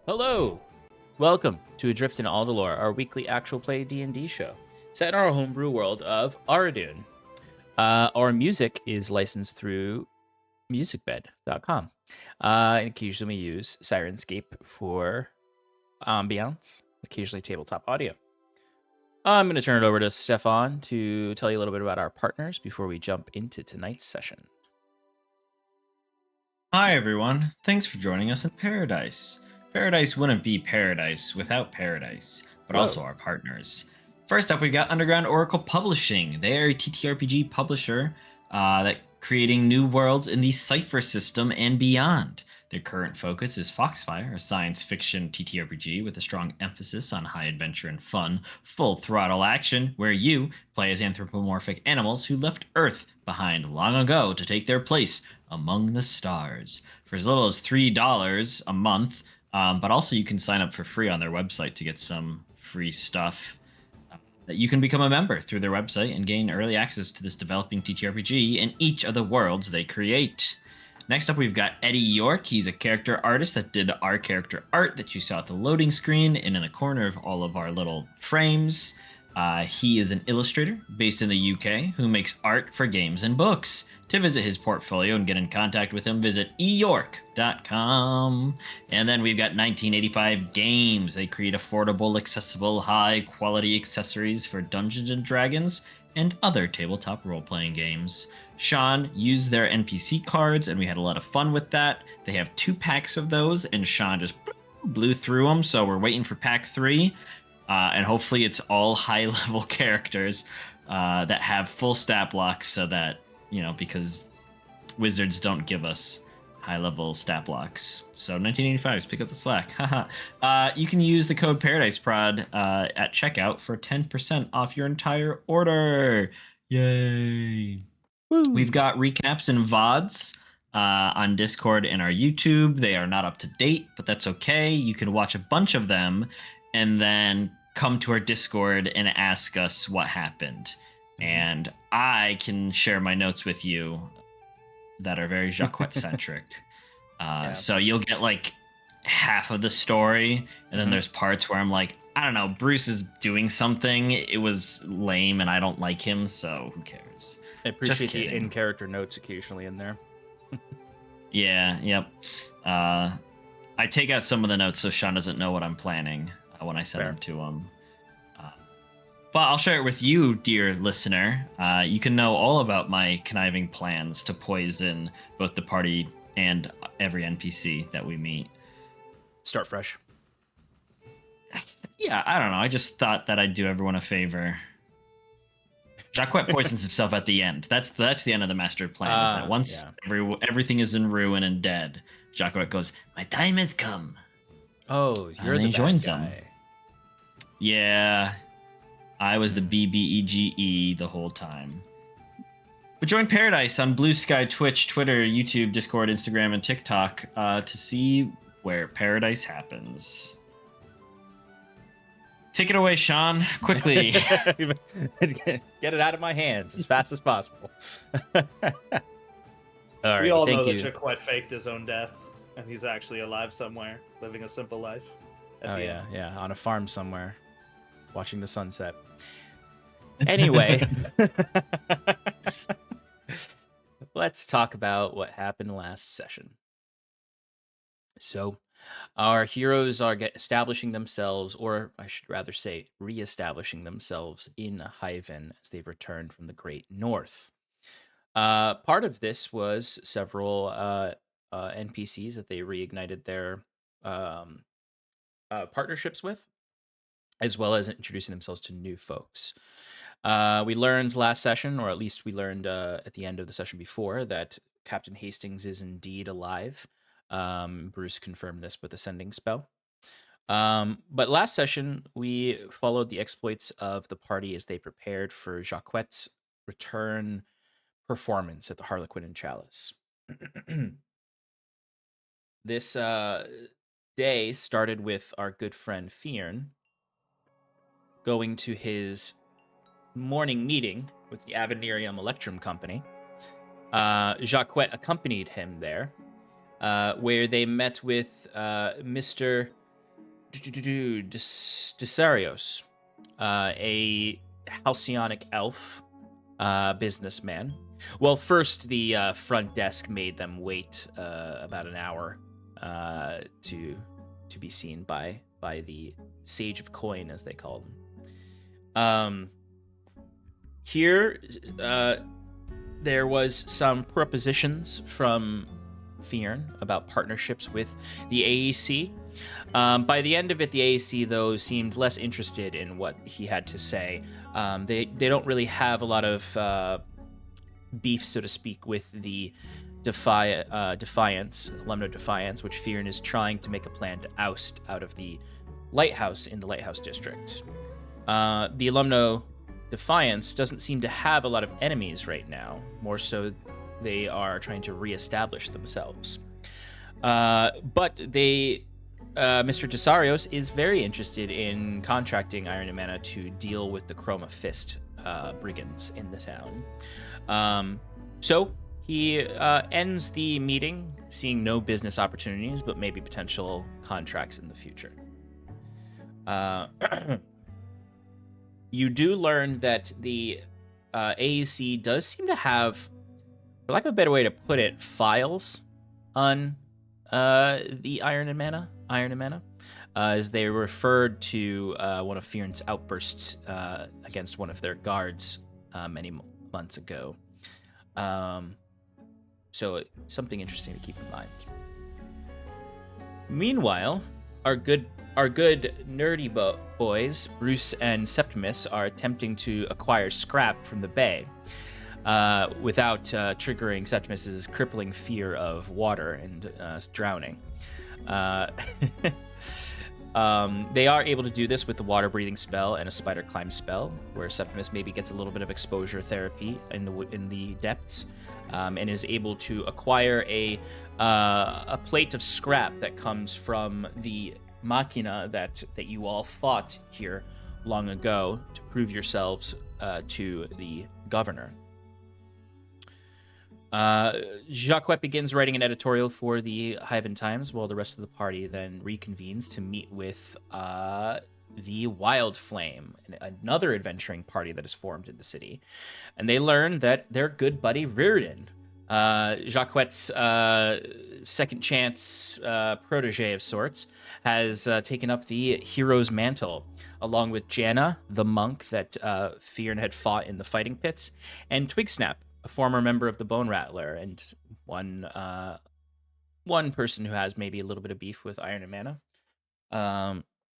Hello! Welcome to Adrift in Aldhalor, our weekly actual play D&D show, set in our homebrew world of Aradun. Our music is licensed through Musicbed.com. And occasionally we use Syrinscape for Ambience, occasionally TabletopAudio. I'm going to turn it over to Stefan to tell you a little bit about our partners before we jump into tonight's session. Hi everyone, thanks for joining us in Paradice. Paradice wouldn't be Paradise without Paradice, but Whoa. also our partners. First up, we've got Underground Oracle Publishing. They are a TTRPG publisher that creating new worlds in the Cypher system and beyond. Their current focus is Foxfire, a science fiction TTRPG with a strong emphasis on high adventure and fun, full throttle action, where you play as anthropomorphic animals who left Earth behind long ago to take their place among the stars. For as little as $3 a month, but also you can sign up for free on their website to get some free stuff. That you can become a member through their website and gain early access to this developing TTRPG and each of the worlds they create. Next up, we've got Eddie Yorke. He's a character artist that did our character art that you saw at the loading screen and in the corner of all of our little frames. He is an illustrator based in the UK who makes art for games and books. To visit his portfolio and get in contact with him, visit eyork.com. And then we've got 1985 Games. They create affordable, accessible, high-quality accessories for Dungeons & Dragons and other tabletop role-playing games. Sean used their NPC cards, and we had a lot of fun with that. They have 2 packs of those, and Sean just blew through them, so we're waiting for pack 3. And hopefully it's all high-level characters that have full stat blocks so that, you know, because wizards don't give us high-level stat blocks. So 1985s, pick up the slack. You can use the code paradiceprod at checkout for 10% off your entire order. Yay! Woo. We've got recaps and VODs on Discord and our YouTube. They are not up to date, but that's okay. You can watch a bunch of them and then come to our Discord and ask us what happened. And I can share my notes with you that are very Jacquet-centric. Yeah. So you'll get like half of the story, and then there's parts where I'm like, I don't know, Bruce is doing something. It was lame, and I don't like him, so who cares? I appreciate the in-character notes occasionally in there. Yeah, yep. I take out some of the notes so Sean doesn't know what I'm planning when I send them to him. But I'll share it with you, dear listener. You can know all about my conniving plans to poison both the party and every NPC that we meet. Start fresh. Yeah, I don't know. I just thought that I'd do everyone a favor. Jacquet poisons himself at the end. That's the end of the master plan. Is that once everything is in ruin and dead, Jacquet goes, "My time has come." Oh, you're and the he joins bad guy. them. Yeah, I was the BBEGE the whole time. But join Paradice on Bluesky, Twitch, Twitter, YouTube, Discord, Instagram, and TikTok to see where Paradice happens. Take it away, Sean, quickly. Get it out of my hands as fast as possible. All right, we all thank know you. that Jacquet faked his own death, and he's actually alive somewhere, living a simple life. Yeah, on a farm somewhere, watching the sunset. Anyway, let's talk about what happened last session. So, our heroes are establishing themselves, or I should rather say, re-establishing themselves in Hyven as they've returned from the Great North. Part of this was several NPCs that they reignited their partnerships with, as well as introducing themselves to new folks. We learned last session, or at least we learned at the end of the session before, that Captain Hastings is indeed alive. Bruce confirmed this with the sending spell. But last session, we followed the exploits of the party as they prepared for Jacquet's return performance at the Harlequin and Chalice. This day started with our good friend Fyrn going to his morning meeting with the Avenirium Electrum Company. Jacquet accompanied him there, where they met with Mr. Desarios, a halcyonic elf businessman. Well, first the front desk made them wait about an hour to be seen by the Sage of Coin, as they call them. Here, there was some propositions from Fyrn about partnerships with the AEC. By the end of it, the AEC, though, seemed less interested in what he had to say. They don't really have a lot of beef, so to speak, with the Defiance, Ulumno Defiance, which Fyrn is trying to make a plan to oust out of the lighthouse in the Lighthouse District. The Ulumno Defiance doesn't seem to have a lot of enemies right now. More so, they are trying to reestablish themselves. But they, Mr. Desarios is very interested in contracting Iron and Mana to deal with the Chroma Fist brigands in the town. So he ends the meeting, seeing no business opportunities, but maybe potential contracts in the future. You do learn that the AEC does seem to have, for lack of a better way to put it, files on the Iron and Mana, as they referred to one of Fyrn's outbursts against one of their guards many months ago. So something interesting to keep in mind. Meanwhile, our good nerdy boys, Bruce and Septimus, are attempting to acquire scrap from the bay without triggering Septimus's crippling fear of water and drowning. They are able to do this with the water breathing spell and a spider climb spell, where Septimus maybe gets a little bit of exposure therapy in the depths, and is able to acquire a plate of scrap that comes from the machina that you all fought here long ago to prove yourselves to the governor. Jacquet begins writing an editorial for the Hyven Times, while the rest of the party then reconvenes to meet with the Wild Flame, another adventuring party that is formed in the city. And they learn that their good buddy Reardon, Jacquet's second chance protege of sorts, has taken up the hero's mantle, along with Janna, the monk that Fyrn had fought in the fighting pits, and Twigsnap, a former member of the Bone Rattler, and one person who has maybe a little bit of beef with Iron and Mana.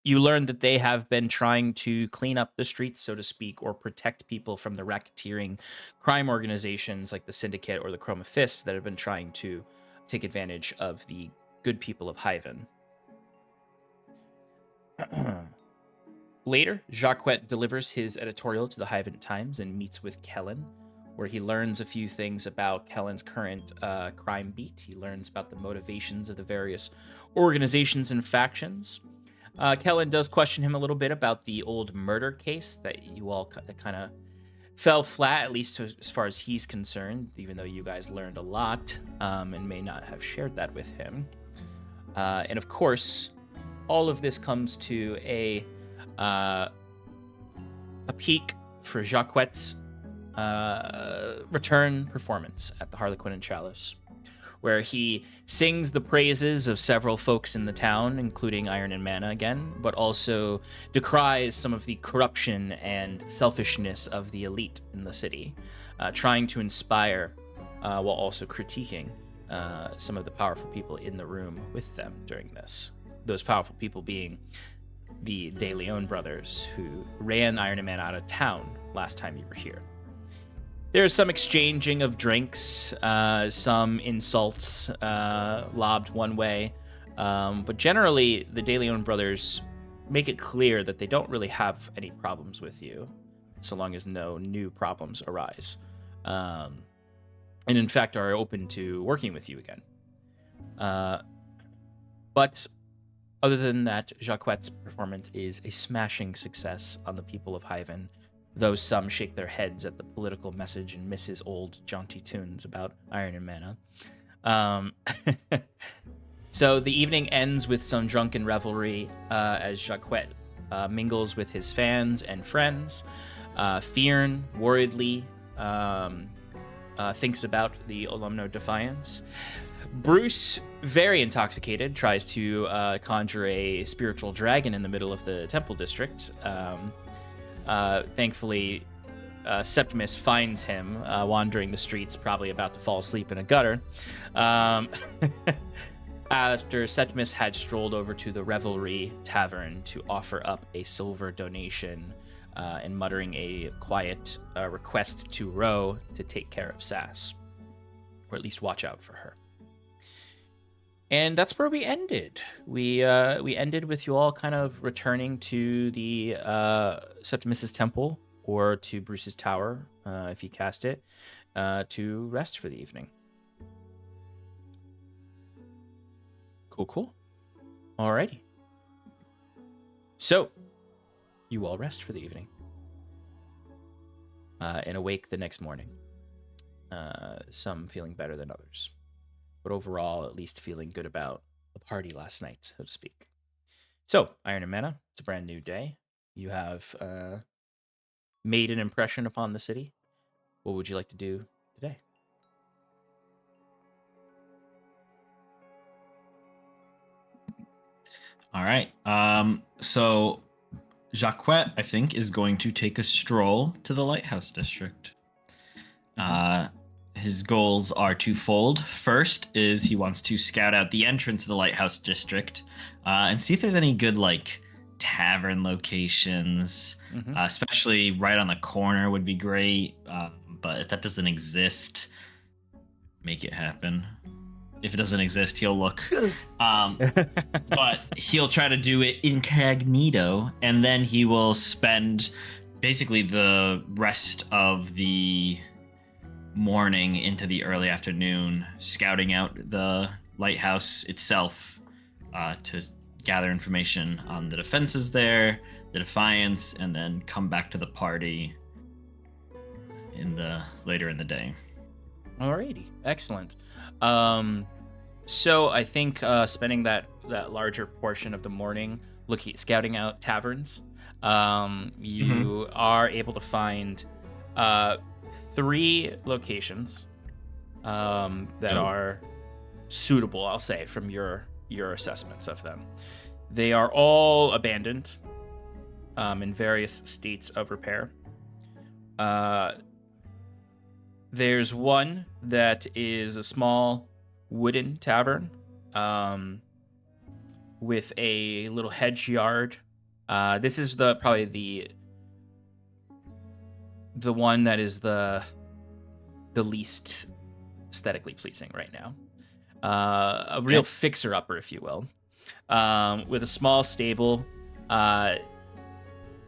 You learn that they have been trying to clean up the streets, so to speak, or protect people from the racketeering crime organizations like the Syndicate or the Chroma Fist that have been trying to take advantage of the good people of Hyven. Later, Jacquet delivers his editorial to the Hyven Times and meets with Kellen, where he learns a few things about Kellen's current crime beat. He learns about the motivations of the various organizations and factions. Kellen does question him a little bit about the old murder case that you all kind of fell flat, at least as far as he's concerned, even though you guys learned a lot and may not have shared that with him. And of course, all of this comes to a peak for Jacquet's return performance at the Harlequin and Chalice, where he sings the praises of several folks in the town, including Iron and Mana again, but also decries some of the corruption and selfishness of the elite in the city, trying to inspire while also critiquing some of the powerful people in the room with them during this. Those powerful people being the De Leon brothers, who ran Iron and Mana out of town last time you were here. There's some exchanging of drinks, some insults lobbed one way, but generally the De Leon brothers make it clear that they don't really have any problems with you, so long as no new problems arise, and in fact are open to working with you again. But other than that, Jacquet's performance is a smashing success on the people of Hyven, though some shake their heads at the political message and miss his old jaunty tunes about Iron and Mana. So the evening ends with some drunken revelry as Jacquet mingles with his fans and friends. Fyrn worriedly thinks about the Ulumno Defiance. Bruce, very intoxicated, tries to conjure a spiritual dragon in the middle of the temple district. Thankfully, Septimus finds him wandering the streets, probably about to fall asleep in a gutter. After Septimus had strolled over to the Revelry Tavern to offer up a silver donation and muttering a quiet request to Ro to take care of Sass, or at least watch out for her. And that's where we ended. We ended with you all kind of returning to the Septimus's temple or to Bruce's tower, if you cast it, to rest for the evening. Cool. Alrighty. So, you all rest for the evening. And awake the next morning. Some feeling better than others. But overall, at least feeling good about the party last night, so to speak. So, Iron and Mana, it's a brand new day. You have made an impression upon the city. What would you like to do today? All right. So Jacquet, I think, is going to take a stroll to the Lighthouse District. His goals are twofold. First is he wants to scout out the entrance of the Lighthouse District and see if there's any good, like, tavern locations, especially right on the corner would be great. But if that doesn't exist, make it happen. If it doesn't exist, he'll look. But he'll try to do it incognito, and then he will spend basically the rest of the morning into the early afternoon scouting out the lighthouse itself to gather information on the defenses there, the Defiance, and then come back to the party later in the day. Alrighty, excellent. So I think spending that larger portion of the morning scouting out taverns, you are able to find 3 locations that are suitable, I'll say, from your assessments of them. They are all abandoned, in various states of repair. There's one that is a small wooden tavern with a little hedge yard. This is probably the one that is the least aesthetically pleasing right now. A real fixer-upper, if you will, with a small stable,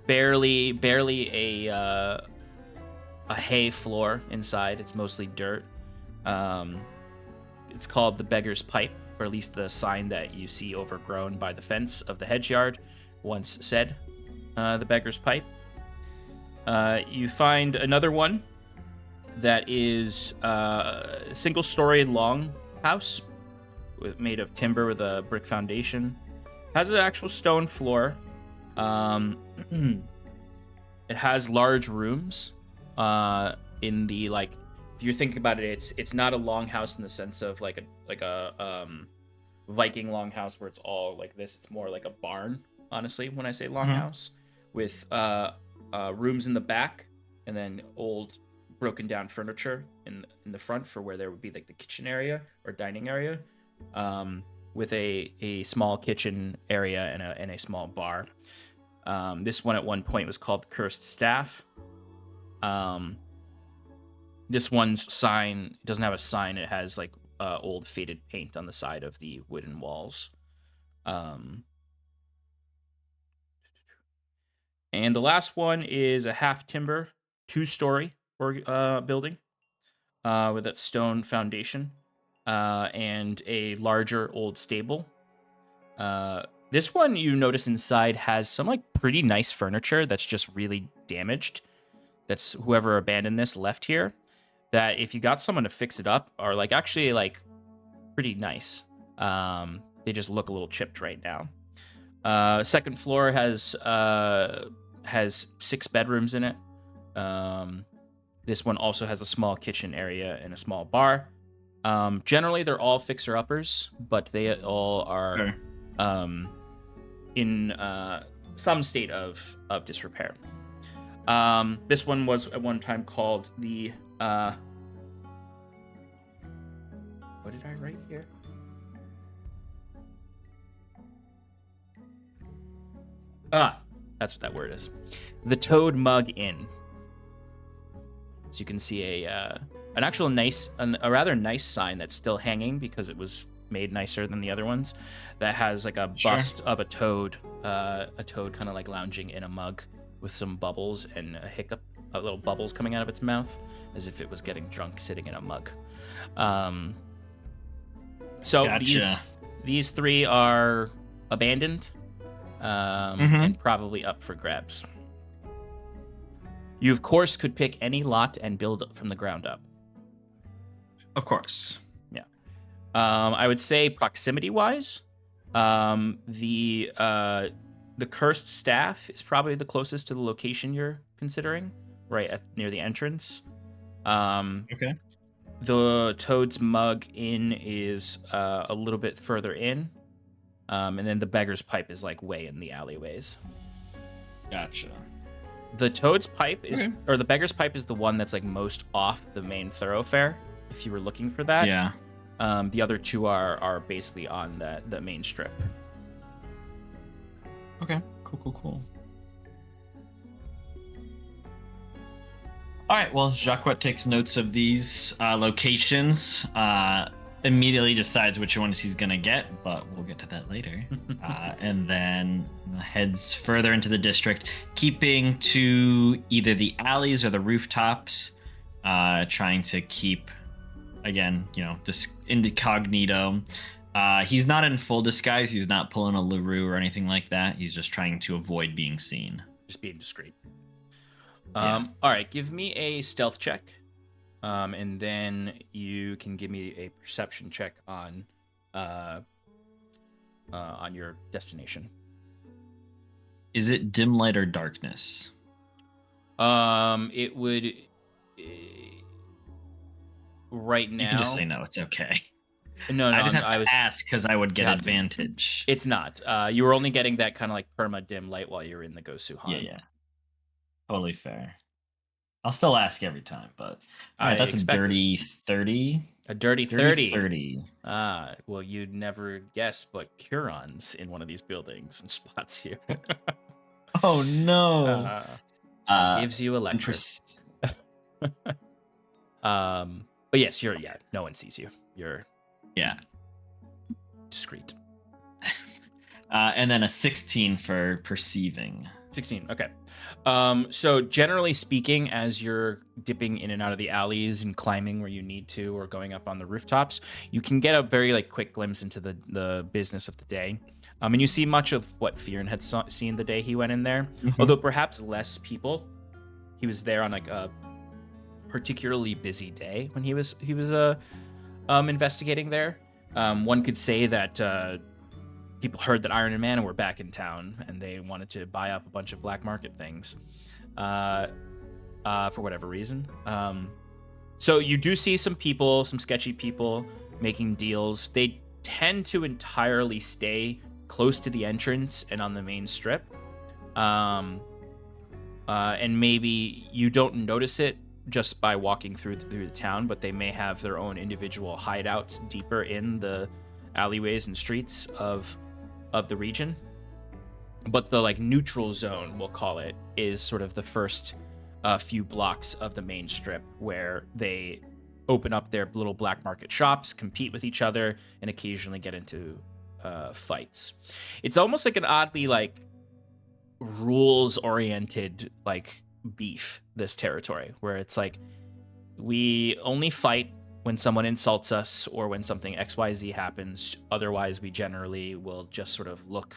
barely a hay floor inside. It's mostly dirt. It's called the Beggar's Pipe, or at least the sign that you see overgrown by the fence of the hedge yard once said the Beggar's Pipe. You find another one that is a single-story long house made of timber with a brick foundation. Has an actual stone floor. It has large rooms in the, like, if you're thinking about it, it's not a longhouse in the sense of like a Viking longhouse where it's all like this. It's more like a barn, honestly, when I say longhouse, with rooms in the back and then old broken down furniture in the front for where there would be like the kitchen area or dining area, with a small kitchen area and a small bar. This one at one point was called the Cursed Staff. This one's sign doesn't have a sign. It has like old faded paint on the side of the wooden walls. And the last one is a half timber, 2-story building with that stone foundation and a larger old stable. This one, you notice inside has some like pretty nice furniture that's just really damaged. That's whoever abandoned this left here. That if you got someone to fix it up are like actually like pretty nice. they just look a little chipped right now. Second floor has 6 bedrooms in it. This one also has a small kitchen area and a small bar. Generally, they're all fixer-uppers, but they all are in some state of disrepair. This one was at one time called the... what did I write here? That's what that word is. The Toad Mug Inn. So you can see a rather nice sign that's still hanging because it was made nicer than the other ones. That has like a bust of a toad kind of like lounging in a mug with some bubbles and a little bubbles coming out of its mouth, as if it was getting drunk sitting in a mug. So Gotcha. these 3 are abandoned. And probably up for grabs. You, of course, could pick any lot and build from the ground up. Of course. Yeah. I would say proximity-wise, the cursed staff is probably the closest to the location you're considering, right near the entrance. Okay. The Toad's Mug Inn is a little bit further in. And then the Beggar's Pipe is like way in the alleyways. Gotcha. The Toad's Pipe is, or the Beggar's Pipe is the one that's like most off the main thoroughfare, if you were looking for that. Yeah. The other 2 are basically on the main strip. Okay. Cool. All right. Well, Jacquet takes notes of these locations. Immediately decides which ones he's gonna get, but we'll get to that later. And then heads further into the district, keeping to either the alleys or the rooftops, trying to keep, again, incognito. He's not in full disguise. He's not pulling a LaRue or anything like that. He's just trying to avoid being seen. Just being discreet. All right, give me a stealth check. And then you can give me a perception check on your destination. Is it dim light or darkness? It would right now. You can just say no. It's okay. No, I just have to ask because I would get advantage. It's not. You were only getting that kind of like perma dim light while you're in the Gosu Han. Yeah. Totally fair. I'll still ask every time, but all right, that's a dirty 30. A dirty 30. 30. Well, you'd never guess, but Curon's in one of these buildings and spots you. Oh no! Gives you a lecture. But yes, no one sees you. You're discreet. And then a 16 for perceiving. 16. Okay. So generally speaking, as you're dipping in and out of the alleys and climbing where you need to, or going up on the rooftops, you can get a very quick glimpse into the business of the day. And you see much of what Fyrn had seen the day he went in there, although perhaps less people. He was there on a particularly busy day when he was investigating there. One could say that people heard that Iron and Mana were back in town, and they wanted to buy up a bunch of black market things for whatever reason. So you do see some sketchy people making deals. They tend to entirely stay close to the entrance and on the main strip. And maybe you don't notice it just by walking through the town, but they may have their own individual hideouts deeper in the alleyways and streets of the region. But the neutral zone, we'll call it, is sort of the first few blocks of the main strip, where they open up their little black market shops, compete with each other, and occasionally get into fights. It's almost like an oddly rules oriented beef, this territory, where it's we only fight when someone insults us or when something XYZ happens. Otherwise, we generally will just sort of look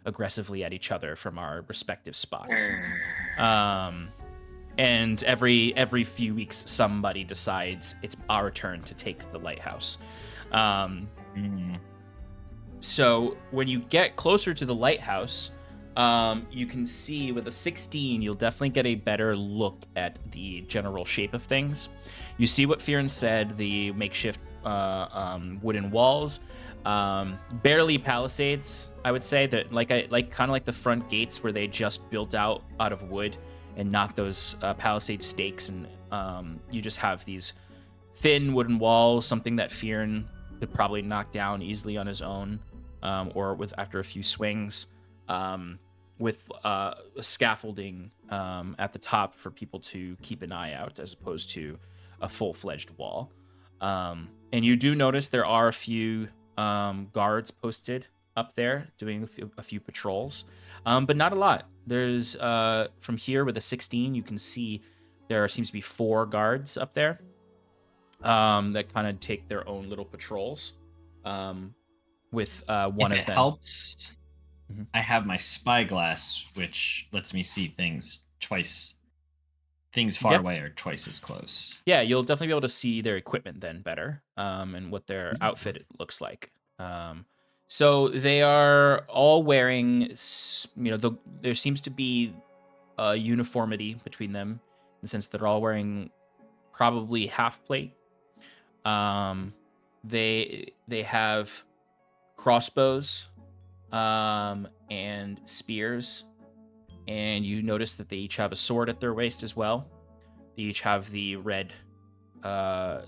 aggressively at each other from our respective spots. And every few weeks, somebody decides it's our turn to take the lighthouse. So when you get closer to the lighthouse, you can see with a 16, you'll definitely get a better look at the general shape of things. You see what Fyrn said, the makeshift wooden walls, barely palisades, I would say, that kind of like the front gates where they just built out of wood and not those palisade stakes, and you just have these thin wooden walls, something that Fyrn could probably knock down easily on his own, or with after a few swings, with scaffolding at the top for people to keep an eye out, as opposed to a full-fledged wall. And you do notice there are a few guards posted up there doing a few patrols, but not a lot. There's from here with a 16, you can see there seems to be 4 guards up there that kind of take their own little patrols, with one if of it them. Helps. Mhm. I have my spyglass, which lets me see things twice. Things far Yep. away are twice as close. Yeah, you'll definitely be able to see their equipment then better, and what their Mhm. outfit looks like. So they are all wearing, there seems to be a uniformity between them, in the sense that they're all wearing probably half plate. They have crossbows, and spears, and you notice that they each have a sword at their waist as well. They each have the red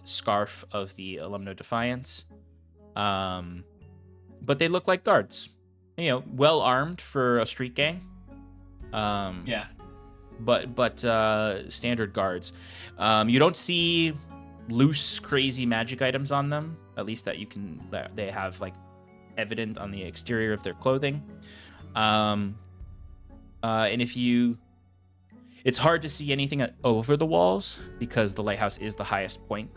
scarf of the Ulumno Defiance, but they look like guards. Well armed for a street gang. Yeah. But standard guards. You don't see loose, crazy magic items on them. At least that they have like evident on the exterior of their clothing. And it's hard to see anything over the walls because the lighthouse is the highest point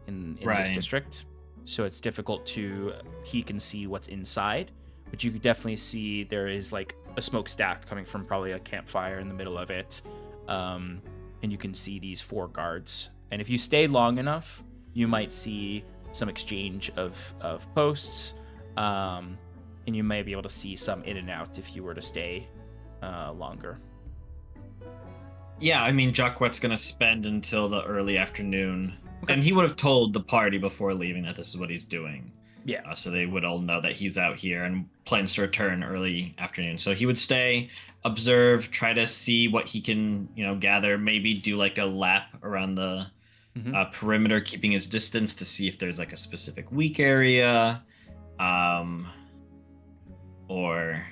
in this district. So it's difficult to peek and see what's inside. But you could definitely see there is like a smokestack coming from probably a campfire in the middle of it. And you can see these 4 guards. And if you stay long enough, you might see some exchange of posts. And you may be able to see some in and out if you were to stay longer. Yeah, I mean, Jacquet's going to spend until the early afternoon. Okay. And he would have told the party before leaving that this is what he's doing. Yeah. So they would all know that he's out here and plans to return early afternoon. So he would stay, observe, try to see what he can, gather, maybe do like a lap around the perimeter, keeping his distance to see if there's like a specific weak area, or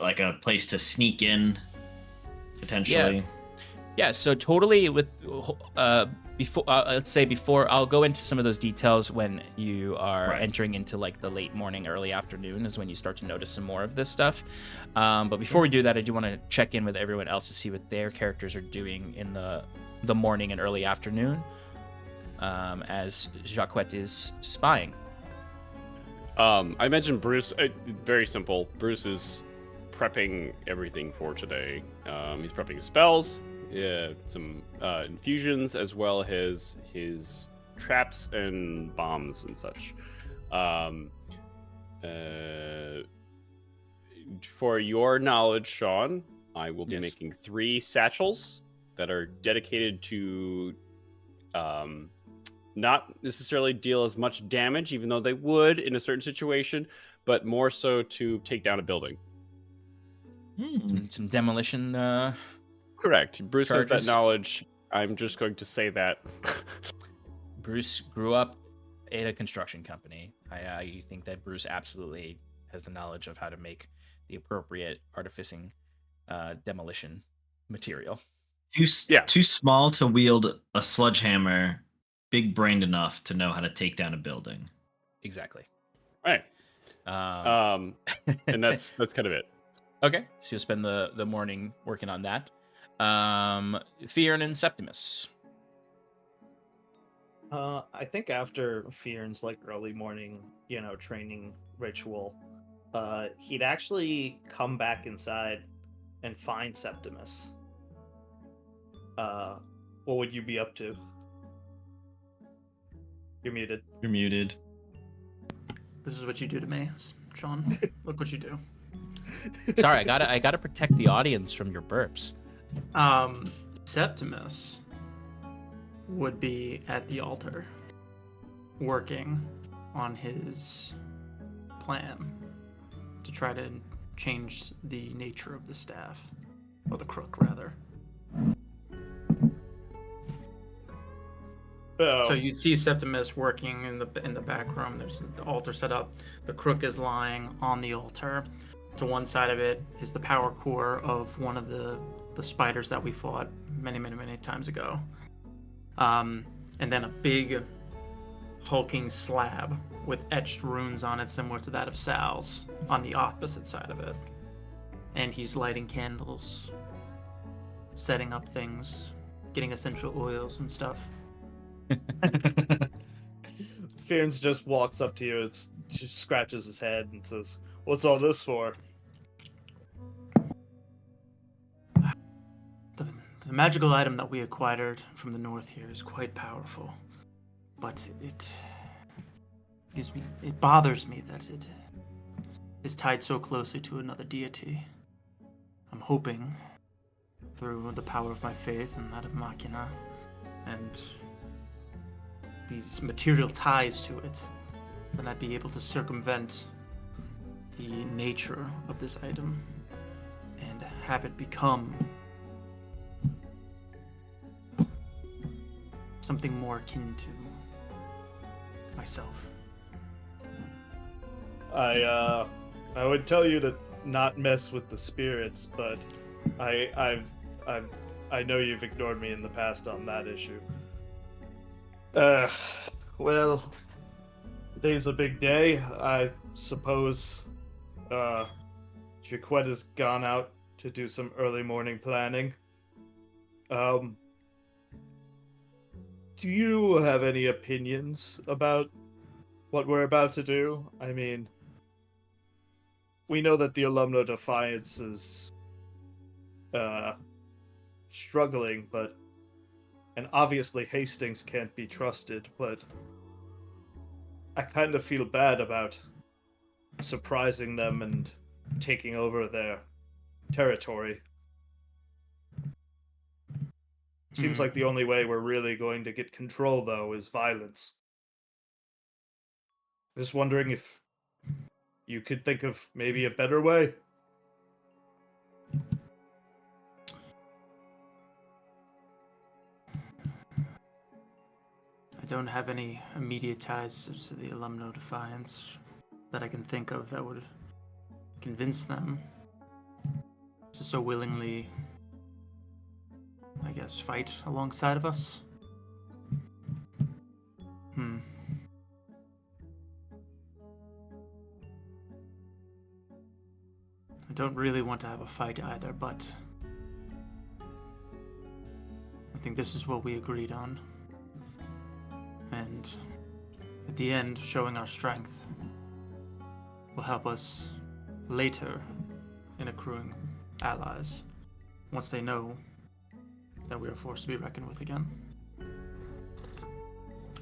like a place to sneak in potentially. Yeah, so totally with before I'll go into some of those details when you are entering into like the late morning, early afternoon is when you start to notice some more of this stuff. But before we do that, I do want to check in with everyone else to see what their characters are doing in the morning and early afternoon, as Jacquet is spying. I mentioned Bruce. Very simple. Bruce is prepping everything for today. He's prepping spells, some infusions, as well as his traps and bombs and such. For your knowledge, Sean, I will be making 3 satchels that are dedicated to not necessarily deal as much damage, even though they would in a certain situation, but more so to take down a building. Some demolition. Correct. Bruce charges. has that knowledge. I'm just going to say that. Bruce grew up at a construction company. I think that Bruce absolutely has the knowledge of how to make the appropriate artificing demolition material. Too small to wield a sledgehammer, big-brained enough to know how to take down a building. Exactly. Right. And that's kind of it. Okay, so you'll spend the morning working on that. Fyrn and Septimus. I think after Fyrn's like early morning, training ritual, he'd actually come back inside and find Septimus. What would you be up to? You're muted. You're muted. This is what you do to me, Sean. Look what you do. Sorry, I gotta protect the audience from your burps. Septimus would be at the altar, working on his plan to try to change the nature of the staff, or the crook, rather. Oh, So you'd see Septimus working in the back room. There's the altar set up. The crook is lying on the altar. To one side of it is the power core of one of the spiders that we fought many times ago. And then a big hulking slab with etched runes on it, similar to that of Sal's, on the opposite side of it. And he's lighting candles, setting up things, getting essential oils and stuff. Fyrn just walks up to you, just scratches his head and says, "What's all this for?" The magical item that we acquired from the north here is quite powerful, but it bothers me that it is tied so closely to another deity. I'm hoping, through the power of my faith and that of Machina, and these material ties to it, that I'd be able to circumvent the nature of this item and have it become something more akin to myself. I would tell you to not mess with the spirits, but I know you've ignored me in the past on that issue. Well, today's a big day. I suppose Jaquette has gone out to do some early morning planning. Do you have any opinions about what we're about to do? I mean, we know that the Ulumno Defiance is struggling, and obviously Hastings can't be trusted, but I kind of feel bad about surprising them and taking over their territory. Seems like the only way we're really going to get control, though, is violence. Just wondering if you could think of maybe a better way? I don't have any immediate ties to the Ulumno Defiance that I can think of that would convince them to so willingly, I guess, fight alongside of us. I don't really want to have a fight either, but I think this is what we agreed on. And at the end, showing our strength will help us later in accruing allies, once they know that we are forced to be reckoned with again.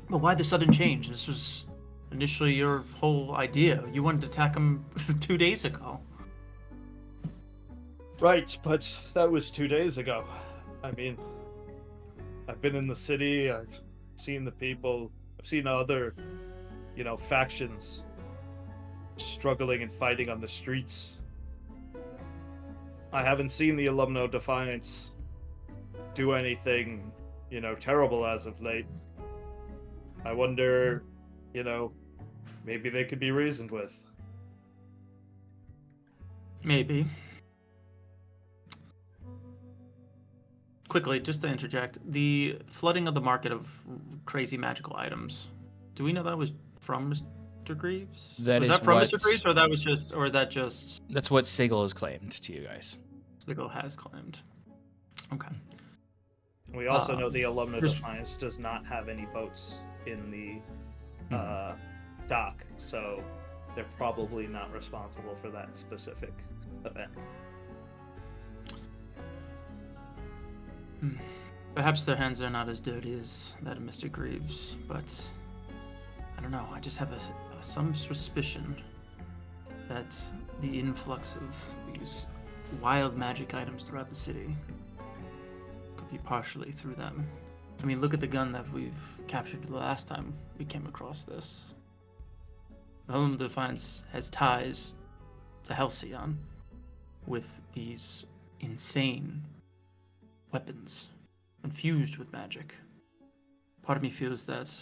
But why the sudden change? This was initially your whole idea. You wanted to attack him 2 days ago. Right, but that was 2 days ago. I mean, I've been in the city, I've seen the people, I've seen other, factions struggling and fighting on the streets. I haven't seen the Ulumno Defiance do anything, terrible as of late. I wonder, maybe they could be reasoned with. Maybe. Quickly, just to interject, the flooding of the market of crazy magical items, do we know that was from Mr. Greaves? That was is that from what- Mr. Greaves, or that was just, or that just That's what Sigil has claimed to you guys. Sigil has claimed? Okay. We also know the Ulumno just- Defiance does not have any boats in the dock, so they're probably not responsible for that specific event. Perhaps their hands are not as dirty as that of Mr. Greaves, but don't know. I just have some suspicion that the influx of these wild magic items throughout the city could be partially through them. I mean, look at the gun that we've captured the last time we came across this. The Ulumno Defiance has ties to Halcyon with these insane weapons infused with magic. Part of me feels that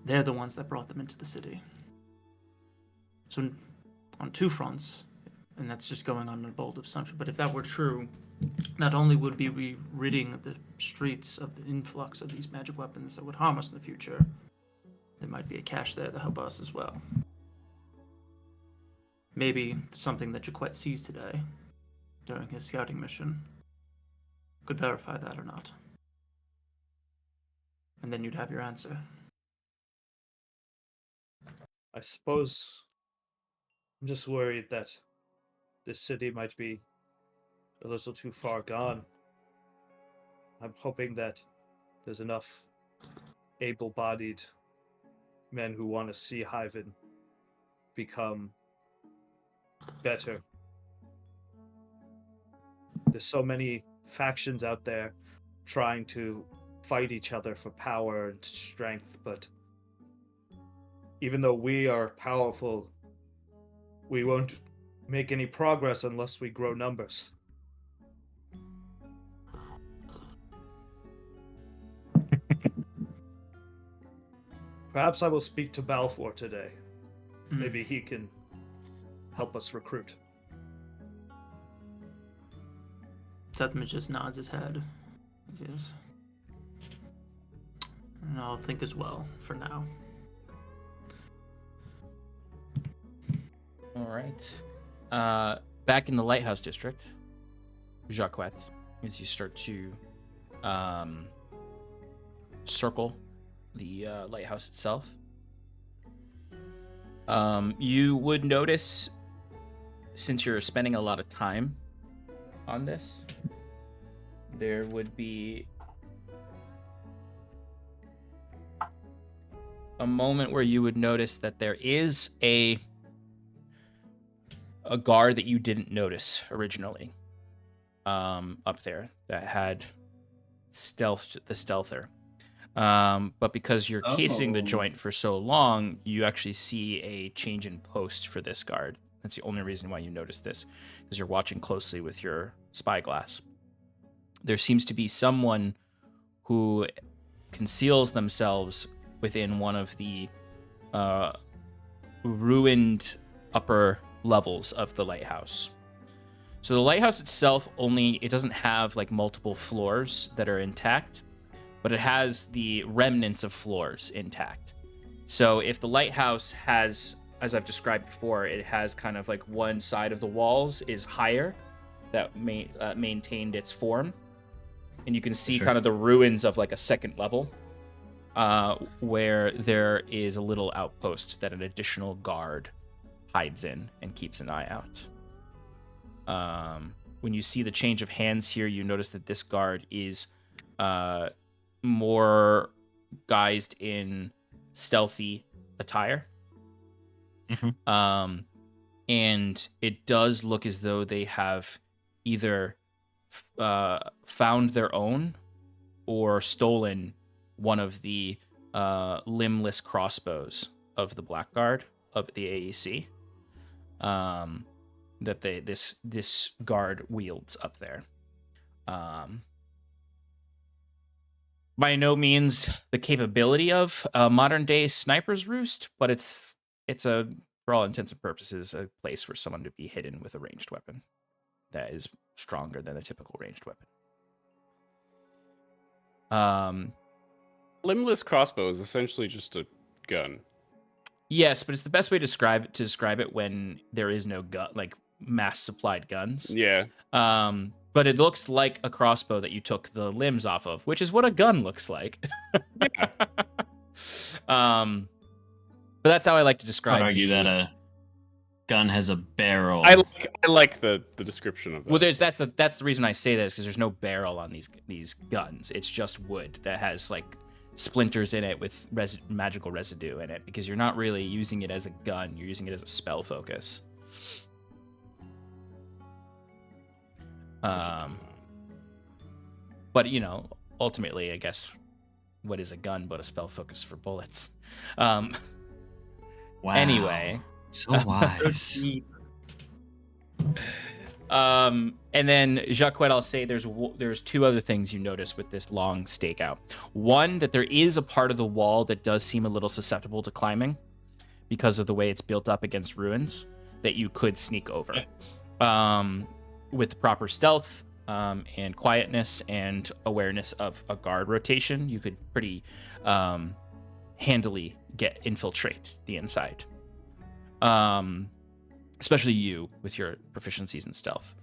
they're the ones that brought them into the city. So on two fronts, and that's just going on a bold assumption, but if that were true, not only would we be ridding the streets of the influx of these magic weapons that would harm us in the future, there might be a cache there to help us as well. Maybe something that Jaquette sees today during his scouting mission could verify that or not. And then you'd have your answer. I suppose I'm just worried that this city might be a little too far gone. I'm hoping that there's enough able-bodied men who want to see Hyven become better. There's so many factions out there trying to fight each other for power and strength, but even though we are powerful, we won't make any progress unless we grow numbers. Perhaps I will speak to Balfour today. Maybe he can help us recruit. Septimus just nods his head. Yes. And I'll think as well for now. All right. Back in the Lighthouse District, Jaquette, as you start to circle the lighthouse itself, you would notice, since you're spending a lot of time on this, there would be a moment where you would notice that there is a guard that you didn't notice originally up there that had stealthed the stealther. But because you're casing the joint for so long, you actually see a change in post for this guard. That's the only reason why you notice this, because you're watching closely with your spyglass. There seems to be someone who conceals themselves within one of the ruined upper levels of the lighthouse. So the lighthouse itself it doesn't have like multiple floors that are intact, but it has the remnants of floors intact. So if the lighthouse has, as I've described before, it has kind of like one side of the walls is higher that maintained its form, and you can see kind of the ruins of like a second level where there is a little outpost that an additional guard hides in and keeps an eye out. When you see the change of hands here, you notice that this guard is more guised in stealthy attire. And it does look as though they have either found their own or stolen one of the limbless crossbows of the Blackguard of the AEC that this guard wields up there. By no means the capability of a modern day sniper's roost, but it's a, for all intents and purposes, a place for someone to be hidden with a ranged weapon that is stronger than a typical ranged weapon. Limbless crossbow is essentially just a gun. Yes, but it's the best way to describe it when there is no gun, like mass supplied guns. Yeah. But it looks like a crossbow that you took the limbs off of, which is what a gun looks like. Yeah. But that's how I like to describe. I'd argue that a gun has a barrel. I like the description of that. Well, that's the reason I say that is because there's no barrel on these guns. It's just wood that has like splinters in it with magical residue in it, because you're not really using it as a gun, you're using it as a spell focus. But ultimately, I guess, what is a gun but a spell focus for bullets? Wow. Anyway, So wise. And then Jacques, I'll say there's two other things you notice with this long stakeout. One, that there is a part of the wall that does seem a little susceptible to climbing because of the way it's built up against ruins that you could sneak over. With proper stealth and quietness and awareness of a guard rotation, you could pretty handily infiltrate the inside. Especially you with your proficiencies in stealth.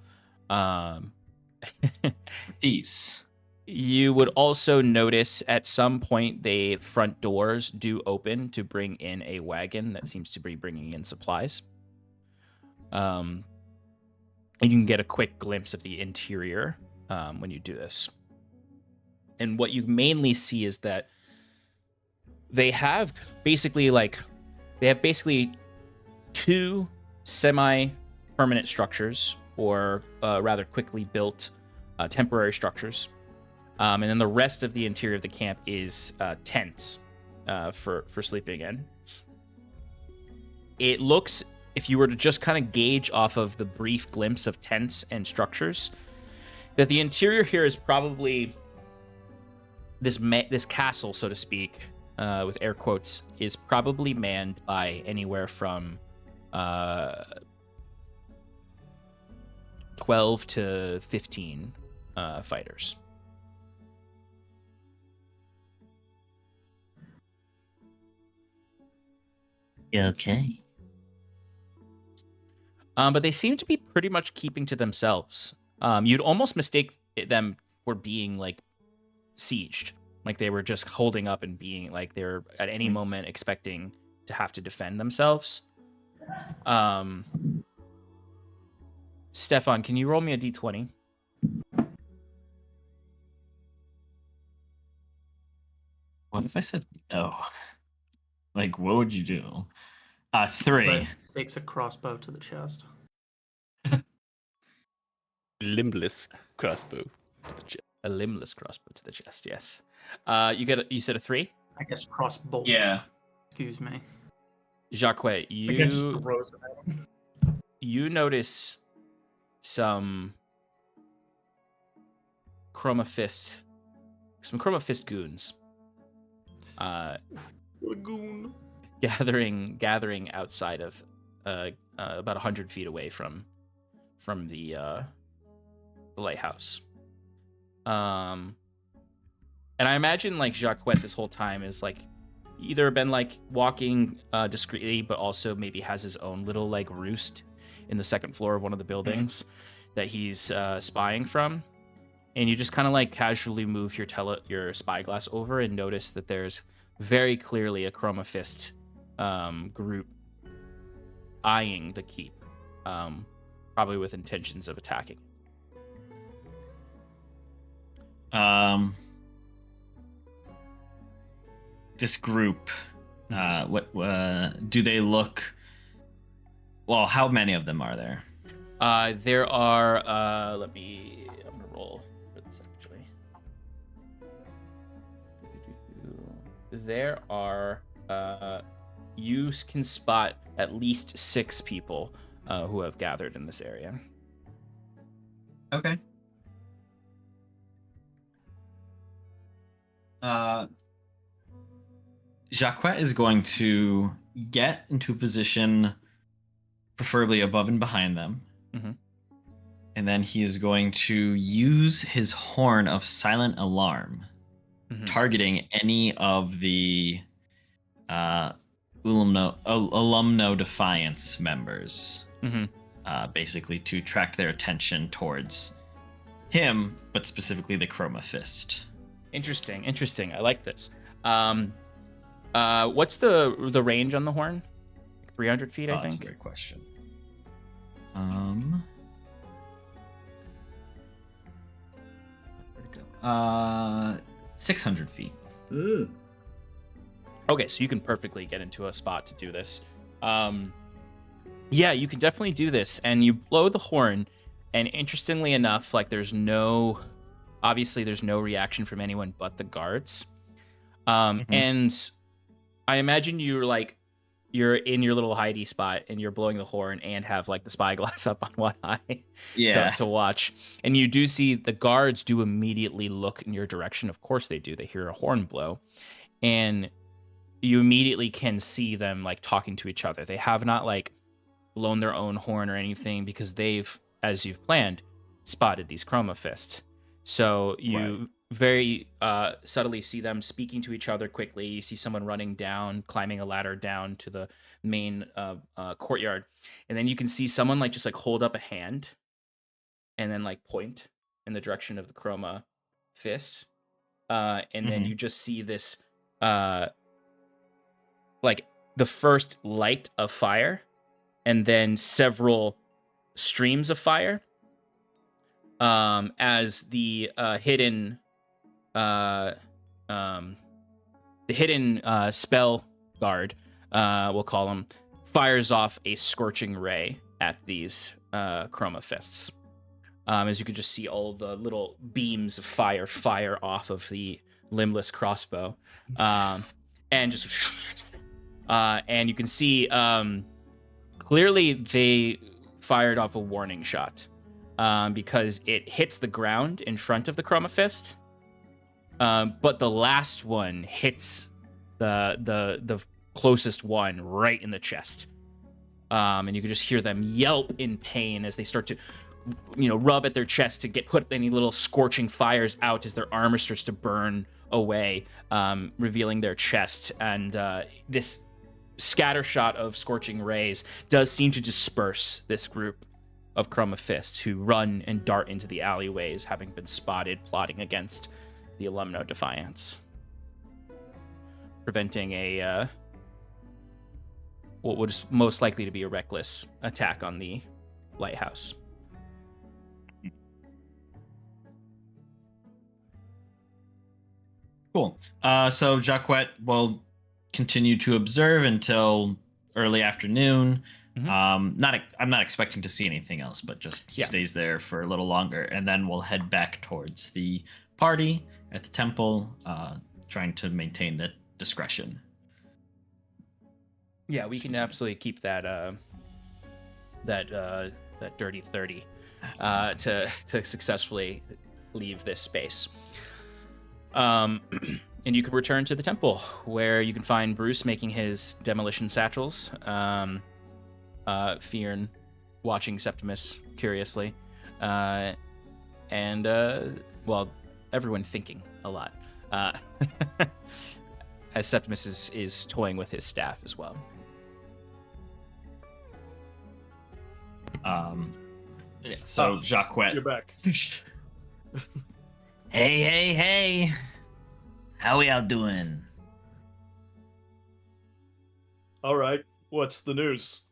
Peace. You would also notice at some point the front doors do open to bring in a wagon that seems to be bringing in supplies. And you can get a quick glimpse of the interior when you do this. And what you mainly see is that they have basically two semi-permanent structures, or rather quickly built temporary structures. And then the rest of the interior of the camp is tents for sleeping in. It looks, if you were to just kind of gauge off of the brief glimpse of tents and structures, that the interior here is probably this castle, so to speak, with air quotes, is probably manned by anywhere from 12 to 15 fighters. Okay. But they seem to be pretty much keeping to themselves. You'd almost mistake them for being like sieged, like they were just holding up and being like they're at any moment expecting to have to defend themselves. Stefan, can you roll me a d20? What if I said no? Like, what would you do? 3. But takes a crossbow to the chest. Limbless crossbow to the chest. A limbless crossbow to the chest, yes. You said a 3? I guess crossbolt. Yeah. Excuse me. Jacques, Like it just throws it at him. you notice some chroma fist goons Lagoon. gathering outside of about 100 feet away from the lighthouse. And I imagine like Jacques this whole time is like either been like walking discreetly, but also maybe has his own little like roost in the second floor of one of the buildings that he's spying from. And you just kind of like casually move your spyglass over and notice that there's very clearly a chroma fist group eyeing the keep, probably with intentions of attacking. This group, what do they look? Well, how many of them are there? There are. I'm gonna roll for this actually. There are. You can spot at least 6 people who have gathered in this area. Okay. Jacques is going to get into a position, preferably above and behind them. Mm-hmm. And then he is going to use his horn of silent alarm, targeting any of the Ulumno Defiance members, basically to attract their attention towards him, but specifically the Chroma Fist. Interesting. I like this. What's the range on the horn? 300 feet, I think. That's a great question. 600 feet. Okay, so you can perfectly get into a spot to do this. Yeah, you can definitely do this, and you blow the horn, and interestingly enough, like there's no reaction from anyone but the guards. And I imagine you're in your little hidey spot and you're blowing the horn and have like the spyglass up on one eye to watch. And you do see the guards do immediately look in your direction. Of course they do. They hear a horn blow, and you immediately can see them like talking to each other. They have not like blown their own horn or anything because they've, as you've planned, spotted these chroma fist. So you very subtly see them speaking to each other quickly. You see someone running down, climbing a ladder down to the main courtyard, and then you can see someone like just like hold up a hand and then like point in the direction of the chroma fist, and then you just see this like the first light of fire and then several streams of fire as the hidden spell guard, we'll call him, fires off a scorching ray at these chroma fists. As you can just see all the little beams of fire off of the limbless crossbow, and just and you can see clearly they fired off a warning shot. Because it hits the ground in front of the chroma fist, but the last one hits the closest one right in the chest, and you can just hear them yelp in pain as they start to, rub at their chest to put any little scorching fires out as their armor starts to burn away, revealing their chest. And this scatter shot of scorching rays does seem to disperse this group of chroma fists who run and dart into the alleyways, having been spotted plotting against the Ulumno Defiance, preventing a what was most likely to be a reckless attack on the lighthouse. Cool. So Jacquet will continue to observe until early afternoon. I'm not expecting to see anything else, but just stays there for a little longer, and then we'll head back towards the party at the temple, trying to maintain that discretion. Yeah, we can absolutely keep that dirty 30 to successfully leave this space. And you can return to the temple, where you can find Bruce making his demolition satchels. Fyrn watching Septimus curiously, and everyone thinking a lot, as Septimus is toying with his staff as well. So Jacquet, You're back. Hey, how we all doing? All right, what's the news?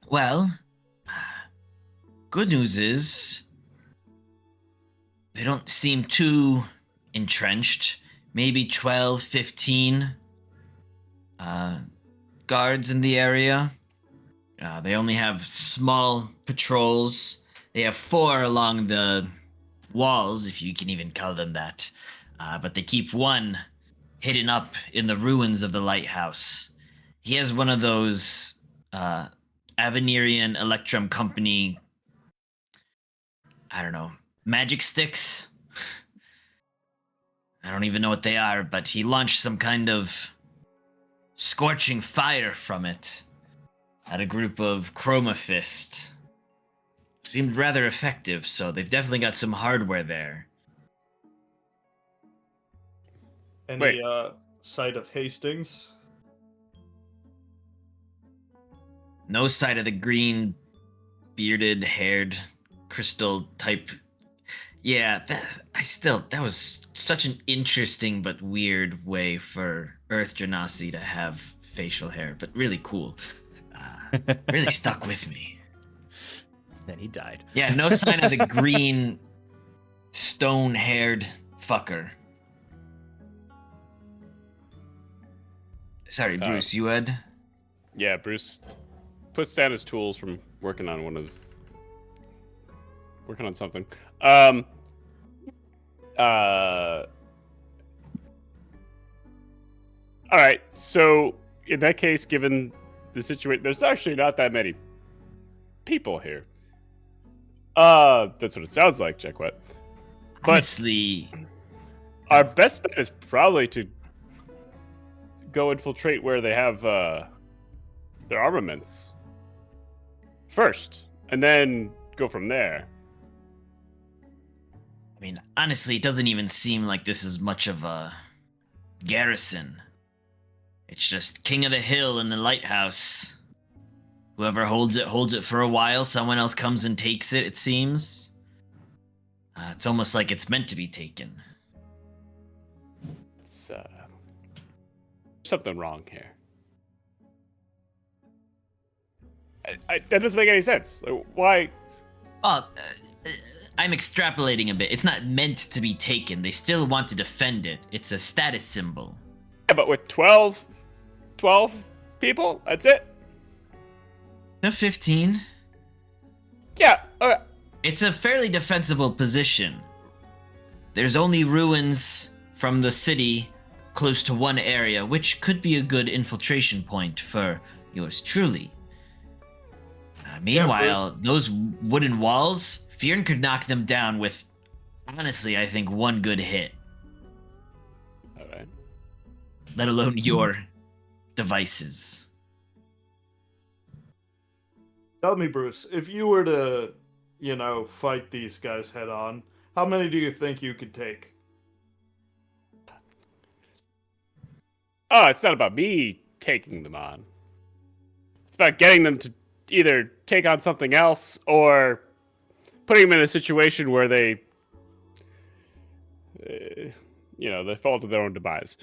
Well, good news is they don't seem too entrenched. Maybe 12, 15 guards in the area. They only have small patrols. They have 4 along the walls, if you can even call them that. But they keep one hidden up in the ruins of the lighthouse. He has one of those Avenirian Electrum Company, I don't know, magic sticks? I don't even know what they are, but he launched some kind of scorching fire from it at a group of chroma fist. Seemed rather effective, so they've definitely got some hardware there. Any sight of Hastings? No sight of the green, bearded, haired, crystal type. Yeah, that was such an interesting but weird way for Earth Genasi to have facial hair, but really cool. Really stuck with me. Then he died. Yeah, no sign of the green, stone-haired fucker. Sorry, Bruce, you had? Yeah, Bruce puts down his tools from working on something. All right. So in that case, given the situation, there's actually not that many people here. That's what it sounds like, Jack Wet. But Honestly, our best bet is probably to go infiltrate where they have their armaments first, and then go from there. I mean, honestly, it doesn't even seem like this is much of a garrison. It's just king of the hill and the lighthouse. Whoever holds it for a while. Someone else comes and takes it, it seems. It's almost like it's meant to be taken. It's something wrong here. That doesn't make any sense. Why? Well, I'm extrapolating a bit. It's not meant to be taken. They still want to defend it. It's a status symbol. Yeah, but with 12 people, that's it? No, 15. Yeah. It's a fairly defensible position. There's only ruins from the city close to one area, which could be a good infiltration point for yours truly. Meanwhile, those wooden walls, Fyrn could knock them down with, honestly, I think one good hit. All right. Let alone your devices. Tell me, Bruce, if you were to, fight these guys head on, how many do you think you could take? Oh, it's not about me taking them on. It's about getting them to either take on something else or putting them in a situation where they fall to their own demise.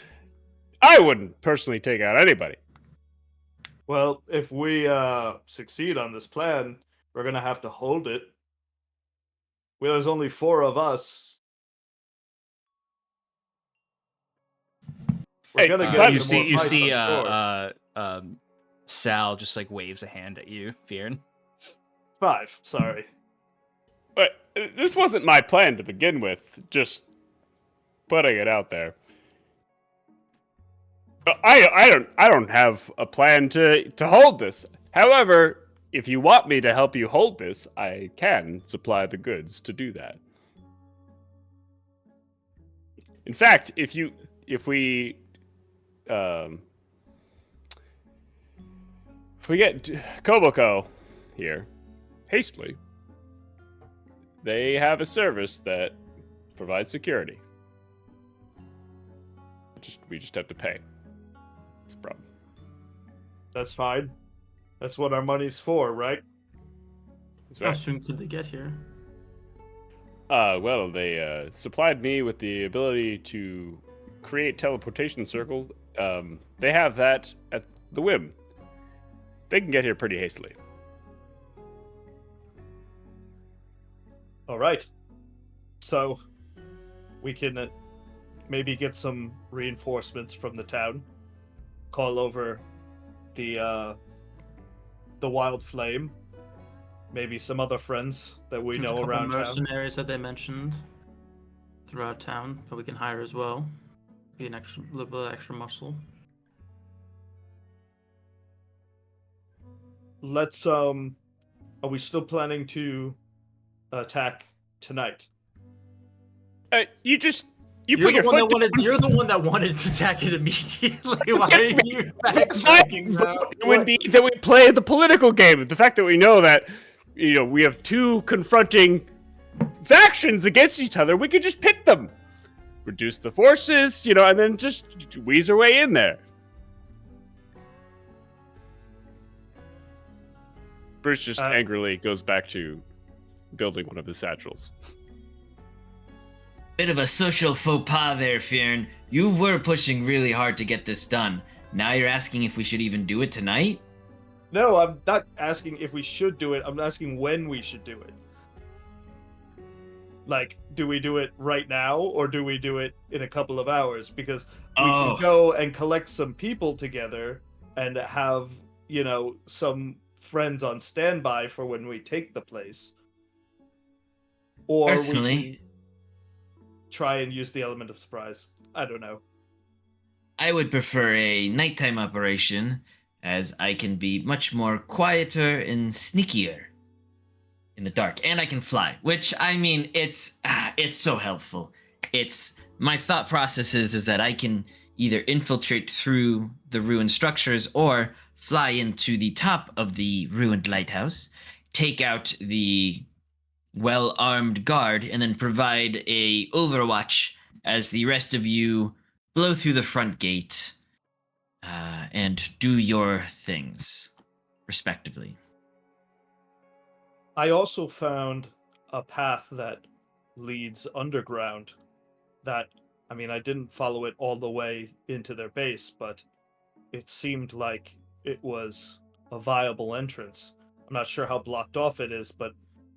I wouldn't personally take out anybody. Well, if we succeed on this plan, we're going to have to hold it. Well, there's only 4 of us. We're gonna get you into more see, fights, I'm sure. Sal just like waves a hand at you, Fyrn. 5, sorry. But this wasn't my plan to begin with. Just putting it out there. I don't have a plan to hold this. However, if you want me to help you hold this, I can supply the goods to do that. In fact, if we get Koboko here hastily, they have a service that provides security. We just have to pay. That's the problem. That's fine. That's what our money's for, right? That's How right. soon could they get here? Well, they supplied me with the ability to create teleportation circles. They have that at the whim. They can get here pretty hastily. All right. So we can maybe get some reinforcements from the town. Call over the Wild Flame. Maybe some other friends that we There's know a couple around town. mercenaries that they mentioned throughout town that we can hire as well. Be an little bit of extra muscle. Let's are we still planning to attack tonight? You You're put your the one foot that wanted. You're the one that wanted to attack it immediately. Why are you backtracking now? It would be that we play the political game. The fact that we know that, we have 2 confronting factions against each other, we could just pit them, reduce the forces, and then just wheeze our way in there. Bruce just angrily goes back to building one of his satchels. Bit of a social faux pas there, Fyrn. You were pushing really hard to get this done. Now you're asking if we should even do it tonight? No, I'm not asking if we should do it. I'm asking when we should do it. Like, do we do it right now or do we do it in a couple of hours? Because can go and collect some people together and have, some friends on standby for when we take the place. Or Personally, we can try and use the element of surprise. I don't know. I would prefer a nighttime operation, as I can be much more quieter and sneakier in the dark, and I can fly. Which, I mean, it's so helpful. It's my thought process is that I can either infiltrate through the ruined structures or fly into the top of the ruined lighthouse, take out the well-armed guard, and then provide a overwatch as the rest of you blow through the front gate and do your things, respectively. I also found a path that leads underground that, I mean, I didn't follow it all the way into their base, but it seemed like it was a viable entrance. I'm not sure how blocked off it is, but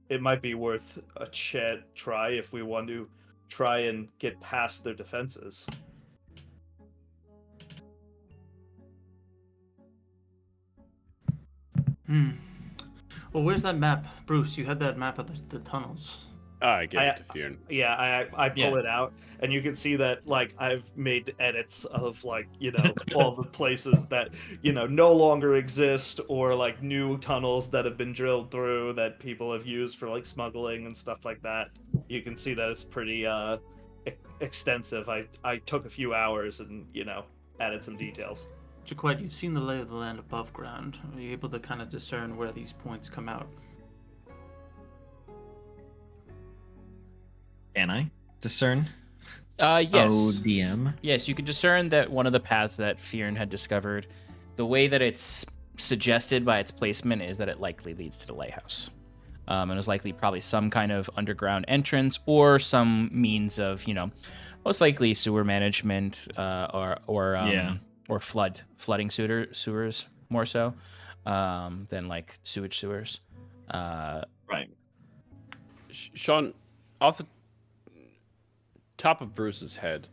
it might be worth a try if we want to try and get past their defenses. Well, where's that map? Bruce, you had that map of the tunnels. I gave it to Fyrn. Yeah, I pull it out, and you can see that, like, I've made edits of, like, all the places that, no longer exist, or, like, new tunnels that have been drilled through that people have used for, like, smuggling and stuff like that. You can see that it's pretty extensive. I took a few hours and, added some details. Jaquette, you've seen the lay of the land above ground. Are you able to kind of discern where these points come out? Can I discern? Yes. Oh, DM. Yes, you can discern that one of the paths that Fyrn had discovered, the way that it's suggested by its placement is that it likely leads to the lighthouse. And it's likely probably some kind of underground entrance or some means of, most likely sewer management or flooding sewers more so than like sewage sewers. Right. Sean, off the top of Bruce's head,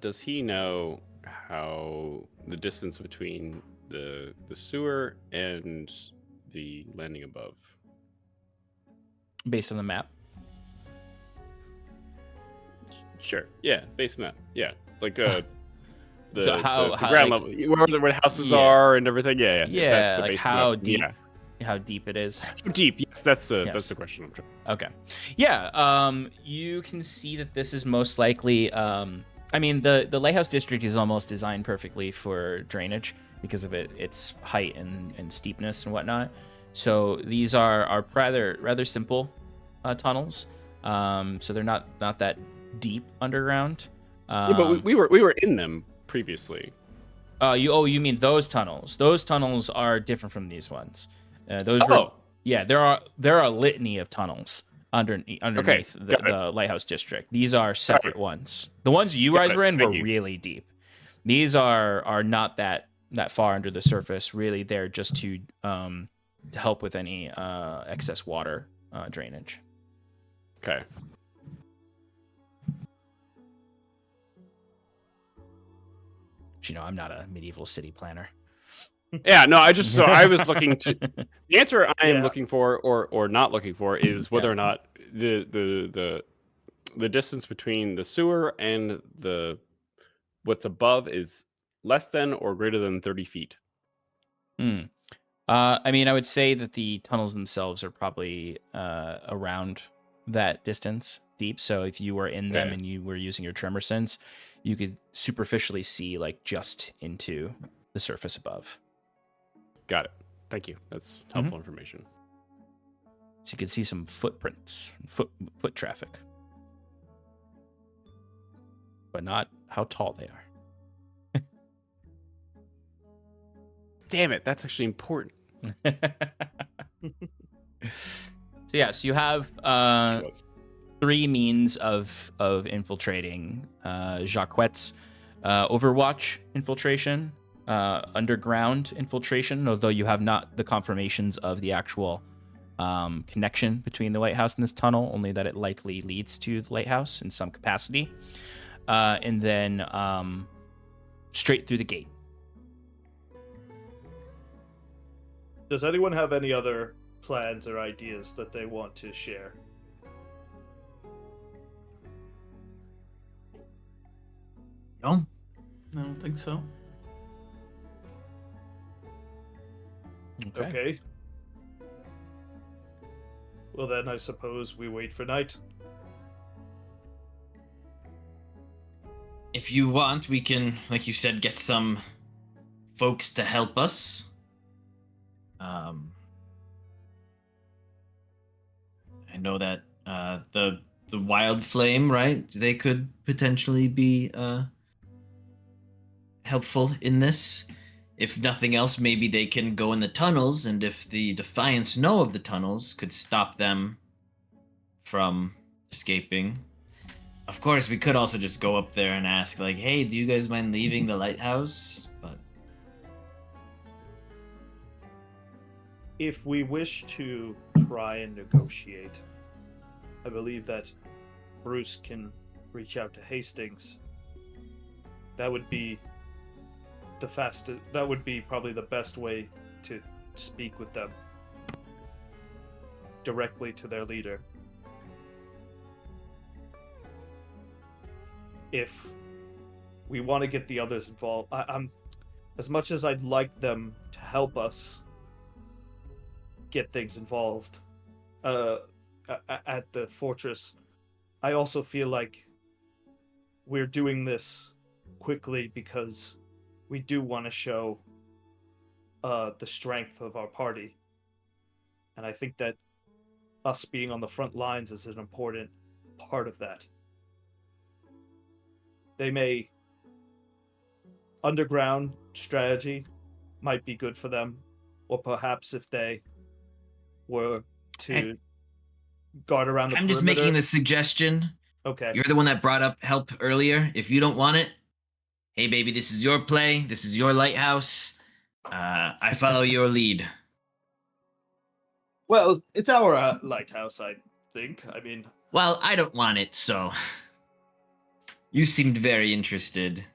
does he know how the distance between the sewer and the landing above? Based on the map? Sure. Yeah, base map. Yeah, like the like, ground level, where the houses are and everything. Yeah. Yeah, That's the like base how map. deep? Yeah. How deep it is? Deep. Yes, that's the question I'm trying. Okay. Yeah. You can see that this is most likely. I mean, the Lighthouse District is almost designed perfectly for drainage because of its height and steepness and whatnot. So these are rather simple tunnels. So they're not that deep underground. Yeah, but we were in them previously. You mean those tunnels? Those tunnels are different from these ones. There are a litany of tunnels underneath the Lighthouse District. These are separate ones. The ones you guys were in were really deep. These are not that far under the surface. Really, they're just to help with any excess water drainage. Okay. I'm not a medieval city planner. Yeah, no, I was looking to the answer I am looking for or not looking for is whether or not the distance between the sewer and what's above is less than or greater than 30 feet. I mean, I would say that the tunnels themselves are probably around that distance deep. So if you were in them and you were using your tremor sense, you could superficially see like just into the surface above. Got it. Thank you. That's helpful information. So you can see some footprints, foot traffic, but not how tall they are. Damn it, that's actually important. So you have three means of infiltrating. Jaquette's Overwatch infiltration, underground infiltration, although you have not the confirmations of the actual connection between the lighthouse and this tunnel, only that it likely leads to the lighthouse in some capacity. And then straight through the gate. Does anyone have any other plans or ideas that they want to share? No? I don't think so. Okay. Well then, I suppose we wait for night. If you want, we can, like you said, get some folks to help us. I know that the wild flame, right? They could potentially be helpful in this. If nothing else, maybe they can go in the tunnels, and if the Defiance know of the tunnels, could stop them from escaping. Of course, we could also just go up there and ask, like, hey, do you guys mind leaving the lighthouse? But If we wish to try and negotiate, I believe that Bruce can reach out to Hastings. That would be the fastest. That would be probably the best way to speak with them directly to their leader. If we want to get the others involved, I'm as much as I'd like them to help us get things involved at the fortress, I also feel like we're doing this quickly because we do want to show the strength of our party, and I think that us being on the front lines is an important part of that. They may underground strategy might be good for them, or perhaps if they were to guard around the I'm perimeter. just making the suggestion. Okay. You're the one that brought up help earlier. If you don't want it, hey, baby, this is your play. This is your lighthouse. I follow your lead. Well, it's our lighthouse, I think. I mean, Well, I don't want it, so. You seemed very interested.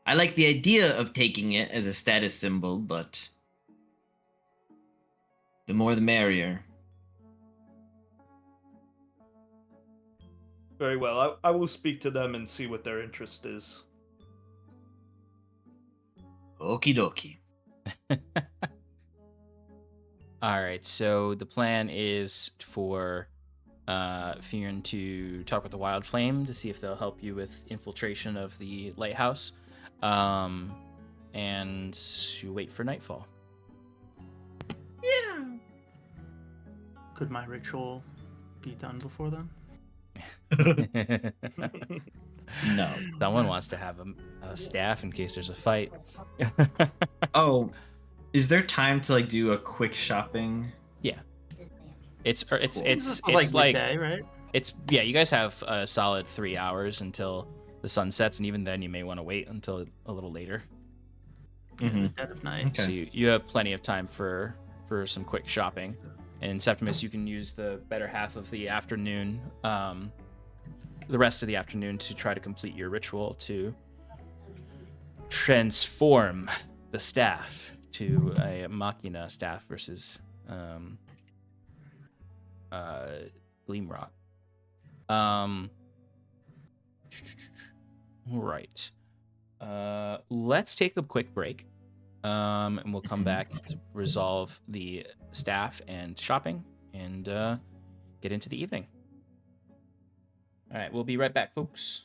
I like the idea of taking it as a status symbol, but the more the merrier. very well. I will speak to them and see what their interest is. Okie dokie. All right, so the plan is for Fyrn to talk with the Wild Flame to see if they'll help you with infiltration of the lighthouse, and you wait for nightfall. Yeah. Could my ritual be done before then? No. Someone wants to have a staff in case there's a fight. Oh, is there time to like do a quick shopping? Yeah. It's This is like midday, right? yeah, you guys have a solid 3 hours until the sun sets, and even then you may want to wait until a little later. Mm-hmm. The dead of night. Okay. So you have plenty of time for some quick shopping. And Septimus, you can use the better half of the afternoon, the rest of the afternoon, to try to complete your ritual to transform the staff to a machina staff versus Gleamrock. Right. Let's take a quick break. And we'll come back to resolve the staff and shopping and get into the evening. All right, we'll be right back, folks.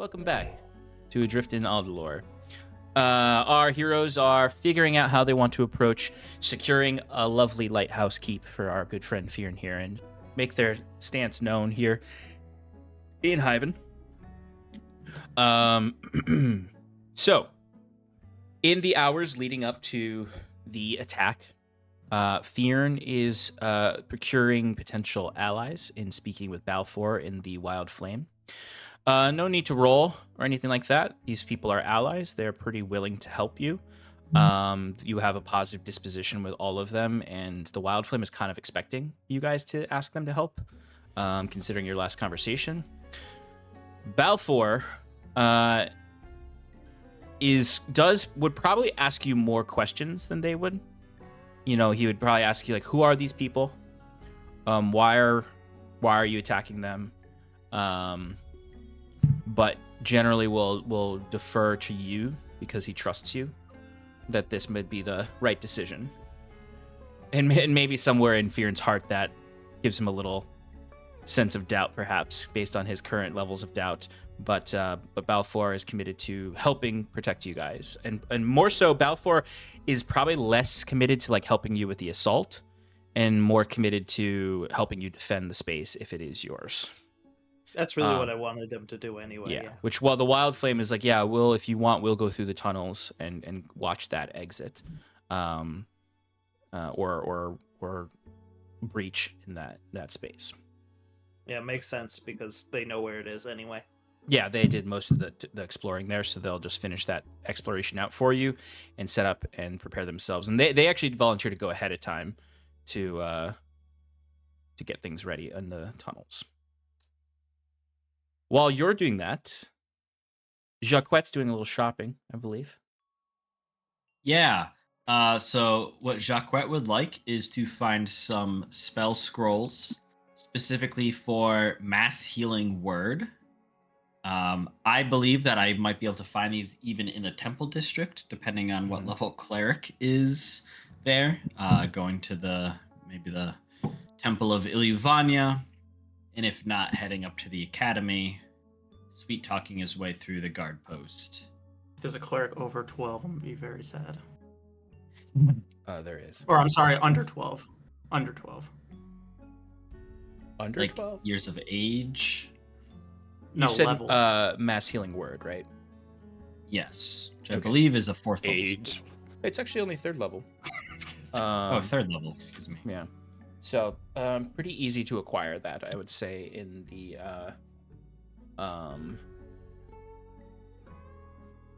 Welcome back to Adrift in Aldhalor. Our heroes are figuring out how they want to approach securing a lovely lighthouse keep for our good friend Fyrn here and make their stance known here in Hyven. So, in the hours leading up to the attack, Fyrn is procuring potential allies in speaking with Balfour in the Wild Flame. No need to roll or anything like that. These people are allies. They're pretty willing to help you. You have a positive disposition with all of them, and the Wild Flame is kind of expecting you guys to ask them to help, considering your last conversation. Balfour would probably ask you more questions than they would. You know, he would probably ask you, like, who are these people? Why are you attacking them? But generally will defer to you because he trusts you that this would be the right decision. And maybe somewhere in Fyrn's heart that gives him a little sense of doubt, perhaps, based on his current levels of doubt. But Balfour is committed to helping protect you guys. And more so, Balfour is probably less committed to like helping you with the assault and more committed to helping you defend the space if it is yours. That's really what I wanted them to do anyway. Yeah. Which, while the Wild Flame is like, yeah, if you want, we'll go through the tunnels and watch that exit, or breach in that space. Yeah, it makes sense because they know where it is anyway. Yeah, they did most of the exploring there, so they'll just finish that exploration out for you and set up and prepare themselves. And they actually volunteer to go ahead of time to get things ready in the tunnels. While you're doing that, Jacquette's doing a little shopping, I believe. Yeah. So what Jacquette would like is to find some spell scrolls specifically for mass healing word. I believe that I might be able to find these even in the temple district, depending on what level cleric is there. Going to maybe the Temple of Iluvania, and if not, heading up to the academy, sweet talking his way through the guard post. If there's a cleric over 12, I'm gonna be very sad. There is. Or I'm sorry, under 12. Under 12. Under Like 12? years of age. No, you said, level. Mass healing word, right? Yes, which I Okay. believe is a fourth level. Age. It's actually only third level. Third level, excuse me. Yeah. So, pretty easy to acquire that, I would say, in the,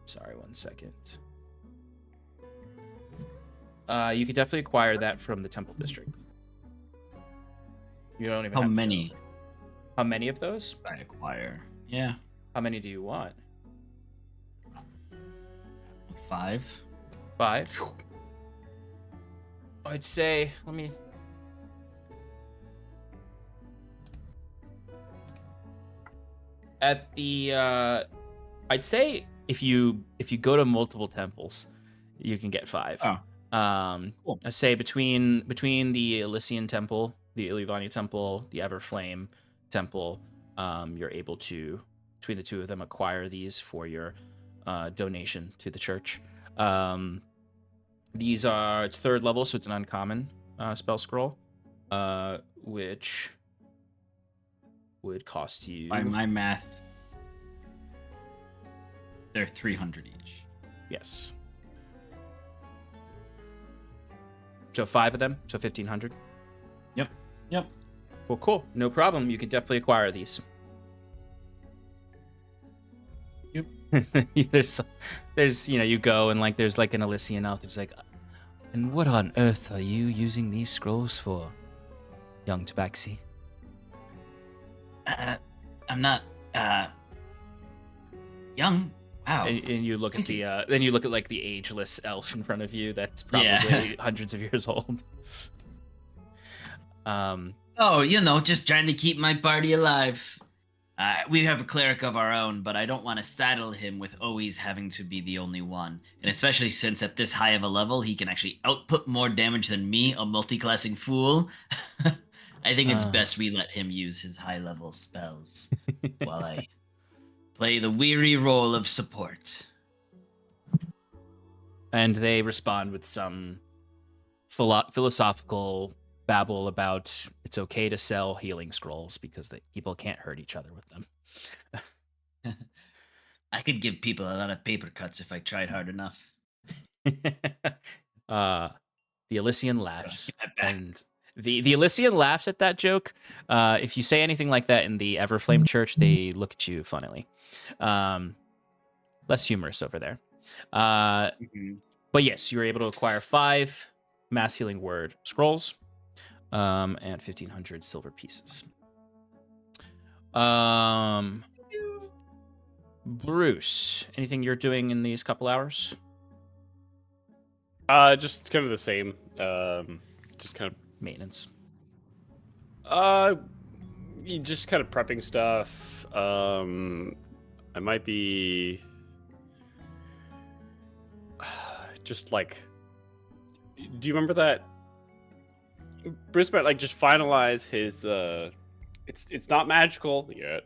sorry, 1 second. You could definitely acquire that from the Temple District. You don't even How have to many go. How many of those? I acquire? Yeah, How many do you want? 5. 5? I'd say, at the I'd say if you go to multiple temples, you can get 5. Oh. Cool. I'd say between the Elysian Temple, the Iluvani Temple, the Everflame Temple, you're able to, between the two of them, acquire these for your donation to the church. These are, it's 3rd level, so it's an uncommon spell scroll, which would cost you... By my math, they're 300 each. Yes. So 5 of them, so 1,500. Yep. Cool. No problem. You can definitely acquire these. Yep. there's you go and like there's like an Elysian elf. It's like, and what on earth are you using these scrolls for, young Tabaxi? I'm not young. Wow. And you look at the then you look at like the ageless elf in front of you that's probably hundreds of years old. Oh, just trying to keep my party alive. We have a cleric of our own, but I don't want to saddle him with always having to be the only one. And especially since at this high of a level, he can actually output more damage than me, a multi-classing fool. I think it's best we let him use his high-level spells while I play the weary role of support. And they respond with some philosophical babble about it's okay to sell healing scrolls because people can't hurt each other with them. I could give people a lot of paper cuts if I tried hard enough. The Elysian laughs, Get that back. and the Elysian laughs at that joke. If you say anything like that in the Everflame Church, they look at you funnily. Less humorous over there. But yes, you were able to acquire 5 mass healing word scrolls, and 1,500 silver pieces. Bruce, anything you're doing in these couple hours? Just kind of the same. Just kind Maintenance. of, just kind of prepping stuff. I might be just like. Do you remember that? Bruce might like just finalize his. It's not magical yet.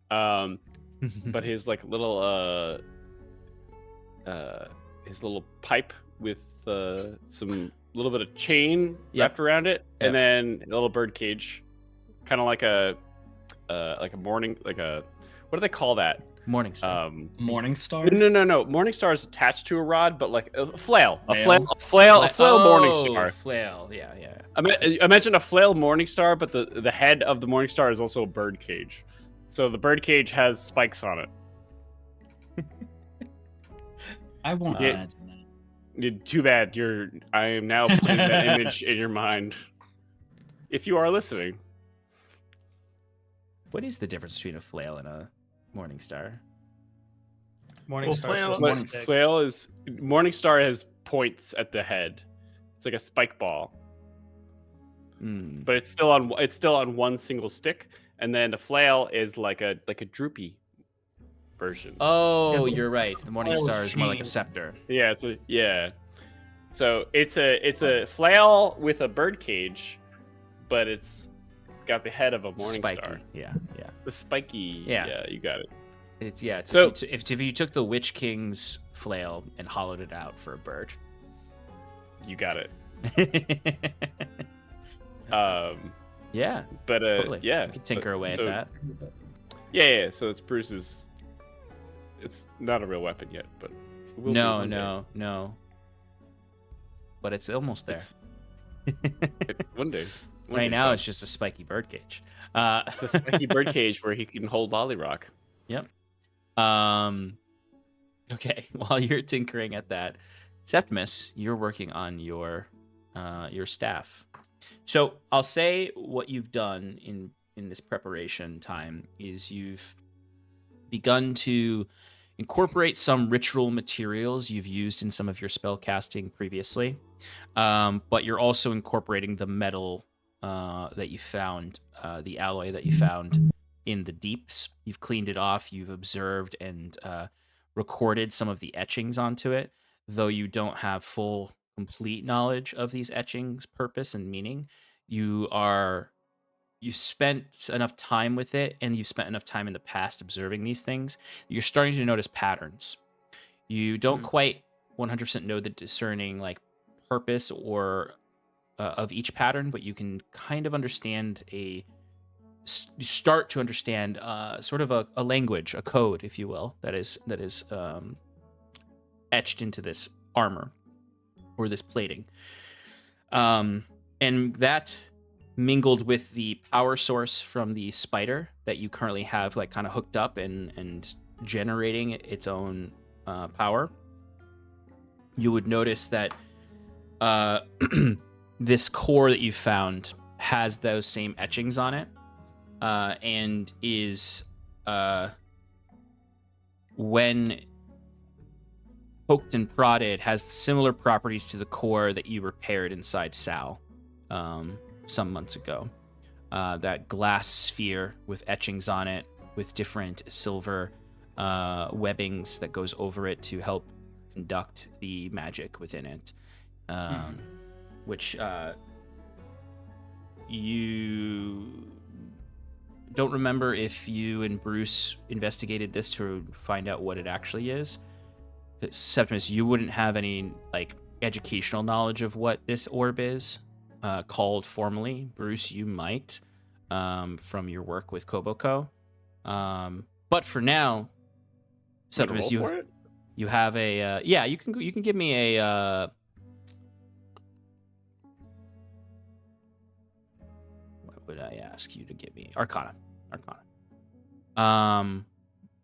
But his like little his little pipe with some little bit of chain wrapped around it, and then a little bird cage, kind of like a morning, like a, what do they call that? Morningstar. Morningstar? No. Morningstar is attached to a rod, but like a flail, a flail Oh, Morningstar. Flail. Yeah. I mentioned a flail Morningstar, but the head of the Morningstar is also a bird cage. So the bird cage has spikes on it. I won't imagine that. Too bad. I am now putting that image in your mind. If you are listening. What is the difference between a flail and a Morningstar? Morningstar has points at the head. It's like a spike ball. But it's still on one single stick. And then the flail is like a droopy version. Oh, you're right. The Morningstar is more like a scepter. Yeah, So it's a flail with a bird cage, but it's got the head of a Morningstar. Spiky. Yeah. The spiky. Yeah. Yeah, you got it. It's So if you took the Witch King's flail and hollowed it out for a bird, you got it. Yeah. But totally. yeah, You could tinker away at that. Yeah. So it's Bruce's. It's not a real weapon yet, but it will be one day. No. But it's almost there. One day. Right now, it's just a spiky birdcage. It's a spiky birdcage where he can hold Lollyrock. Yep. Okay. While you're tinkering at that, Septimus, you're working on your staff. So I'll say what you've done in this preparation time is you've begun to incorporate some ritual materials you've used in some of your spell casting previously, but you're also incorporating the metal that you found, the alloy that you found in the deeps. You've cleaned it off, you've observed and recorded some of the etchings onto it, though you don't have full complete knowledge of these etchings' purpose and meaning. You spent enough time with it, and you've spent enough time in the past observing these things. You're starting to notice patterns. You don't quite 100% know the discerning like purpose or of each pattern, but you can kind of understand start to understand sort of a language, a code, if you will, that is etched into this armor or this plating. And that mingled with the power source from the spider that you currently have like kind of hooked up and generating its own power, you would notice that this core that you found has those same etchings on it, and is when poked and prodded has similar properties to the core that you repaired inside Sal some months ago. That glass sphere with etchings on it with different silver webbings that goes over it to help conduct the magic within it, which you don't remember if you and Bruce investigated this to find out what it actually is. Septimus, you wouldn't have any like educational knowledge of what this orb is called formally. Bruce, you might from your work with Koboko. But for now, Septimus, you have a you can give me a what would I ask you to give me? Arcana.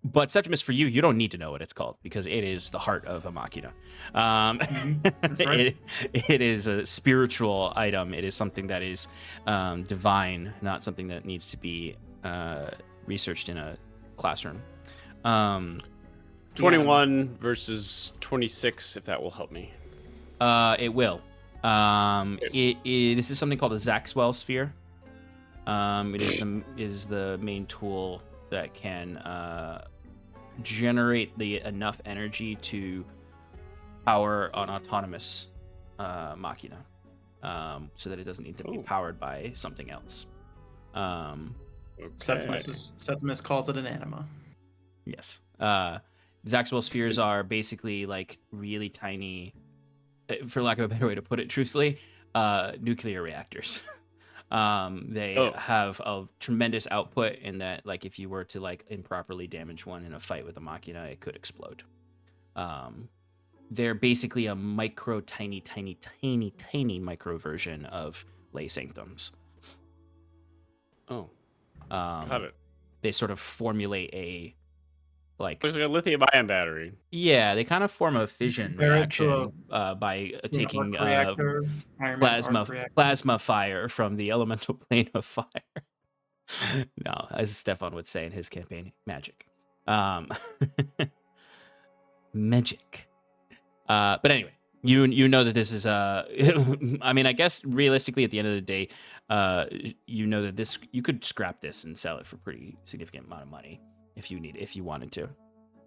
But Septimus, for you, you don't need to know what it's called because it is the heart of a machina. That's right. It is a spiritual item. It is something that is divine, not something that needs to be researched in a classroom. 21 versus 26, if that will help me. It will. This is something called a Zaxwell sphere. It is the main tool that can generate enough energy to power an autonomous machina, so that it doesn't need to be powered by something else. Septimus calls it an anima. Yes. Zaxwell spheres are basically like really tiny, for lack of a better way to put it, truthfully, nuclear reactors. They have a tremendous output in that, like, if you were to like improperly damage one in a fight with a machina, it could explode. They're basically a tiny micro version of lay sanctums. Got it. They sort of formulate a It's like a lithium-ion battery. Yeah, they kind of form a fission reaction by taking plasma fire from the elemental plane of fire. No, as Stefan would say in his campaign, magic. Magic. But anyway, you know that this is I mean, I guess realistically, at the end of the day, you know that you could scrap this and sell it for pretty significant amount of money if you wanted to.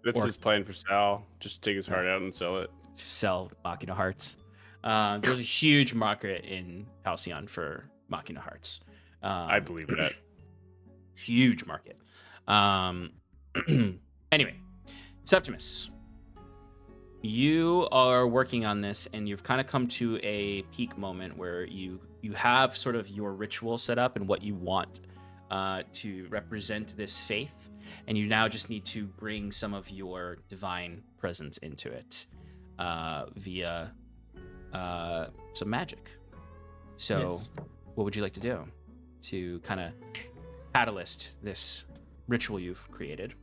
That's his plan for Sal. Just take his heart out and sell it. Just sell Machina hearts. There's a huge market in Halcyon for Machina hearts. I believe that. Huge market. Anyway, Septimus, you are working on this, and you've kind of come to a peak moment where you have sort of your ritual set up and what you want to represent this faith, and you now just need to bring some of your divine presence into it via some magic. So, What would you like to do to kind of catalyst this ritual you've created?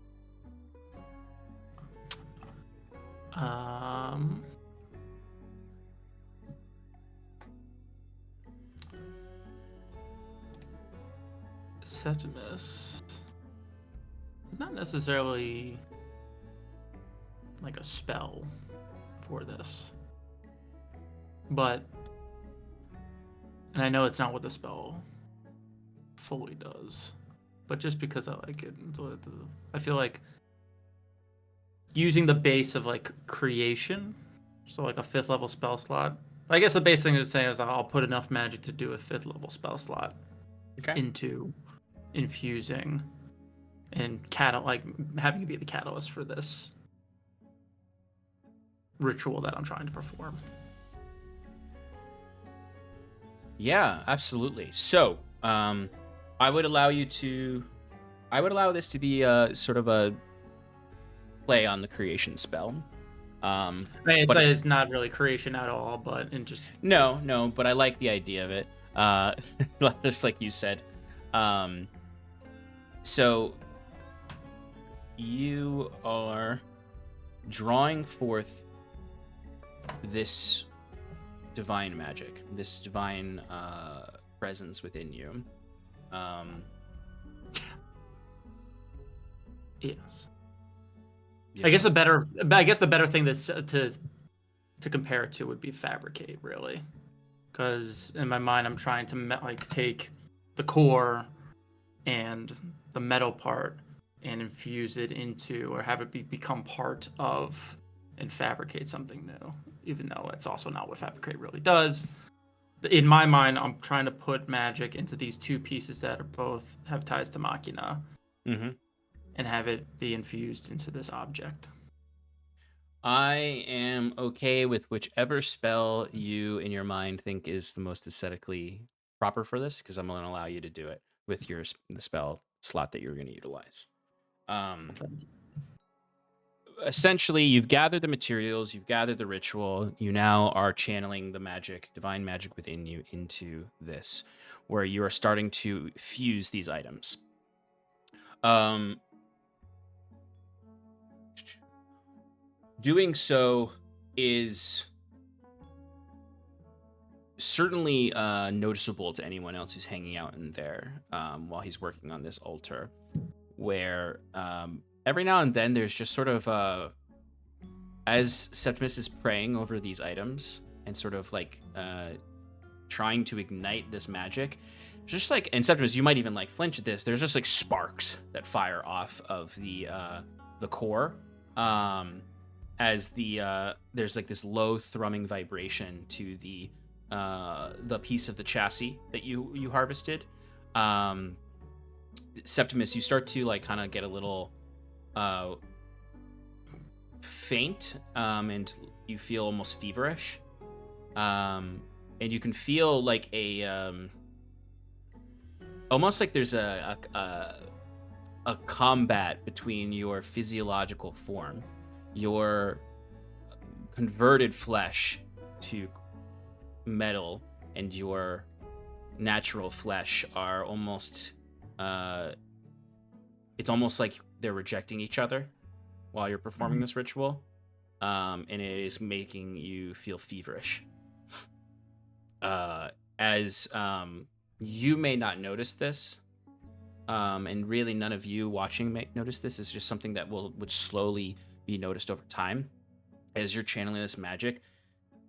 Septimus is not necessarily like a spell for this, and I know it's not what the spell fully does, but just because I like it, I feel like using the base of like creation, so like a 5th level spell slot. I guess the base thing to say is I'll put enough magic to do a 5th level spell slot into infusing and having it be the catalyst for this ritual that I'm trying to perform. Yeah, absolutely. So, I would allow this to be a sort of a play on the creation spell. It's not really creation at all, but no, but I like the idea of it. Just like you said. So you are drawing forth this divine magic, this divine presence within you. Yes. I guess the better thing to compare it to would be fabricate, really, because in my mind I'm trying to take the core and the metal part and infuse it into, or have it become part of, and fabricate something new, even though it's also not what fabricate really does. in my mind, I'm trying to put magic into these two pieces that are both have ties to Machina, Mm-hmm. and have it be infused into this object. I am okay with whichever spell you in your mind think is the most aesthetically proper for this, because I'm going to allow you to do it with the spell slot that you're going to utilize. Essentially, you've gathered the materials, you've gathered the ritual, you now are channeling the magic, divine magic within you into this, where you are starting to fuse these items. Doing so is certainly noticeable to anyone else who's hanging out in there while he's working on this altar, where every now and then there's just sort of as Septimus is praying over these items and sort of like trying to ignite this magic, just like, and Septimus, you might even like flinch at this, there's just like sparks that fire off of the core as there's like this low thrumming vibration to the piece of the chassis that you harvested. Septimus, you start to like kind of get a little faint, and you feel almost feverish, and you can feel like a almost like there's a combat between your physiological form, your converted flesh to metal, and your natural flesh are almost it's almost like they're rejecting each other while you're performing this ritual, and it is making you feel feverish. As you may not notice this, and really none of you watching may notice this. Is just something that would slowly be noticed over time as you're channeling this magic.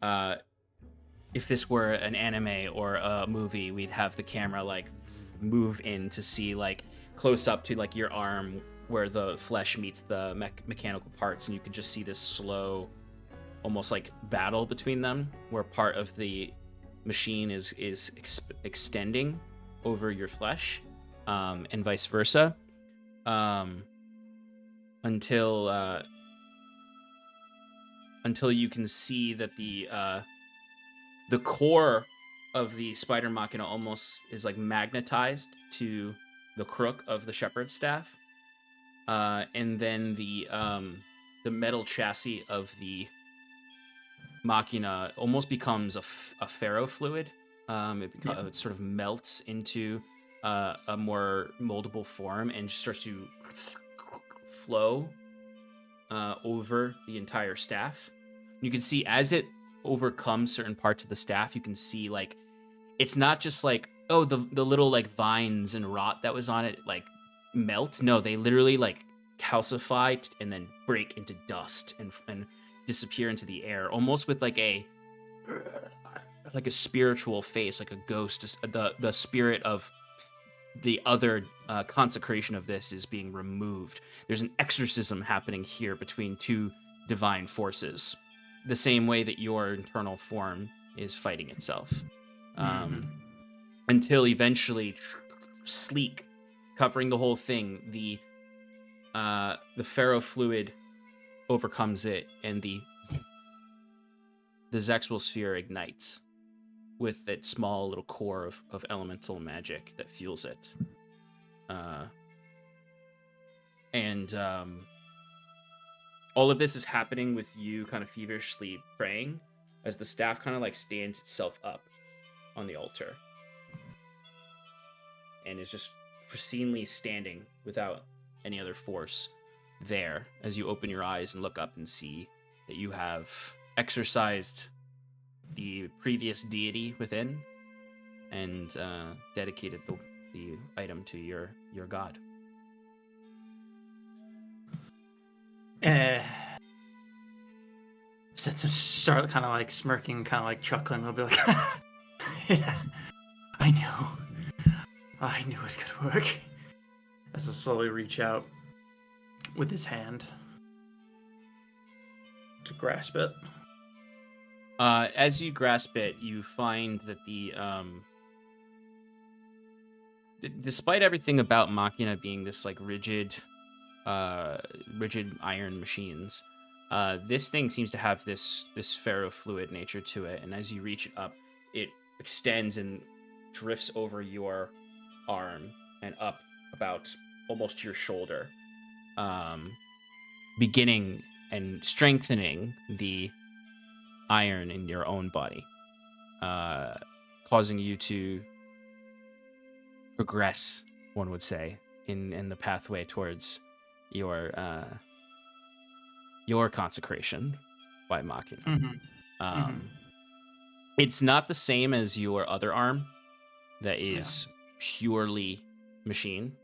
If this were an anime or a movie, we'd have the camera like move in to see like close up to like your arm where the flesh meets the mechanical parts, and you could just see this slow, almost like battle between them, where part of the machine is extending over your flesh, and vice versa, until you can see that the core of the spider machina almost is like magnetized to the crook of the shepherd's staff, and then the metal chassis of the machina almost becomes a ferrofluid. It sort of melts into a more moldable form and just starts to flow over the entire staff. You can see as it overcomes certain parts of the staff, you can see like it's not just like, oh, the little like vines and rot that was on it like melt. No, they literally like calcify and then break into dust and disappear into the air, almost with like a spiritual face, like a ghost. The spirit of the other consecration of this is being removed. There's an exorcism happening here between two divine forces, the same way that your internal form is fighting itself, until eventually sleek, covering the whole thing, the ferrofluid overcomes it, and the Zexual sphere ignites with that small little core of elemental magic that fuels it. And all of this is happening with you kind of feverishly praying as the staff kind of like stands itself up on the altar and is just pristinely standing without any other force there as you open your eyes and look up and see that you have exorcised the previous deity within and dedicated the item to your god. Septimus start kind of like smirking, kind of like chuckling. He'll be like, yeah, I knew it could work. As he'll slowly reach out with his hand to grasp it. As you grasp it, you find that despite everything about Machina being this like rigid iron machines, this thing seems to have this ferrofluid nature to it, and as you reach up, it extends and drifts over your arm and up about almost to your shoulder, beginning and strengthening the iron in your own body, causing you to progress, one would say, in the pathway towards your consecration by Machina. Mm-hmm. It's not the same as your other arm that is purely machine.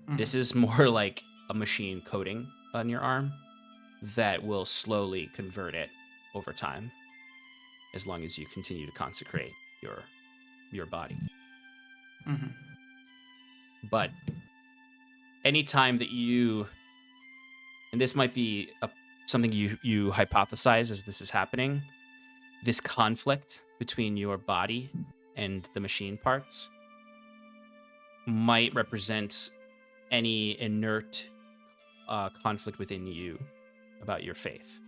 Mhm. This is more like a machine coating on your arm that will slowly convert it over time, as long as you continue to consecrate your body. Mm-hmm. But anytime that you, and this might be something you hypothesize as this is happening, this conflict between your body and the machine parts might represent any inert conflict within you about your faith.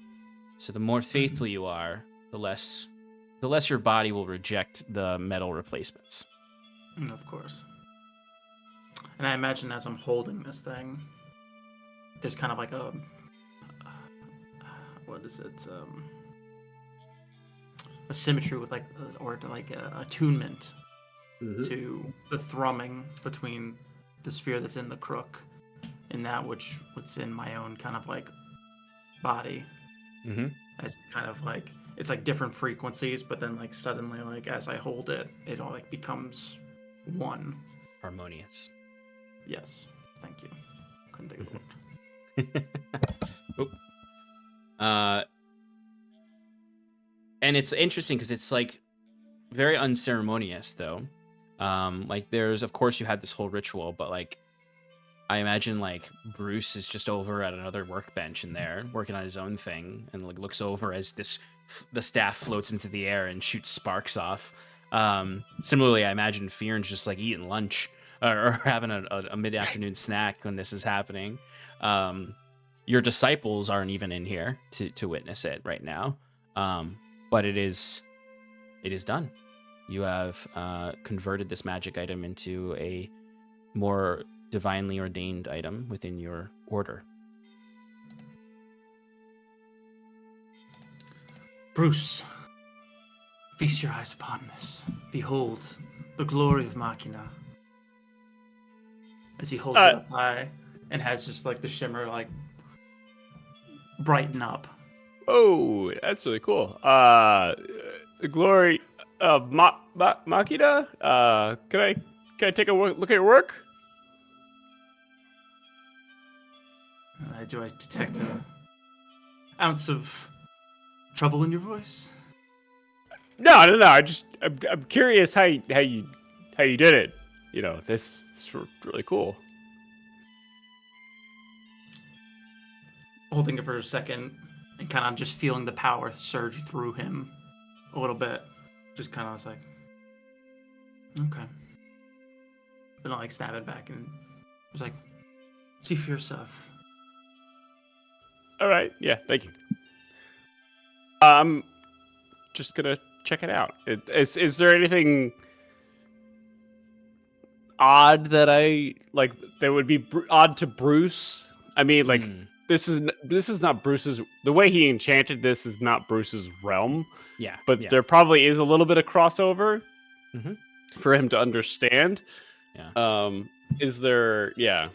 So the more faithful you are, the less your body will reject the metal replacements. Of course. And I imagine as I'm holding this thing, there's kind of like a what is it? A symmetry with attunement to the thrumming between the sphere that's in the crook and that what's in my own kind of like body. Mm-hmm. As kind of like it's like different frequencies, but then like suddenly like as I hold it, it all like becomes one. Harmonious. Yes. Thank you. Couldn't think of it. Oop. And it's interesting because it's like very unceremonious though. Like there's, of course you had this whole ritual, but like I imagine like Bruce is just over at another workbench in there working on his own thing and like looks over as the staff floats into the air and shoots sparks off. Similarly, I imagine Fyrn's just like eating lunch or having a mid-afternoon snack when this is happening. Your disciples aren't even in here to witness it right now. But it is done. You have converted this magic item into a more divinely ordained item within your order. Bruce, feast your eyes upon this. Behold the glory of Machina. As he holds it up high and has just like the shimmer like brighten up. Oh, that's really cool. The glory of Machina. Can I take a look at your work? Do I detect an ounce of trouble in your voice? No. I'm curious how you did it. You know, this is really cool. Holding it for a second and kind of just feeling the power surge through him a little bit. Just kind of was like, okay. Then I like snap it back and was like, see for yourself. All right. Yeah. Thank you. I'm just gonna check it out. Is there anything odd that I like that would be odd to Bruce? I mean, like this is not Bruce's. The way he enchanted this is not Bruce's realm. Yeah. But there probably is a little bit of crossover for him to understand. Yeah. Is there? Yeah.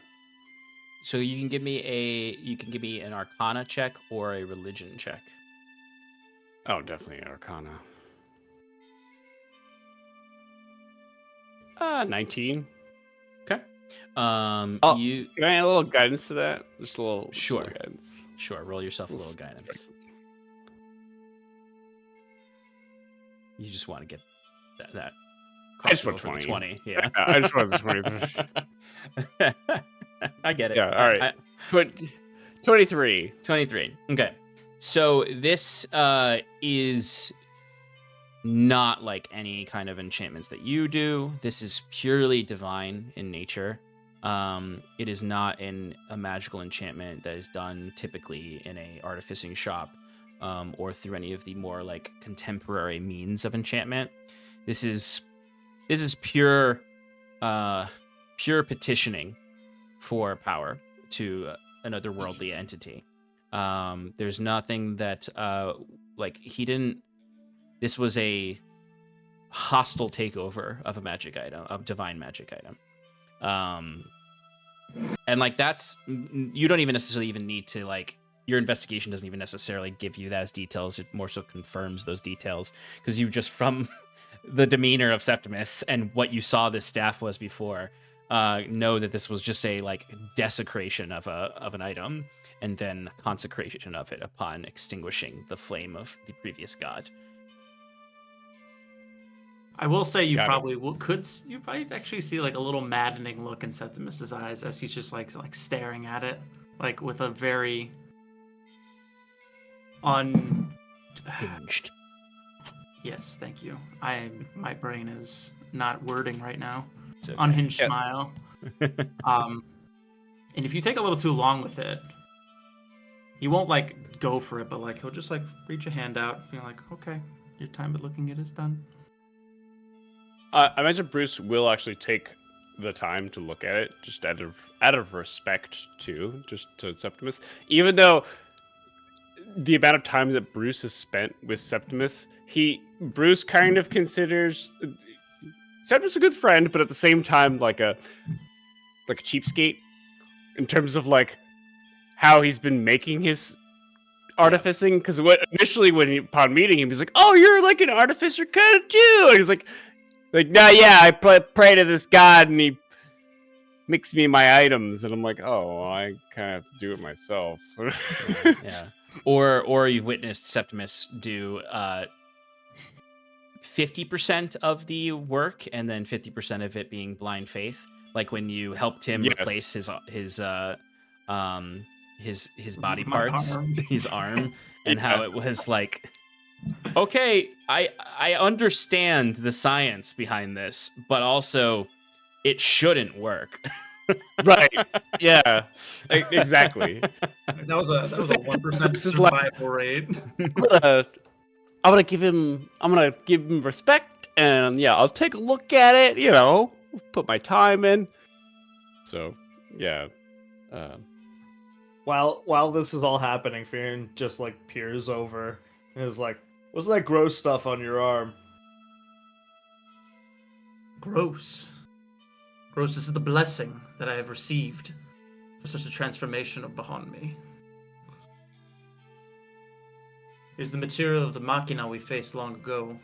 So you can give me an Arcana check or a Religion check. Oh, definitely Arcana. 19. Okay. Can I add a little guidance to that? Just a little. Sure. Just a little guidance. Sure. Roll yourself a little guidance. You just want to get that. I just want 20. 20. Yeah. I just want the 20. I get it. Yeah. All right. 23. 23. Okay. So this is not like any kind of enchantments that you do. This is purely divine in nature. It is not a magical enchantment that is done typically in a artificing shop, or through any of the more like contemporary means of enchantment. This is pure petitioning for power to an otherworldly entity. There's nothing that like he didn't. This was a hostile takeover of a magic item, of divine magic item. And like you don't even necessarily even need to like, your investigation doesn't even necessarily give you those details. It more so confirms those details because you just, from the demeanor of Septimus and what you saw this staff was before, know that this was just a like desecration of an item and then consecration of it upon extinguishing the flame of the previous god. I will say you Got it. probably you might actually see like a little maddening look in Septimus's eyes as he's just like staring at it, like with a very Hinged. Yes, thank you. My brain is not wording right now. It's okay. Unhinged Yeah. smile. And if you take a little too long with it, he won't like go for it, but like he'll just like reach a hand out, being like, "Okay, your time at looking at it is done." I imagine Bruce will actually take the time to look at it, just out of respect to Septimus. Even though the amount of time that Bruce has spent with Septimus, Bruce kind of considers Septimus a good friend, but at the same time like a cheapskate in terms of like how he's been making his artificing. Because initially upon meeting him, he's like, "Oh, you're like an artificer kind of too," and he's like, "No, yeah, I pray to this god, and he makes me my items." And I'm like, "Oh, well, I kind of have to do it myself." Yeah. Or you've witnessed Septimus do 50% of the work and then 50% of it being blind faith. Like when you helped him Yes. replace his body My parts, arm. his arm, and how it was like, okay, I understand the science behind this, but also it shouldn't work. Right. Yeah. Exactly. That was a 1% This is like- survival rate. I'm gonna give him respect, and yeah, I'll take a look at it. Put my time in. So, yeah. While this is all happening, Fyrn just like peers over and is like, "What's that gross stuff on your arm?" Gross. Gross, this is the blessing that I have received for such a transformation upon me. It is the material of the machina we faced long ago,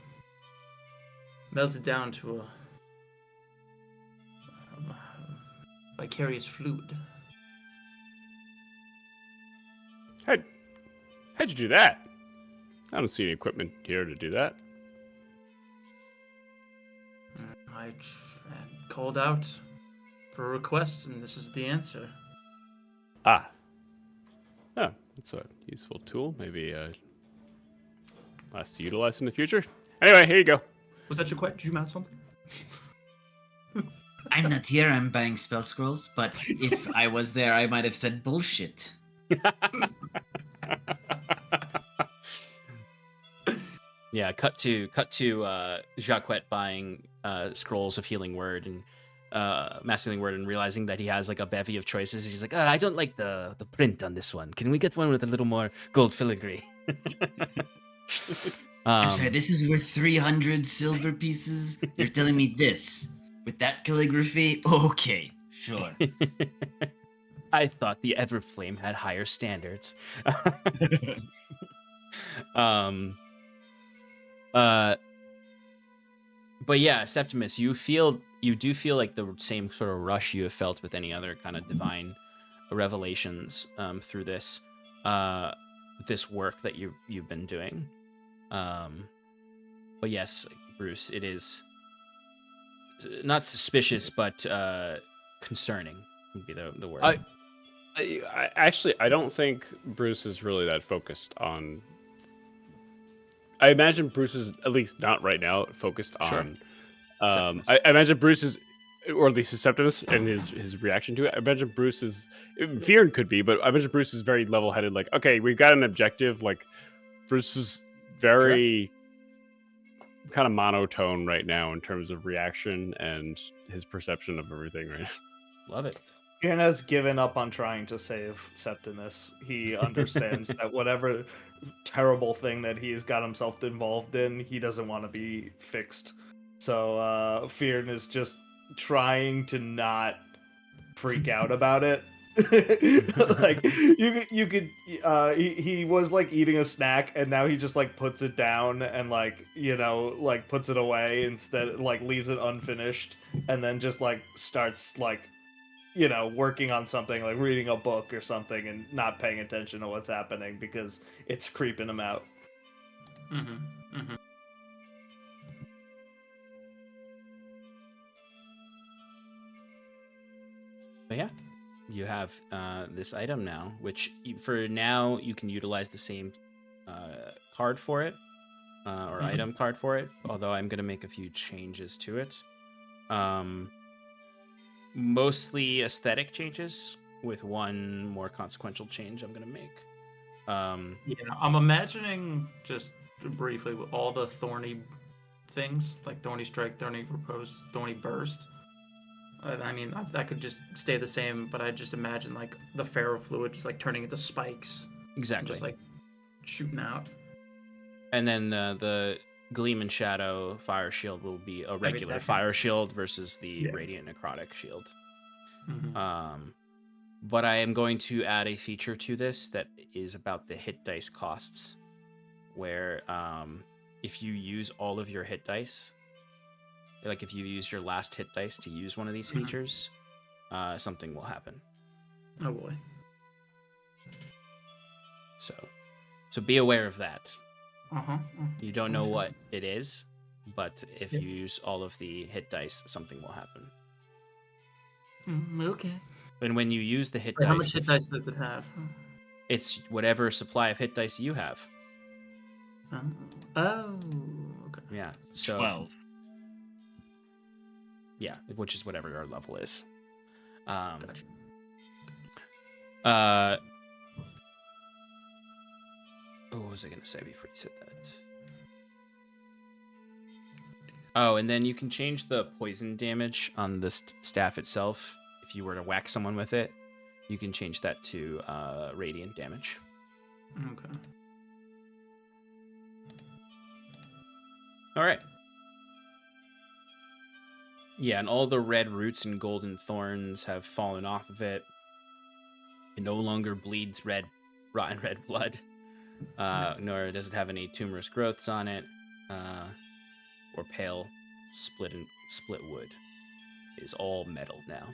melted down to a vicarious fluid. How'd you do that? I don't see any equipment here to do that. I called out for a request, and this is the answer. Ah. Oh, that's a useful tool. Maybe less to utilize in the future. Anyway, here you go. Was that your question? Did you mouth something? I'm not here, I'm buying spell scrolls, but if I was there, I might have said bullshit. Yeah, cut to Jacquette buying scrolls of healing word and mass healing word, and realizing that he has like a bevy of choices. He's like, I don't like the print on this one. Can we get one with a little more gold filigree? I'm sorry, this is worth 300 silver pieces? You're telling me this? With that calligraphy? Okay, sure. I thought the Everflame had higher standards. But yeah, Septimus, you do feel like the same sort of rush you have felt with any other kind of divine revelations through this work that you've been doing. But yes, Bruce, it is not suspicious, but concerning would be the word. I actually, I don't think Bruce is really that focused on I imagine Bruce is at least not right now focused Sure. on. Septimus. I imagine Bruce is, or at least his Septimus and his reaction to it. I imagine Bruce is. Fyrn could be, but I imagine Bruce is very level-headed. Like, okay, we've got an objective. Like, Bruce is very kind of monotone right now in terms of reaction and his perception of everything. Right. Love it. Fyrn has given up on trying to save Septimus. He understands that whatever terrible thing that he's got himself involved in, he doesn't want to be fixed. So Fyrn is just trying to not freak out about it. Like you could he was like eating a snack and now he just like puts it down and like like puts it away instead, like leaves it unfinished and then just like starts like working on something, like reading a book or something and not paying attention to what's happening because it's creeping him out. But yeah, you have this item now, which for now you can utilize the same card for it, or item card for it, although I'm going to make a few changes to it. Mostly aesthetic changes, with one more consequential change I'm going to make. Yeah, I'm imagining just briefly with all the thorny things, like thorny strike, thorny repose, thorny burst. I mean, that could just stay the same, but I just imagine like the ferrofluid just like turning into spikes. Exactly. Just like shooting out. And then the Gleam and Shadow Fire Shield will be a regular that Fire Shield versus the Radiant Necrotic Shield. But I am going to add a feature to this that is about the hit dice costs, where if you use all of your hit dice, like if you use your last hit dice to use one of these features, something will happen. Oh boy. So be aware of that. You don't know what it is, but if you use all of the hit dice, something will happen. Okay. And when you use the hit Wait, dice, how much hit dice does it have? it's whatever supply of hit dice you have. Oh, okay. Yeah. So 12. Yeah, which is whatever your level is. Gotcha. What was I going to say before you said that? Oh, and then you can change the poison damage on the staff itself. If you were to whack someone with it, you can change that to radiant damage. Okay. All right. Yeah, and all the red roots and golden thorns have fallen off of it. It no longer bleeds rotten red blood, nor does it have any tumorous growths on it, or pale split wood. It is all metal now.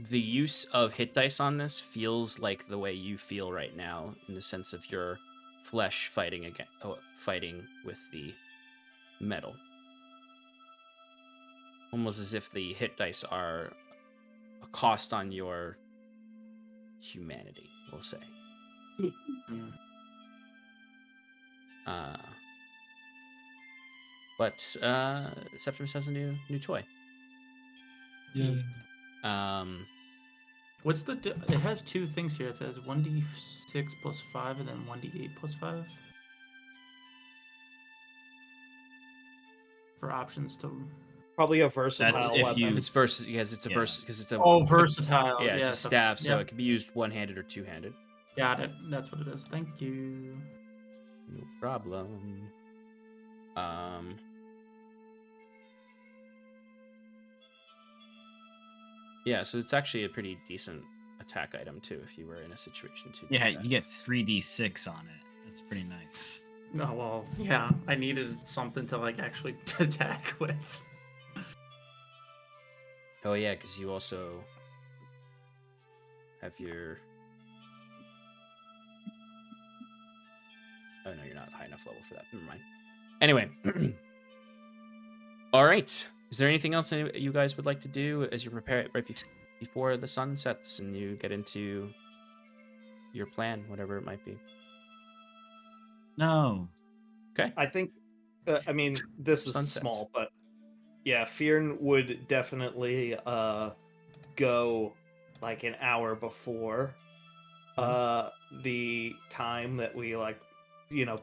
The use of hit dice on this feels like the way you feel right now, in the sense of your flesh fighting with the metal. Almost as if the hit dice are a cost on your humanity, we'll say. But Septimus has a new toy. Yeah. What's the? It has two things here. It says 1d6 plus 5 and then 1d8 plus 5 for options to. Probably a versatile That's if weapon. you- It's versus because it's a versus because it's a Versatile. yeah, it's a so- staff, so yeah. it can be used one-handed or two-handed. Got it. That's what it is. Thank you. No problem. Yeah, so it's actually a pretty decent attack item too, if you were in a situation to do Yeah, that. you get 3d6 on it. That's pretty nice. Oh well, yeah. I needed something to like actually attack with. Oh yeah, because you also have your. Oh no, you're not high enough level for that. Never mind. Anyway, all right. Is there anything else you guys would like to do as you prepare it right before the sun sets and you get into your plan, whatever it might be. No. Okay. I think, I mean, this is Sunsets. small, but yeah, Fyrn would definitely go like an hour before the time that we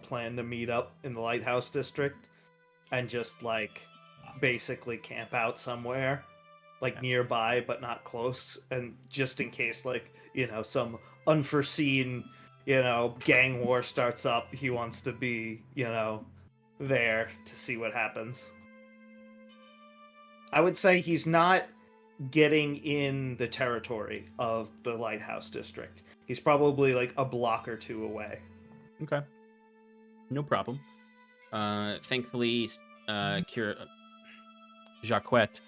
plan to meet up in the Lighthouse district, and just like basically camp out somewhere like nearby but not close, and just in case some unforeseen gang war starts up, he wants to be there to see what happens. I would say he's not getting in the territory of the Lighthouse district. He's probably like a block or two away. Okay. No problem. Thankfully, Jacquette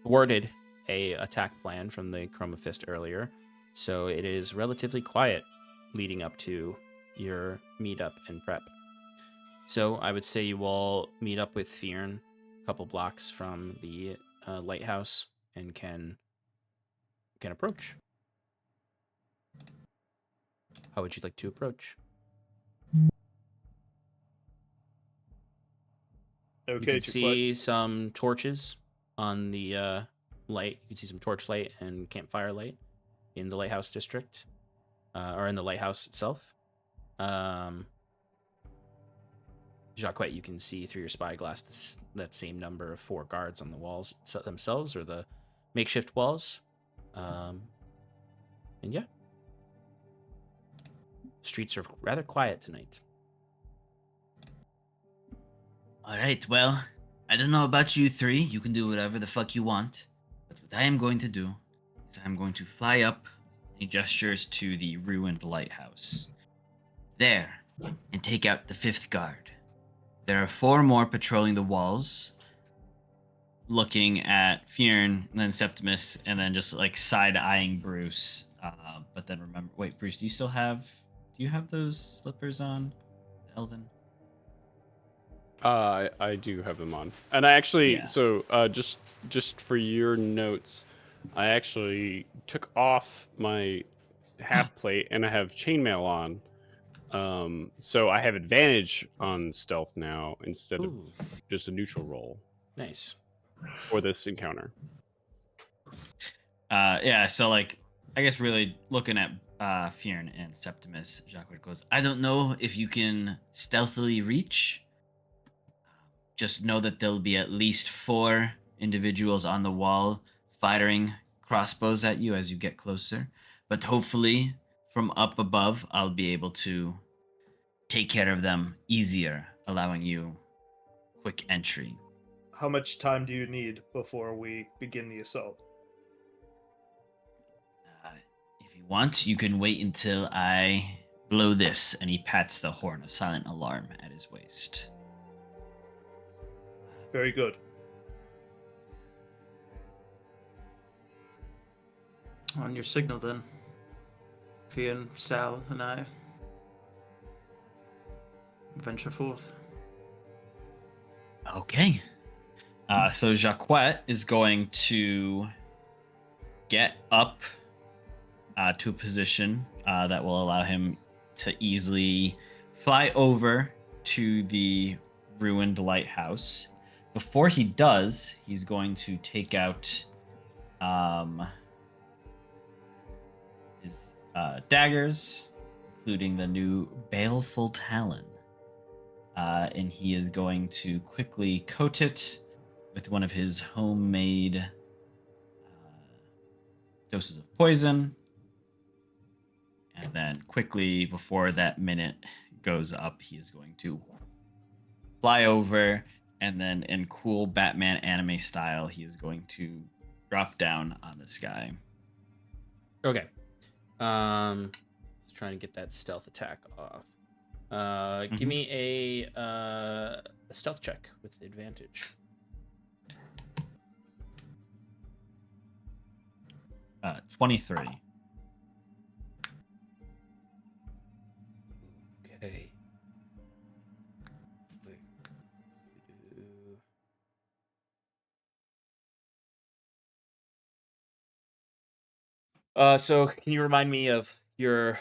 thwarted a attack plan from the Chroma Fist earlier, so it is relatively quiet leading up to your meetup and prep. So I would say you all meet up with Fyrn a couple blocks from the lighthouse and can approach. How would you like to approach? Okay, You can Jaquette. see some torches on the light. You can see some torchlight and campfire light in the lighthouse district, or in the lighthouse itself. Jacquette, you can see through your spyglass that same number of 4 guards on the walls themselves, or the makeshift walls. And yeah, streets are rather quiet tonight. All right, well, I don't know about you three. You can do whatever the fuck you want. But what I am going to do is I'm going to fly up. He gestures to the ruined lighthouse. There, and take out the 5th guard. There are 4 more patrolling the walls, looking at Fyrn, and then Septimus, and then just like side-eyeing Bruce. But then remember, wait, Bruce, do you have those slippers on, Elvin? I do have them on, and I actually Yeah. just for your notes, I actually took off my half plate and I have chainmail on. So I have advantage on stealth now instead of Ooh, just a neutral roll nice. for this encounter. Yeah, so like I guess really looking at Fyrn and Septimus, Jacques goes, I don't know if you can stealthily reach. Just know that there'll be at least 4 individuals on the wall firing crossbows at you as you get closer. But hopefully from up above I'll be able to take care of them easier, allowing you quick entry. How much time do you need before we begin the assault? If you want, you can wait until I blow this. And he pats the horn of silent alarm at his waist. Very good. On your signal, then. Fyrn, Sal, and I venture forth. Okay. So Jacquette is going to get up to a position that will allow him to easily fly over to the ruined lighthouse. Before he does, he's going to take out his daggers, including the new Baleful Talon. And he is going to quickly coat it with one of his homemade doses of poison. And then quickly, before that minute goes up, he is going to fly over, and then in cool Batman anime style, he is going to drop down on this guy. Okay. Let's try and get that stealth attack off. Give me a stealth check with advantage. 23. Okay. So can you remind me of you're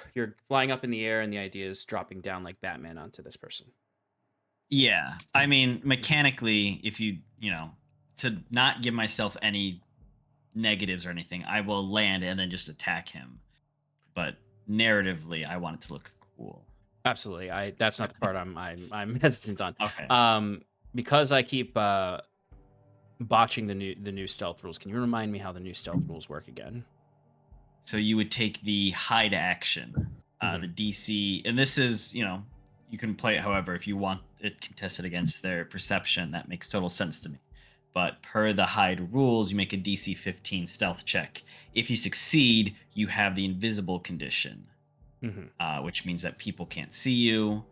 flying up in the air and the idea is dropping down like Batman onto this person. Yeah, I mean, mechanically, if you to not give myself any negatives or anything, I will land and then just attack him. But narratively, I want it to look cool. Absolutely. That's not the part I'm hesitant on. Okay. Because I keep botching the new stealth rules. Can you remind me how the new stealth rules work again? So you would take the hide action, the DC, and this is, you can play it however if you want it contested against their perception. That makes total sense to me. But per the hide rules, you make a DC 15 stealth check. If you succeed, you have the invisible condition, which means that people can't see you.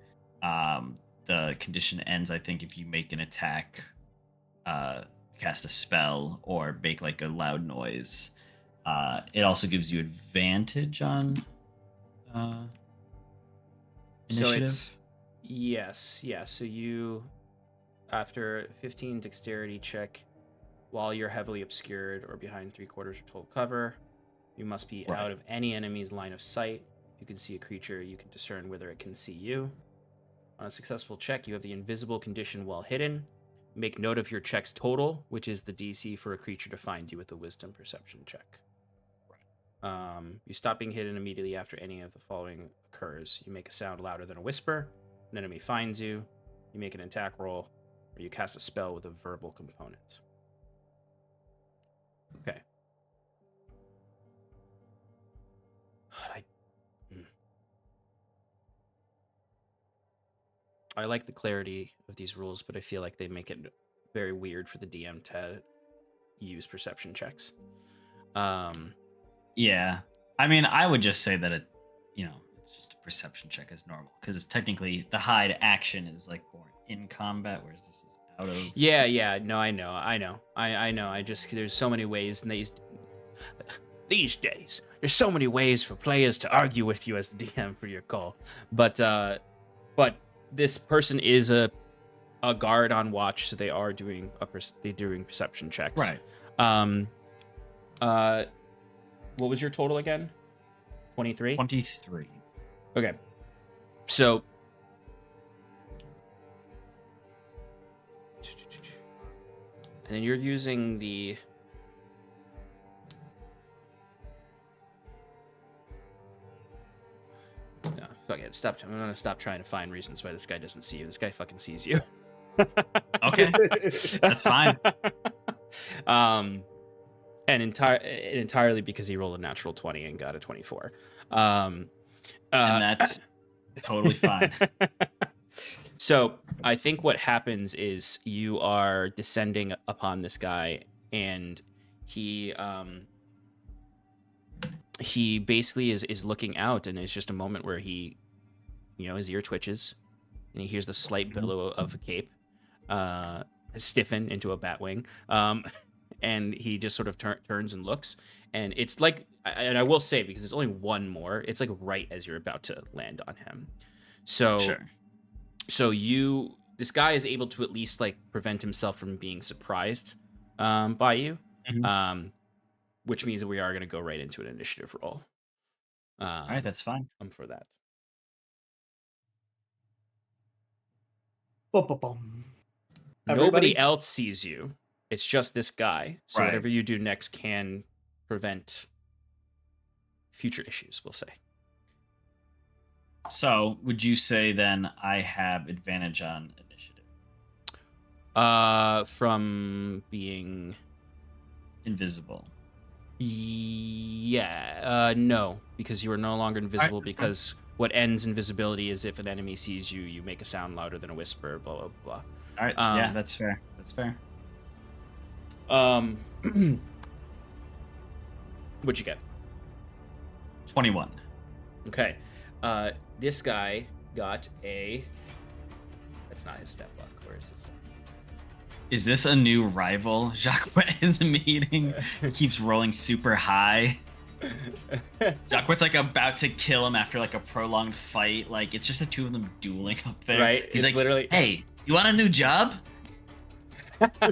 The condition ends, I think, if you make an attack, cast a spell, or make like a loud noise. It also gives you advantage on initiative. So it's So you, after 15 dexterity check, while you're heavily obscured or behind 3/4 of total cover, you must be out of any enemy's line of sight. If you can see a creature, you can discern whether it can see you. On a successful check, you have the invisible condition while hidden. Make note of your check's total, which is the DC for a creature to find you with a wisdom perception check. You stop being hidden immediately after any of the following occurs. You make a sound louder than a whisper, an enemy finds you, you make an attack roll, or you cast a spell with a verbal component. Okay. I like the clarity of these rules, but I feel like they make it very weird for the DM to use perception checks. Yeah. I mean, I would just say that it's just a perception check as normal, because technically the hide action is like born in combat, whereas this is out of. Yeah. No, I know. I just there's so many ways in these days. There's so many ways for players to argue with you as the DM for your call, but this person is a guard on watch, so they are doing perception checks. Right. What was your total again? 23? 23. Okay. So and then you're using the no, fuck it. I'm gonna stop trying to find reasons why this guy doesn't see you. This guy fucking sees you. Okay. That's fine. And entirely because he rolled a natural 20 and got a 24. And that's totally fine. So I think what happens is you are descending upon this guy, and he basically is looking out, and it's just a moment where he, his ear twitches, and he hears the slight billow of a cape stiffen into a bat wing. And he just sort of turns and looks, and it's like, and I will say, because there's only one more, it's like right as you're about to land on him. So, sure. So this guy is able to at least like prevent himself from being surprised by you, which means that we are going to go right into an initiative roll. All right, that's fine. I'm for that. Nobody else sees you. It's just this guy. So whatever you do next can prevent future issues, we'll say. So would you say then I have advantage on initiative? From being invisible. Yeah. No, because you are no longer invisible, because what ends invisibility is if an enemy sees you, you make a sound louder than a whisper, blah, blah, blah. All right. Yeah, that's fair. That's fair. What'd you get? 21. Okay. This guy got a... That's not his stat block. Where is his stat block? Is this a new rival Jacques is meeting? He keeps rolling super high. Jacques like about to kill him after like a prolonged fight. Like, it's just the two of them dueling up there. Right. He's like, literally... hey, you want a new job?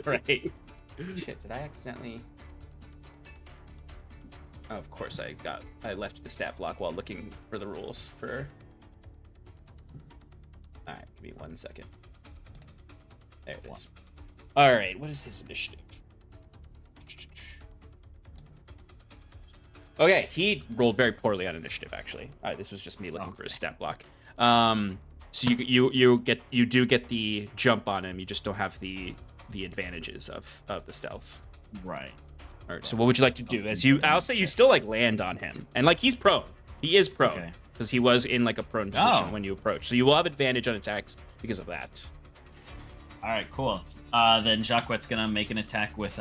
Right. Shit, did I accidentally... Of course, I left the stat block while looking for the rules for. All right, give me 1 second. There it is. All right, what is his initiative? Okay, he rolled very poorly on initiative. Actually, this was just me looking for a stat block. So you do get the jump on him. You just don't have the advantages of the stealth. Right. All right. So what would you like to do? I'll say you still like land on him, and like he's prone. He is prone because he was in like a prone position when you approach. So you will have advantage on attacks because of that. All right, cool. Then Jacquette's gonna make an attack with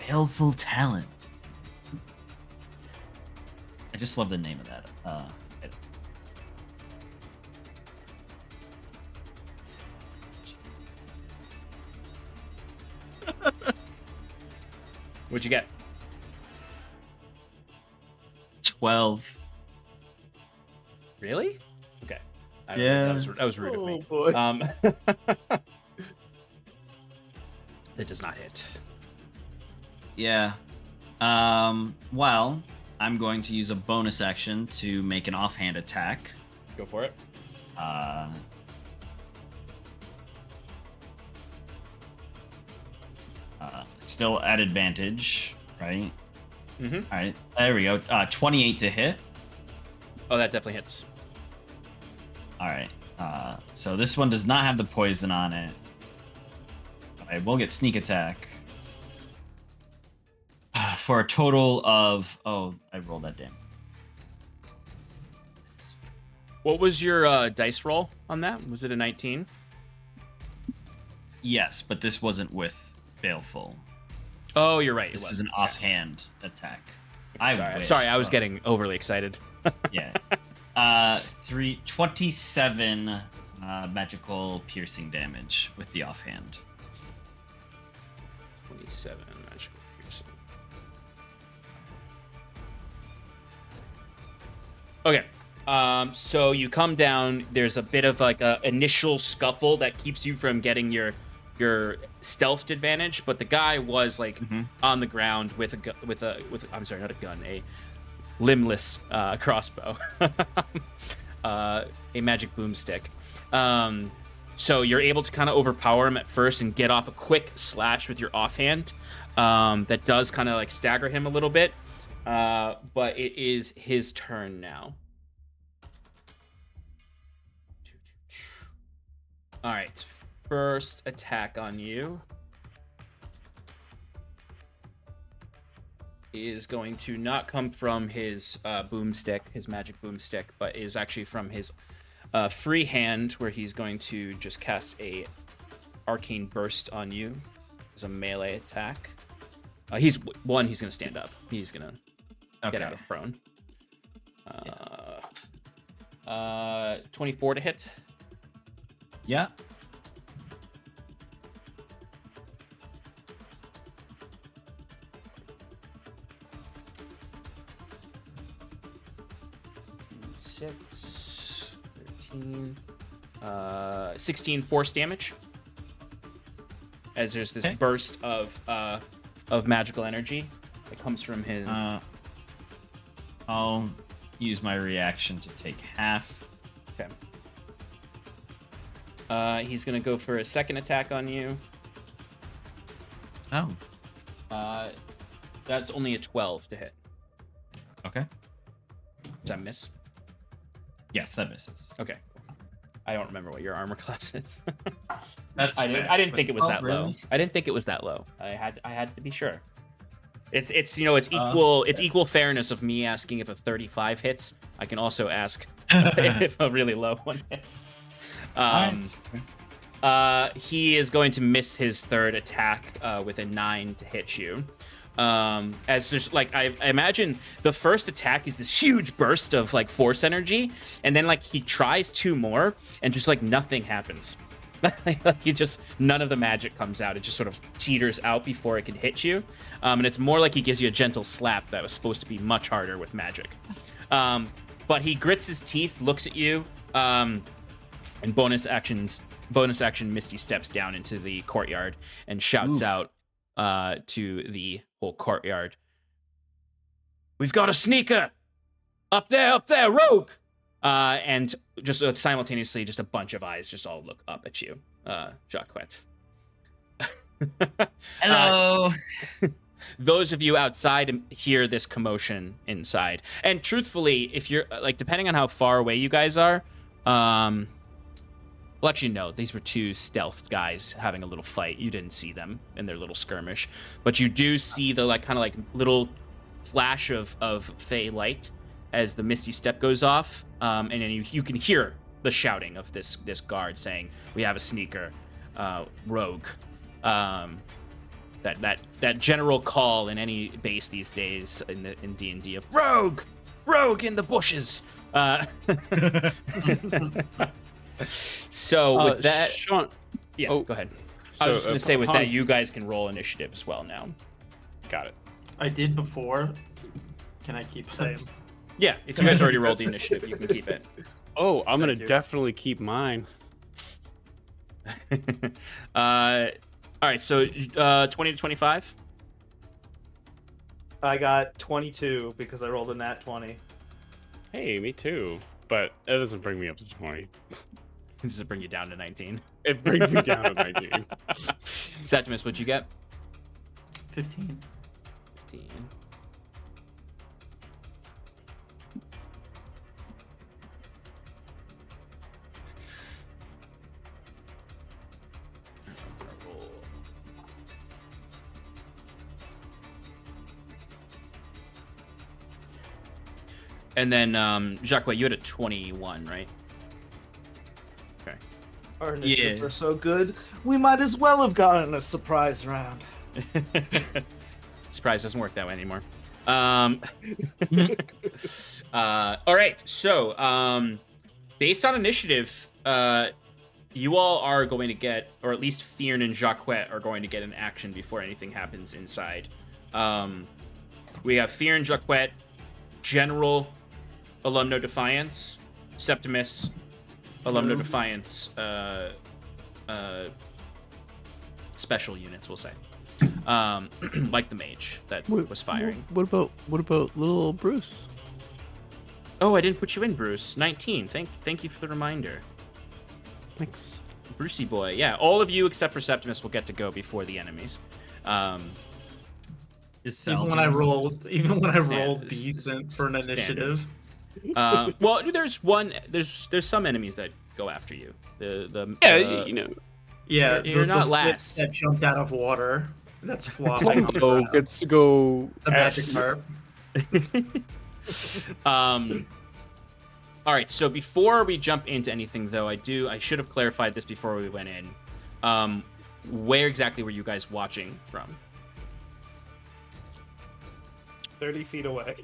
Baleful Talent. I just love the name of that. What'd you get? 12. Really? Okay. Yeah. That was rude of me. Boy. That does not hit. Yeah. Well, I'm going to use a bonus action to make an offhand attack. Go for it. Still at advantage, right? Mm-hmm. All right, there we go. 28 to hit. Oh, that definitely hits. All right. So this one does not have the poison on it. I will get sneak attack. For a total of... Oh, I rolled that damn. What was your dice roll on that? Was it a 19? Yes, but this wasn't with Baleful. Oh, you're right. This is an offhand attack. Sorry, I was getting overly excited. Yeah. 27 magical piercing damage with the offhand. 27 magical piercing. Okay. So you come down. There's a bit of like a initial scuffle that keeps you from getting your stealthed advantage, but the guy was like on the ground with I'm sorry, not a gun, a limbless crossbow, a magic boomstick. So you're able to kind of overpower him at first and get off a quick slash with your offhand. That does kind of like stagger him a little bit, but it is his turn now. All right. First attack on you is going to not come from his boomstick, his magic boomstick, but is actually from his free hand, where he's going to just cast a arcane burst on you as a melee attack. He's going to stand up. He's going to get out of prone. 24 to hit. Yeah. Six, 13, 16 force damage. As there's this burst of magical energy that comes from his. I'll use my reaction to take half. Okay. He's gonna go for a second attack on you. Oh. That's only a 12 to hit. Okay. Does that miss? Yes, that misses. Okay. I don't remember what your armor class is. That's I didn't think it was that low. really? I didn't think it was that low. I had to be sure. It's equal fairness of me asking if a 35 hits. I can also ask if a really low one hits. He is going to miss his third attack with a 9 to hit you. As there's like I imagine the first attack is this huge burst of like force energy, and then like he tries 2 more and just like nothing happens. Like none of the magic comes out. It just sort of teeters out before it can hit you. And it's more like he gives you a gentle slap that was supposed to be much harder with magic. But he grits his teeth, looks at you, and bonus action Misty steps down into the courtyard and shouts out to the whole courtyard. We've got a sneaker! Up there, rogue! And just simultaneously, just a bunch of eyes just all look up at you, Jacquet. Hello. Those of you outside hear this commotion inside. And truthfully, if you're, like, depending on how far away you guys are, well, actually, no, these were two stealth guys having a little fight. You didn't see them in their little skirmish. But you do see the, like, kind of like little flash of fey light as the misty step goes off, and then you can hear the shouting of this guard saying, "We have a sneaker, rogue." That general call in any base these days in D&D of rogue in the bushes. So with that, Sean. yeah, Oh, go ahead. I was just gonna say with upon- that, you guys can roll initiative as well now. Got it. I did before. Can I keep Same. Yeah, if you guys already rolled the initiative, you can keep it. Oh, I'm gonna Thank you. definitely keep mine. All right, so 20 to 25. I got 22 because I rolled a nat 20. Hey, me too. But it doesn't bring me up to 20. This will bring you down to 19. It brings me down to 19. Septimus, what'd you get? 15. 15. And then, Jacques, you had a 21, right? Okay. Our initiatives Yeah. are so good, we might as well have gotten a surprise round. Surprise doesn't work that way anymore. All right, so based on initiative, you all are going to get, or at least Fyrn and Jacques are going to get an action before anything happens inside. We have Fyrn, Jacques, General, Ulumno Defiance, Septimus, Ulumno Defiance, special units, we'll say. Like the mage that was firing. What about little Bruce? Oh, I didn't put you in, Bruce. 19. Thank you for the reminder. Thanks. Brucey boy. Yeah, all of you except for Septimus will get to go before the enemies. Even when I rolled Stand- decent for an standard. initiative. Well, there's some enemies that go after you. Yeah, you know. Yeah, You're not flip last. that jumped out of water. That's flopping. on the Oh, ground. gets to go. The magic harp. All right, so before we jump into anything, though, I should have clarified this before we went in. Where exactly were you guys watching from? 30 feet away.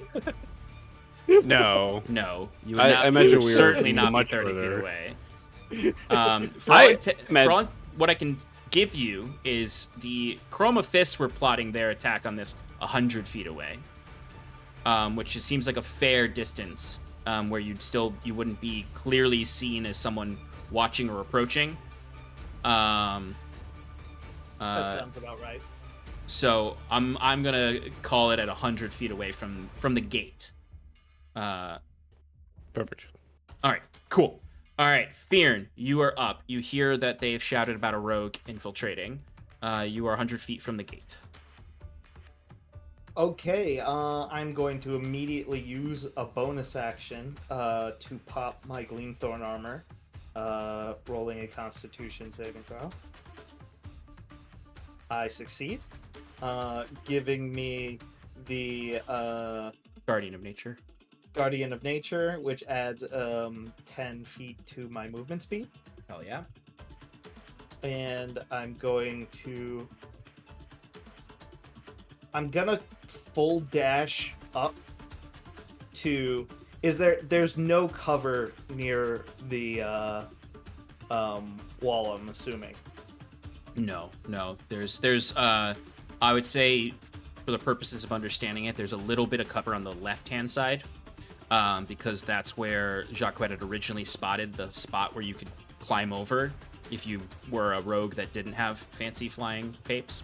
No. No, you I imagine you would we were certainly not be much 30 feet further. away. What I can give you is the Chroma Fists were plotting their attack on this 100 feet away, which seems like a fair distance, where you wouldn't be clearly seen as someone watching or approaching. That sounds about right. So I'm gonna call it at 100 feet away from the gate. Perfect. All right, cool. All right, Fyrn, you are up. You hear that they've shouted about a rogue infiltrating. You are 100 feet from the gate. Okay, I'm going to immediately use a bonus action to pop my Gleamthorn armor, rolling a Constitution saving throw. I succeed, giving me the Guardian of Nature. Guardian of Nature, which adds 10 feet to my movement speed. Hell yeah. And I'm gonna full dash up to. There's no cover near the wall, I'm assuming. No. There's I would say, for the purposes of understanding it, there's a little bit of cover on the left-hand side, because that's where Jacques had originally spotted the spot where you could climb over if you were a rogue that didn't have fancy flying capes.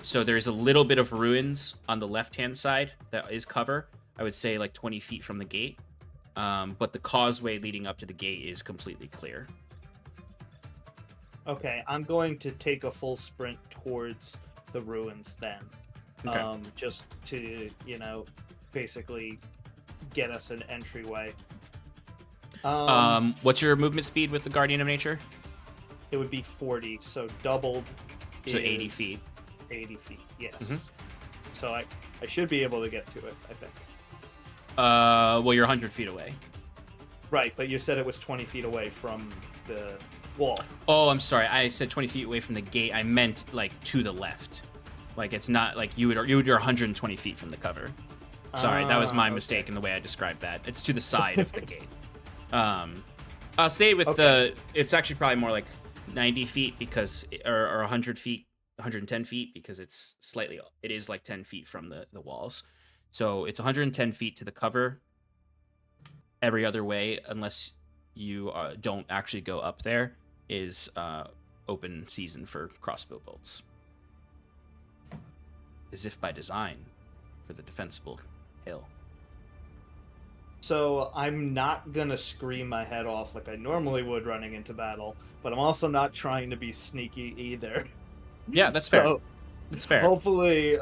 So there's a little bit of ruins on the left-hand side that is cover. I would say like 20 feet from the gate. But the causeway leading up to the gate is completely clear. Okay, I'm going to take a full sprint towards the ruins then. Okay. Just to, basically get us an entryway. What's your movement speed with the Guardian of Nature? It would be 40, so doubled. So is 80 feet. 80 feet, yes. Mhm. So I should be able to get to it, I think. Well, you're 100 feet away. Right, but you said it was 20 feet away from the wall. Oh, I'm sorry. I said 20 feet away from the gate. I meant like to the left. Like it's not like you're 120 feet from the cover. Sorry, that was my mistake in the way I described that. It's to the side of the gate. I'll say with it's actually probably more like 90 feet because, or 100 feet, 110 feet because it is like 10 feet from the walls. So it's 110 feet to the cover. Every other way, unless you don't actually go up there, is open season for crossbow bolts. As if by design for the defensible hill. So I'm not gonna scream my head off like I normally would running into battle, but I'm also not trying to be sneaky either. Yeah, that's fair. That's fair. Hopefully,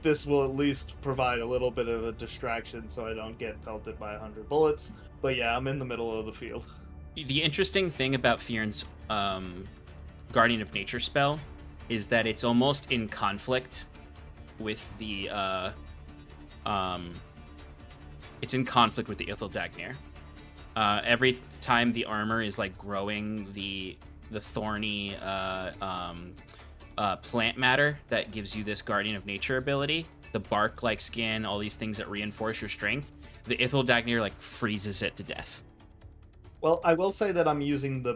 this will at least provide a little bit of a distraction so I don't get pelted by 100 bullets. But yeah, I'm in the middle of the field. The interesting thing about Fyrn's Guardian of Nature spell is that it's almost in conflict with the it's in conflict with the Ithildagnir. Every time the armor is like growing the thorny plant matter that gives you this Guardian of Nature ability, the bark like skin, all these things that reinforce your strength, the Ithildagnir like freezes it to death. Well, I will say that I'm using the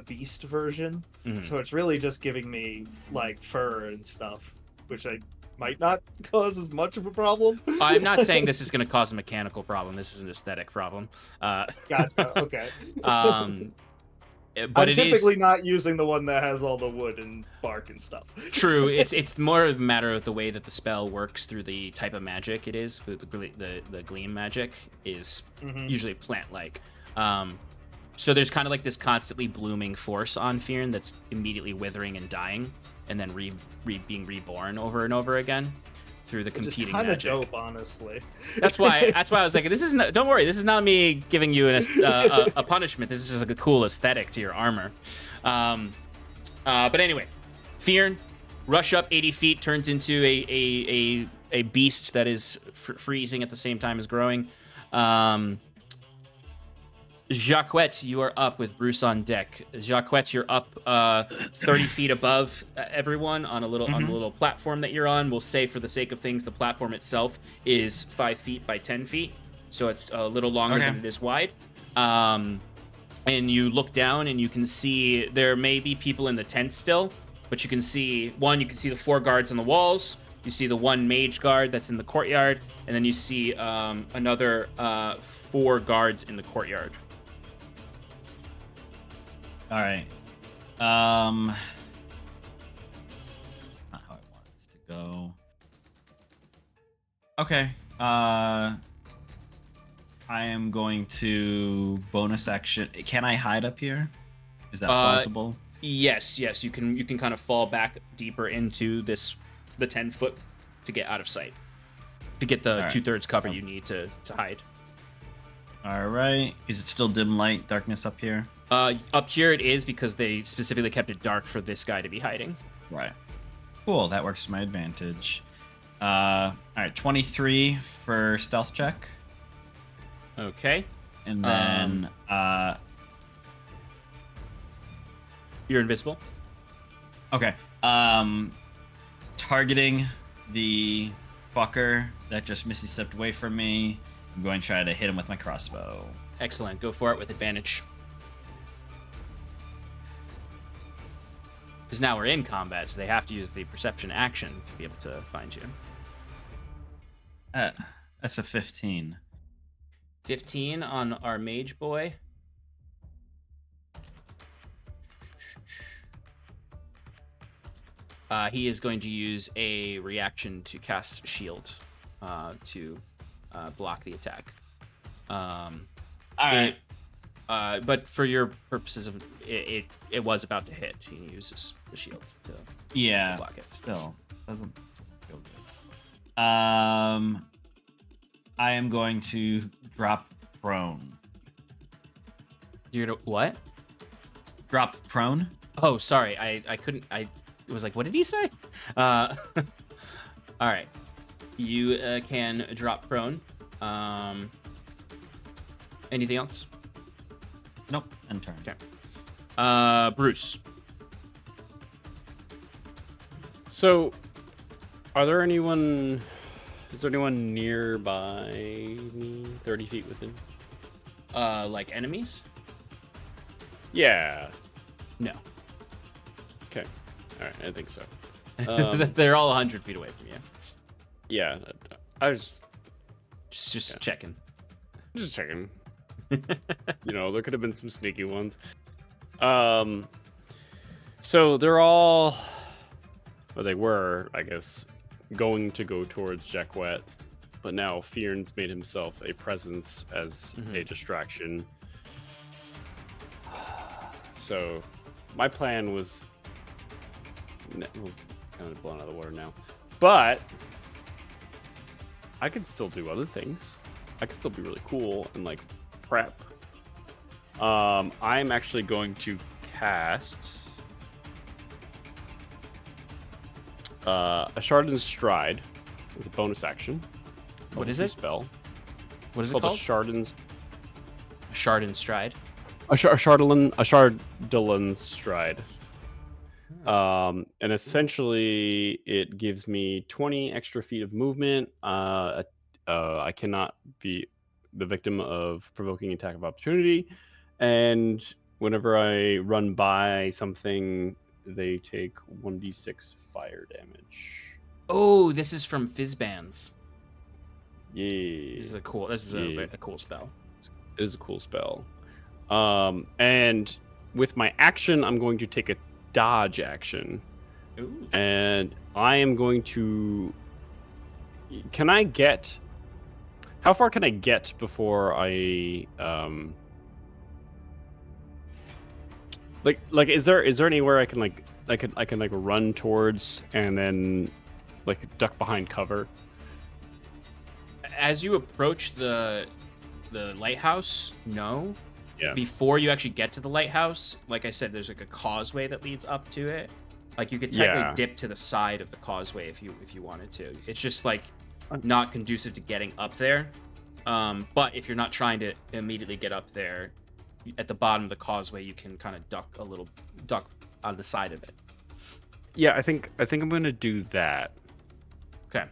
beast version, so it's really just giving me like fur and stuff, which I might not cause as much of a problem. I'm not saying this is going to cause a mechanical problem. This is an aesthetic problem. Gotcha. Okay. But I'm typically not using the one that has all the wood and bark and stuff. True. It's more of a matter of the way that the spell works through the type of magic it is. The gleam magic is usually plant-like. So there's kind of like this constantly blooming force on Fyrn that's immediately withering and dying, and then being reborn over and over again through the competing magic. Which is kind of dope, honestly. That's why I was like, this is not, don't worry, this is not me giving you a punishment. This is just like a cool aesthetic to your armor. But anyway, Fyrn, rush up 80 feet, turns into a beast that is freezing at the same time as growing. Jacquette, you are up with Bruce on deck. Jacquette, you're up 30 feet above everyone on a little platform that you're on. We'll say, for the sake of things, the platform itself is 5 feet by 10 feet, so it's a little longer than it is wide. And you look down and you can see there may be people in the tent still, but you can see the 4 guards on the walls. You see the 1 mage guard that's in the courtyard, and then you see another 4 guards in the courtyard. All right. Not how I want this to go. Okay. I am going to bonus action. Can I hide up here? Is that possible? Yes. You can kind of fall back deeper into the 10-foot to get out of sight, to get the 2/3 cover you need to hide. All right. Is it still dim light darkness up here? Up here it is, because they specifically kept it dark for this guy to be hiding. Right. Cool. That works to my advantage. All right. 23 for stealth check. Okay. And then you're invisible. Okay. Targeting the fucker that just misty stepped away from me. I'm going to try to hit him with my crossbow. Excellent. Go for it with advantage. Because now we're in combat, so they have to use the perception action to be able to find you. That's a 15. 15 on our mage boy. he is going to use a reaction to cast shield to block the attack. All right. But for your purposes of it was about to hit. He uses the shield to block it. Still doesn't feel good. I am going to drop prone. You're gonna what? Drop prone. Oh, sorry. I couldn't. I was like, what did he say? All right. You can drop prone. Anything else? Nope. End turn. Okay. Bruce. So, is there anyone nearby me, 30 feet within? Like enemies? Yeah. No. Okay. All right. I think so. They're all 100 feet away from you. Yeah. I was Just checking. just checking. There could have been some sneaky ones. So they're all, well, they were, I guess, going to go towards Jacquet, but now Fyrn's made himself a presence as a distraction. So my plan was kind of blown out of the water now, but I could still do other things. I could still be really cool and like prep. I'm actually going to cast a Shard's Stride as a bonus action. What is it? Spell. What is it called? called? A Shard's Shard and Stride. A Shard's Stride. And essentially, it gives me 20 extra feet of movement. I cannot be the victim of provoking attack of opportunity, and whenever I run by something, they take 1d6 fire damage. Oh, this is from Fizzbands. Yeah, This is a cool spell. It is a cool spell. And with my action, I'm going to take a dodge action. Ooh. And I am going to... How far can I get before I... Like, is there anywhere I can run towards and then like duck behind cover? As you approach the lighthouse, no. Yeah. Before you actually get to the lighthouse, like I said, there's like a causeway that leads up to it. Like you could technically dip to the side of the causeway if you wanted to. It's just like not conducive to getting up there. But if you're not trying to immediately get up there, at the bottom of the causeway, you can kind of duck on the side of it. Yeah, I think I'm gonna do that. Okay.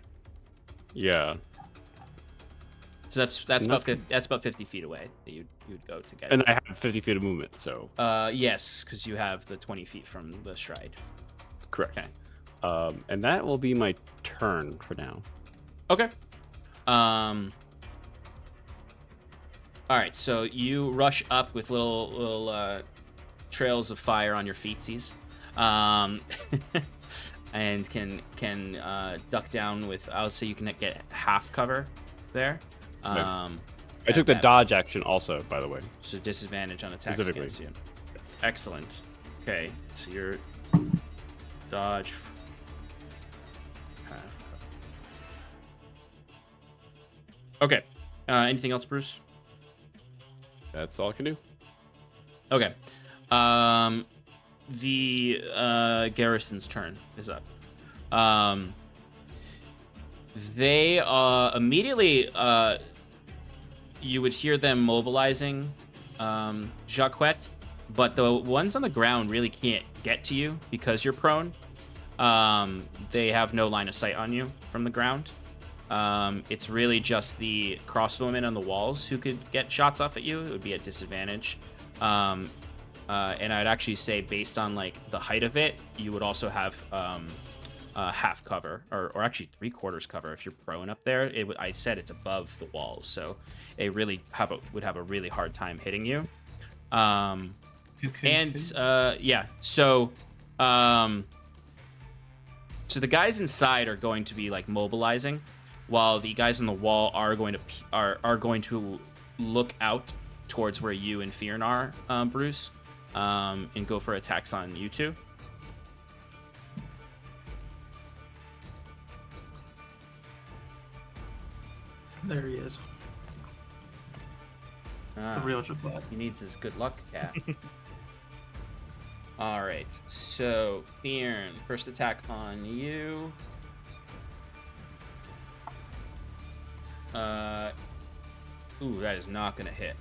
Yeah. So that's about 50 feet away that you would go to get it. And I have 50 feet of movement, so. Yes, because you have the 20 feet from the stride. Correct. Okay. And that will be my turn for now. Okay. All right, so you rush up with little trails of fire on your feetsies, and can duck down with. I'll say you can get half cover there. I took the dodge action also, by the way. So disadvantage on attacks against you. Excellent. Okay, so you're dodge half cover. Okay. Anything else, Bruce? That's all I can do. Okay. The garrison's turn is up. They immediately you would hear them mobilizing Jacquet, but the ones on the ground really can't get to you because you're prone. They have no line of sight on you from the ground. It's really just the crossbowmen on the walls who could get shots off at you. It would be at disadvantage. And I'd actually say based on like the height of it, you would also have half cover or actually 3/4 cover if you're prone up there. I said it's above the walls, so it really would have a really hard time hitting you. So So the guys inside are going to be like mobilizing, while the guys on the wall are going to look out towards where you and Fyrn are, Bruce, and go for attacks on you two. There he is. The real Jabot. He needs his good luck cat. All right, so Fyrn, first attack on you. Ooh, that is not gonna hit.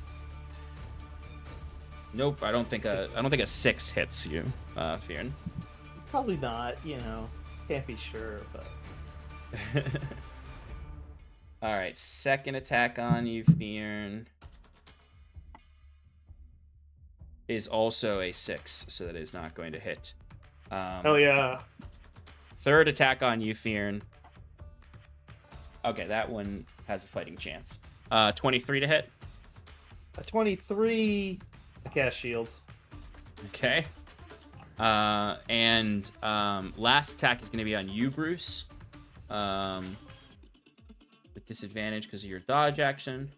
Nope, I don't think a 6 hits you, Fyrn. Probably not. Can't be sure, but. All right, second attack on you, Fyrn, is also a 6, so that is not going to hit. Hell yeah. Third attack on you, Fyrn. Okay, that one has a fighting chance. 23 to hit. A 23. I cast shield. Okay. And last attack is going to be on you, Bruce. With disadvantage because of your dodge action.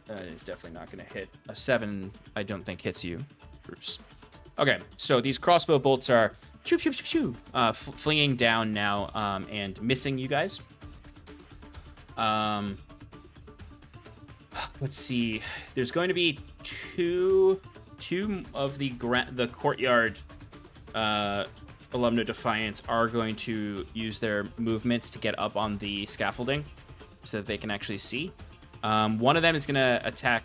It's definitely not going to hit. A 7, I don't think, hits you, Bruce. Okay, so these crossbow bolts are flinging down now and missing you guys. Let's see. There's going to be two of the courtyard Ulumno Defiance are going to use their movements to get up on the scaffolding so that they can actually see. One of them is going to attack,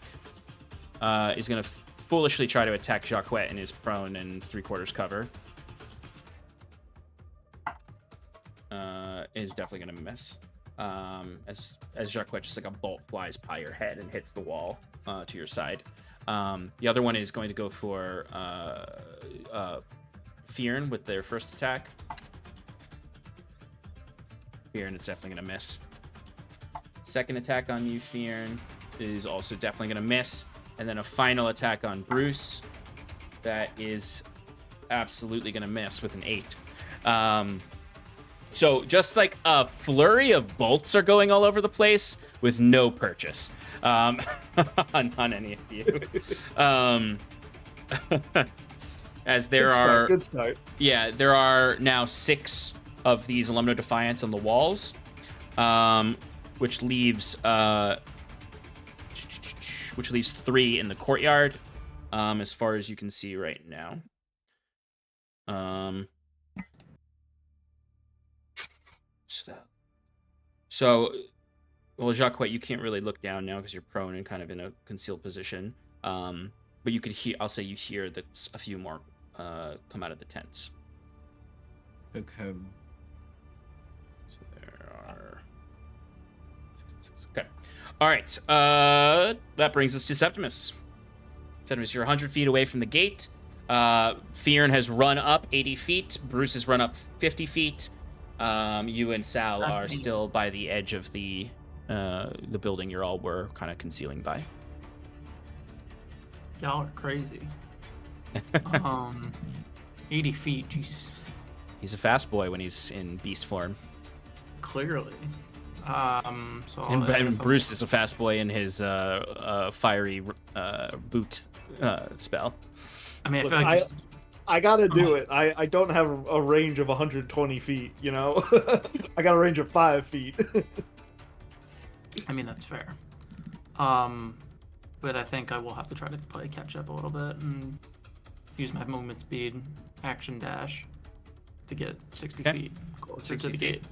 is going to foolishly try to attack Jacques in his prone and 3/4 cover. Is definitely going to miss. As Jacques just like a bolt flies by your head and hits the wall to your side. The other one is going to go for Fyrn with their first attack. Fyrn, it's definitely going to miss. Second attack on you, Fyrn, is also definitely going to miss. And then a final attack on Bruce that is absolutely going to miss with an 8. So just like a flurry of bolts are going all over the place with no purchase on any of you. As there Good start. Yeah, there are now 6 of these Ulumno Defiance on the walls, which leaves 3 in the courtyard, as far as you can see right now. So, well, Jacques, you can't really look down now because you're prone and kind of in a concealed position. But you could hear, I'll say you hear that a few more come out of the tents. Okay. So there are... Okay. All right. That brings us to Septimus. Septimus, you're 100 feet away from the gate. Fyrn has run up 80 feet. Bruce has run up 50 feet. You and Sal are still by the edge of the building you all were kind of concealing by. Y'all are crazy. 80 feet, jeez. He's a fast boy when he's in beast form. Clearly. And Bruce is a fast boy in his fiery boot spell. I mean, Look, I feel like I gotta do it. I don't have a range of 120 feet, I got a range of 5 feet. I mean, that's fair. But I think I will have to try to play catch up a little bit and use my movement speed, action dash, to get 60 feet closer to the gate.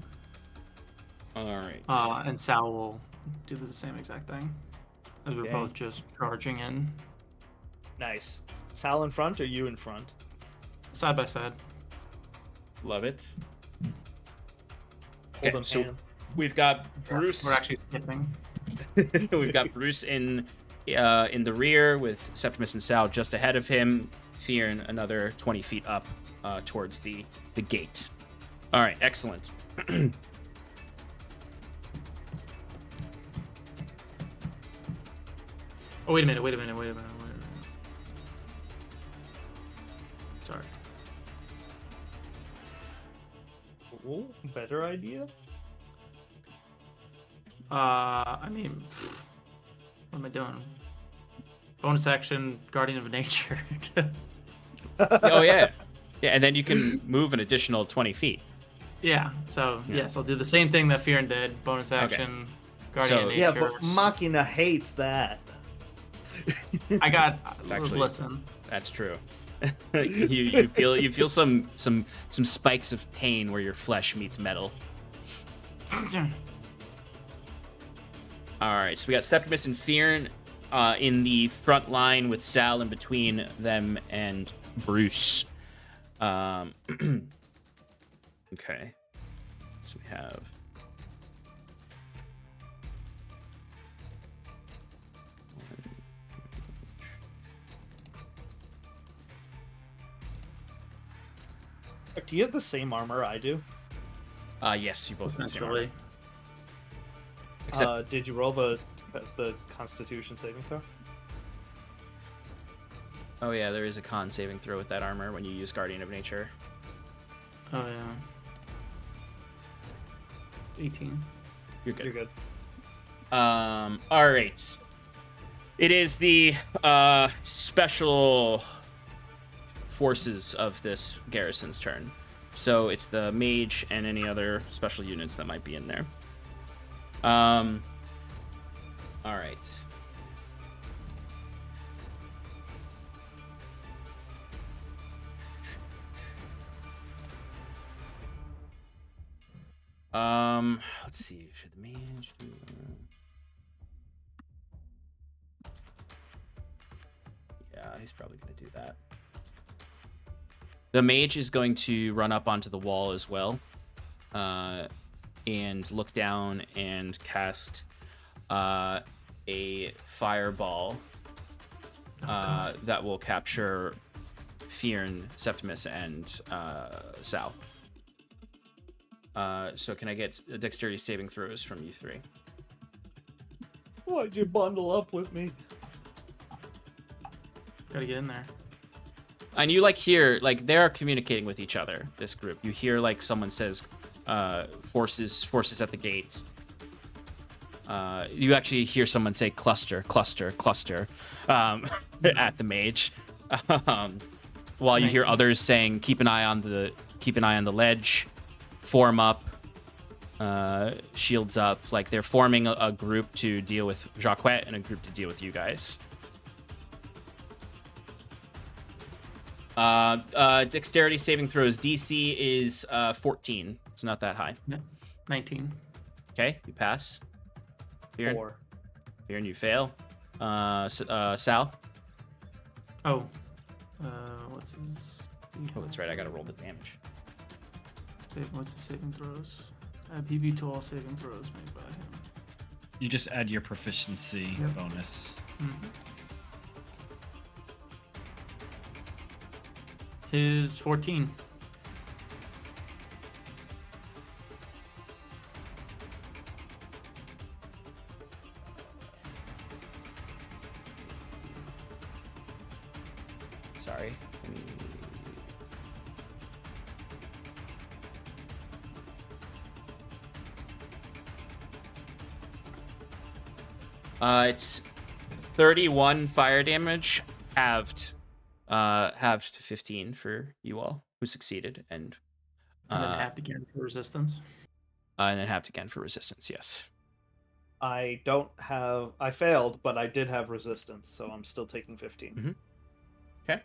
All right. And Sal will do the same exact thing, as we're both just charging in. Nice. Sal in front or you in front? Side by side. Love it. Hold Okay, on, so hand. we've got Bruce. We're actually skipping. We've got Bruce in the rear with Septimus and Sal just ahead of him. Fyrn another 20 feet up towards the gate. All right, excellent. Oh, wait a minute. Sorry. better idea? I mean, what am I doing? Bonus action, Guardian of Nature. Oh yeah, yeah, and then you can move an additional 20 feet. Yeah. So Yeah. yes, I'll do the same thing that Fyrn did. Bonus action, Guardian So- of Yeah, Nature. but Machina hates that. I got. It's actually- Listen. That's true. you feel some spikes of pain where your flesh meets metal. All right, so we got Septimus and Fyrn in the front line with Sal in between them and Bruce. Okay, so we have. Do you have the same armor I do? Yes, you both have the same armor. Essentially. Except Did you roll the Constitution saving throw? oh yeah, there is a con saving throw with that armor when you use Guardian of Nature. Oh yeah. 18. You're good. You're good. All right. It is the special forces of this garrison's turn. So it's the mage and any other special units that might be in there. All right. Let's see. Should the mage do? Yeah, he's probably gonna do that. The mage is going to run up onto the wall as well, and look down and cast a fireball that will capture Fyrn, Septimus, and Sal. So can I get a dexterity saving throws from you three? Why'd you bundle up with me? Gotta get in there. And you hear they are communicating with each other. This group, you hear someone says, "Forces at the gate." You actually hear someone say, "Cluster, cluster, cluster," at the mage. While you hear others saying, "Keep an eye on the ledge, form up, shields up." They're forming a group to deal with Jacquette and a group to deal with you guys. Dexterity saving throws. DC is 14. It's not that high. 19. Okay, you pass. Fyrn, 4. Fyrn, you fail. Sal. Oh. What's his? Oh, that's right. I gotta roll the damage. What's his saving throws? Add PB to all saving throws made by him. You just add your proficiency Yep. bonus. Mm-hmm. His 14. Sorry. It's 31 fire damage, halved to 15 for you all who succeeded, and And then half again for resistance. and then halved again for resistance. Yes. I failed, but I did have resistance, so I'm still taking 15. Mhm. Okay.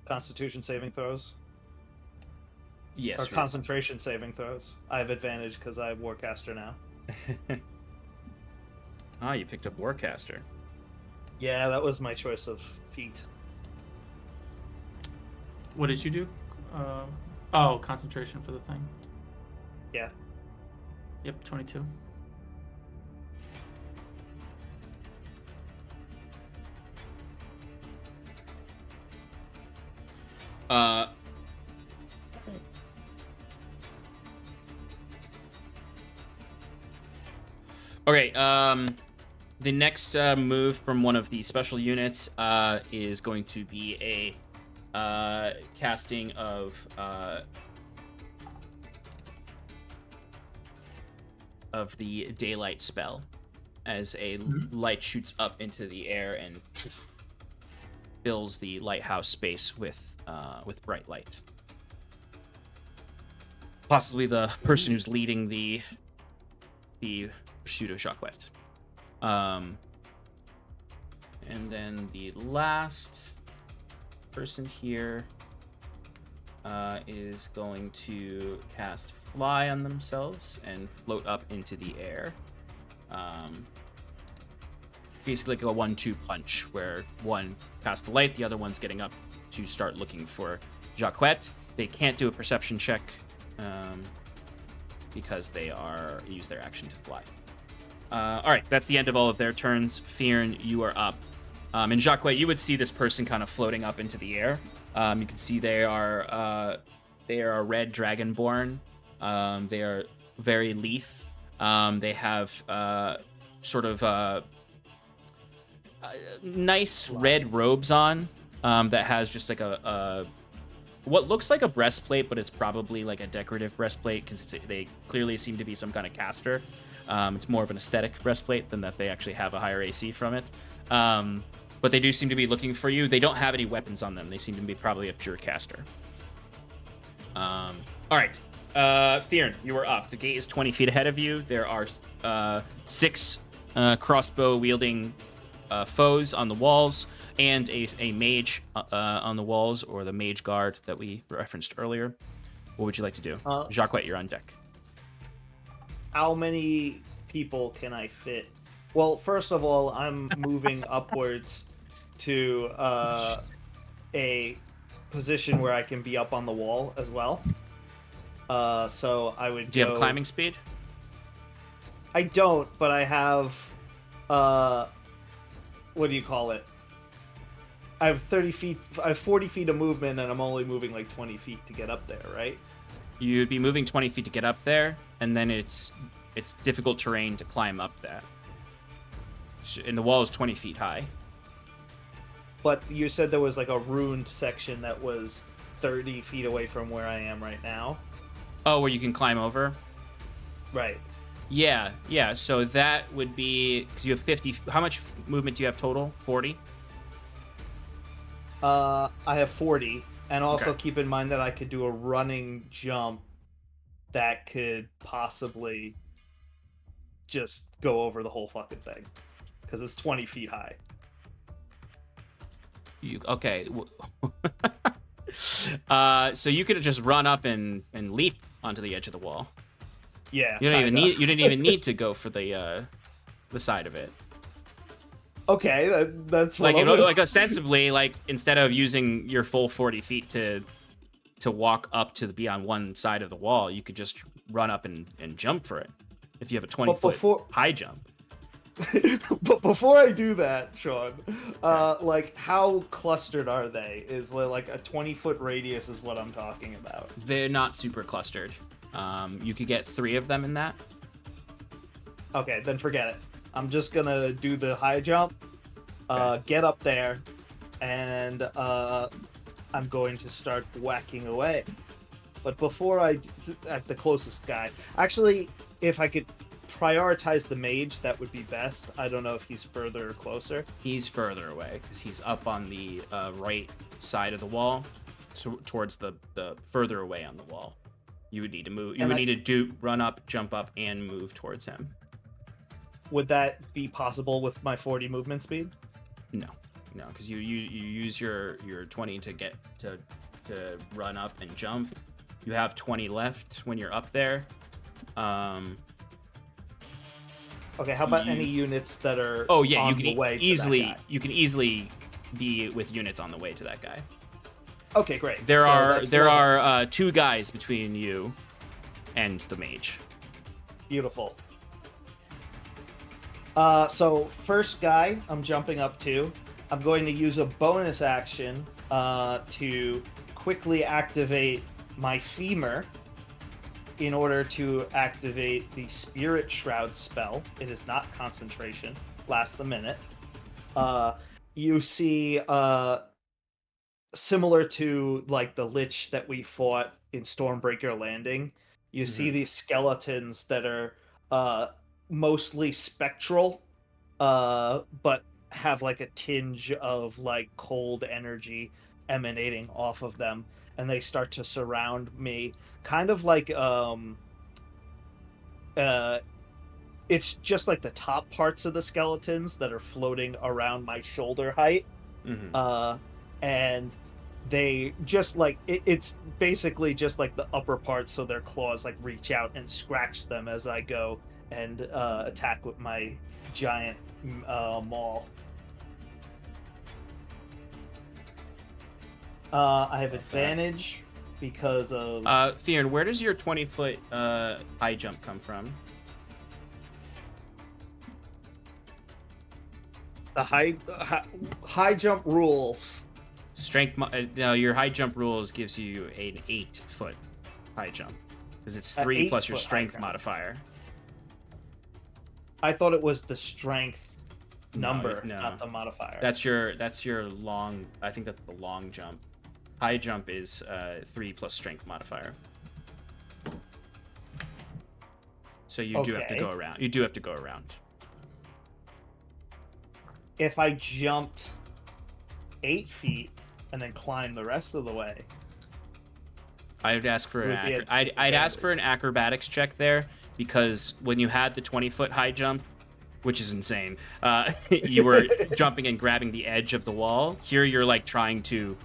Constitution saving throws? Yes. Or you're- concentration saving throws. I have advantage because I have Warcaster now. You picked up Warcaster. Yeah, that was my choice of feat. What did you do? Concentration for the thing. Yeah. Yep, 22. Okay, the next move from one of the special units is going to be casting of the daylight spell as a light shoots up into the air and fills the lighthouse space with bright light. Possibly the person who's leading the pursuit of Jacquette. And then the last person here is going to cast Fly on themselves and float up into the air. Basically like a 1-2 punch, where one casts the light, the other one's getting up to start looking for Jacquette. They can't do a perception check because they use their action to fly. All right, that's the end of all of their turns. Fyrn, you are up. And Jacquette, you would see this person kind of floating up into the air. You can see they are red dragonborn. They are very lithe. They have sort of nice red robes on that has just like a what looks like a breastplate, but it's probably like a decorative breastplate because they clearly seem to be some kind of caster. It's more of an aesthetic breastplate than that they actually have a higher AC from it. But they do seem to be looking for you. They don't have any weapons on them. They seem to be probably a pure caster. All right. Fyrn, you are up. The gate is 20 feet ahead of you. There are 6 crossbow-wielding foes on the walls and a mage on the walls, or the mage guard that we referenced earlier. What would you like to do? Jacquette, you're on deck. How many people can I fit? Well, first of all, I'm moving upwards to a position where I can be up on the wall as well. So I would. Do you have climbing speed? I don't, but I have. What do you call it? I have 30 feet. I have 40 feet of movement, and I'm only moving like 20 feet to get up there, right? You'd be moving 20 feet to get up there, and then it's difficult terrain to climb up that. And the wall is 20 feet high. But you said there was like a ruined section that was 30 feet away from where I am right now. Oh, where you can climb over? Right. Yeah. So that would be, because you have 50. How much movement do you have total? 40? I have 40. And also Okay. keep in mind that I could do a running jump that could possibly just go over the whole fucking thing. Because it's 20 feet high. Okay. So you could just run up and leap onto the edge of the wall. Yeah. You didn't even need to go for the side of it. Okay, that's what like ostensibly, like instead of using your full 40 feet to walk up to be on one side of the wall, you could just run up and jump for it. If you have a 20-foot high jump. But before I do that, Sean, like how clustered are they? Is like a 20-foot radius is what I'm talking about. They're not super clustered. You could get 3 of them in that. Okay, then forget it. I'm just gonna do the high jump, get up there, and I'm going to start whacking away. But before at the closest guy, actually, if I could prioritize the mage, that would be best. I don't know if he's further or closer. He's further away because he's up on the right side of the wall, towards the further away on the wall. You would need to move. You would need to run up, jump up, and move towards him. Would that be possible with my 40 movement speed? No, because you use your 20 to get to run up and jump. You have 20 left when you're up there. Okay, how about any units that are Oh yeah, on you can the way easily to that guy? you can easily be with units on the way to that guy. Okay, great. There So are 2 guys between you and the mage. beautiful. So first guy I'm jumping up to, I'm going to use a bonus action to quickly activate my femur in order to activate the Spirit Shroud spell. It is not concentration, lasts a minute. You see similar to like the Lich that we fought in Stormbreaker Landing. You see these skeletons that are mostly spectral, but have like a tinge of like cold energy emanating off of them, and they start to surround me, kind of like it's just like the top parts of the skeletons that are floating around my shoulder height. And they just like it's basically just like the upper parts, so their claws like reach out and scratch them as I go and attack with my giant maul. I have advantage because of Fyrn, where does your 20-foot high jump come from? the high jump rules. Strength. No, your high jump rules gives you an 8-foot high jump because it's 3 plus your strength modifier. I thought it was the strength number, No. not the modifier. That's your long. I think that's the long jump. High jump is 3 plus strength modifier. So you do have to go around. You do have to go around. If I jumped 8 feet and then climbed the rest of the way, I would ask for I'd ask for an acrobatics check there, because when you had the 20-foot high jump, which is insane, you were jumping and grabbing the edge of the wall. Here you're like trying to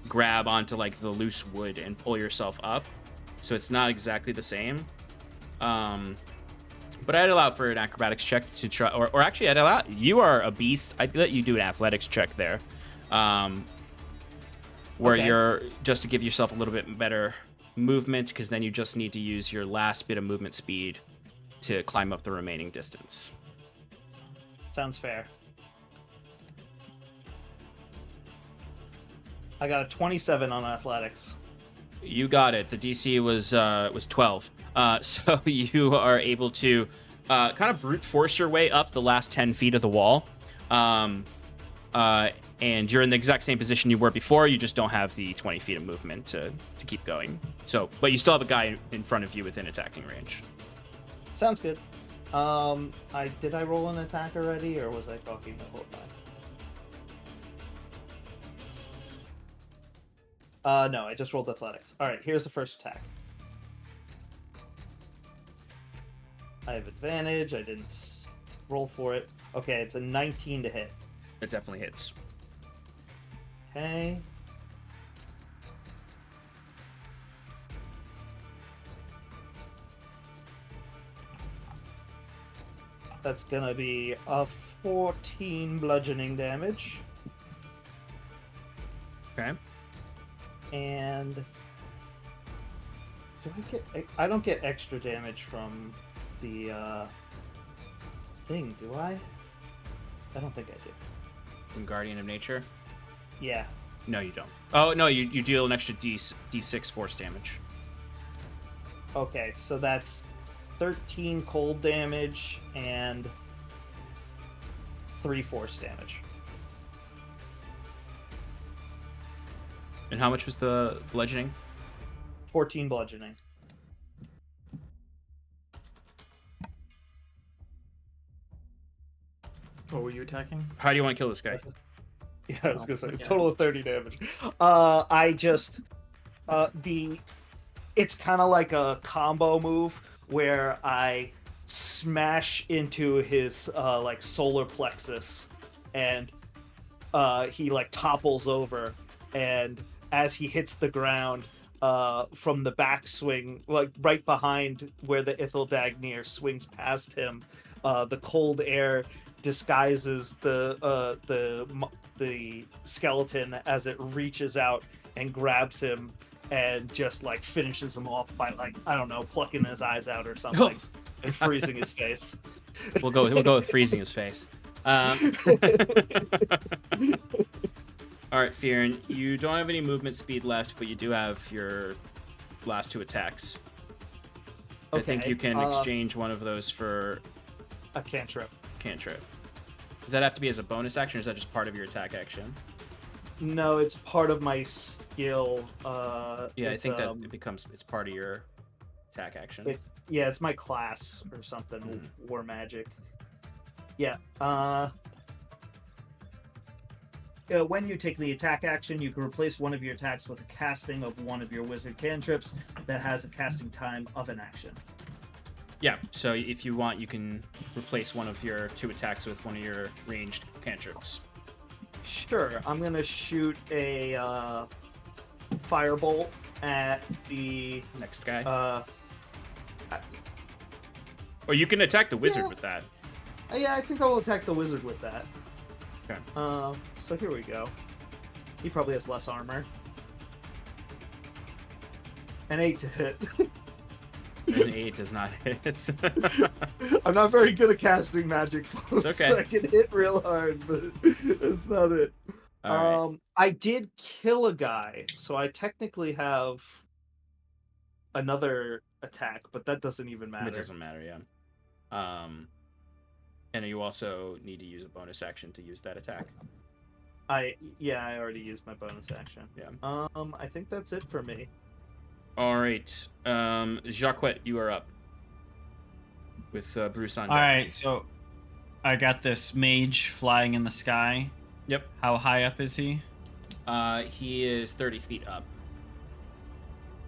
grab onto like the loose wood and pull yourself up, so it's not exactly the same. But I'd allow for an acrobatics check to try, or actually I'd allow, you are a beast, I'd let you do an athletics check there, where you're just to give yourself a little bit better movement, because then you just need to use your last bit of movement speed to climb up the remaining distance. sounds fair. I got a 27 on athletics. You got it. The DC was 12. So you are able to kind of brute force your way up the last 10 feet of the wall. And you're in the exact same position you were before. You just don't have the 20 feet of movement to keep going. So, but you still have a guy in front of you within attacking range. Sounds good. Did I roll an attack already, or was I talking the whole time? No, I just rolled athletics. All right, here's the first attack. I have advantage. I didn't roll for it. Okay, it's a 19 to hit. It definitely hits. Okay. That's gonna be a 14 bludgeoning damage. Okay. And I don't get extra damage from the thing, do I? I don't think I do. From Guardian of Nature? Yeah. No, you don't. Oh, no, you deal an extra D6 force damage. Okay, so that's 13 cold damage and 3 force damage. And how much was the bludgeoning? 14 bludgeoning. What were you attacking? How do you want to kill this guy? Yeah, I was gonna say okay. total of 30 damage. It's kind of like a combo move where I smash into his like solar plexus, and he like topples over, and as he hits the ground, from the backswing, like right behind where the Ithildagnir swings past him, the cold air disguises the skeleton as it reaches out and grabs him and just like finishes him off by, like, I don't know, plucking his eyes out or something and freezing his face. We'll go with freezing his face. All right, Fyrn, you don't have any movement speed left, but you do have your last 2 attacks. Okay, I think you can exchange one of those for a cantrip. Cantrip. Does that have to be as a bonus action, or is that just part of your attack action? No, it's part of my skill. Yeah, I it's, think that it's part of your attack action. It's my class or something. War magic. Yeah. When you take the attack action, you can replace one of your attacks with a casting of one of your wizard cantrips that has a casting time of an action. Yeah, so if you want, you can replace one of your 2 attacks with one of your ranged cantrips. Sure, I'm gonna shoot a firebolt at the Next guy. Or you can attack the wizard with that. Yeah, I think I'll attack the wizard with that. Okay. So here we go. He probably has less armor. An 8 to hit. An 8 does not hit. I'm not very good at casting magic, folks. It's okay. I can hit real hard, but it's not it. All right. I did kill a guy, so I technically have another attack, but that doesn't even matter. It doesn't matter, yeah. And you also need to use a bonus action to use that attack. I already used my bonus action. Yeah. I think that's it for me. All right. Jacquette, you are up. With Bruce on deck. All right, so I got this mage flying in the sky. Yep. How high up is he? He is 30 feet up.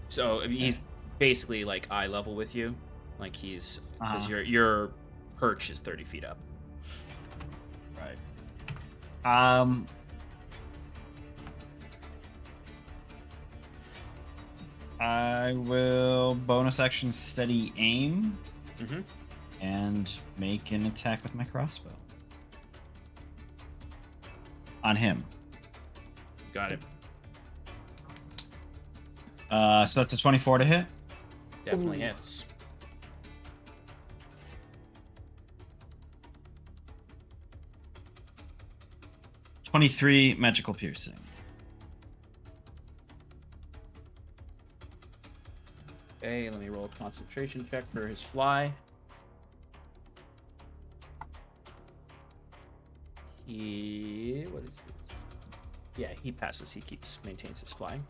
So I mean, he's basically like eye level with you. Like he's because your perch is 30 feet up. Right. I will bonus action steady aim and make an attack with my crossbow on him. Got it. So that's a 24 to hit. Definitely hits. $23 magical piercing. Okay, let me roll a concentration check for his fly. What is his? Yeah, he passes. He maintains his flying.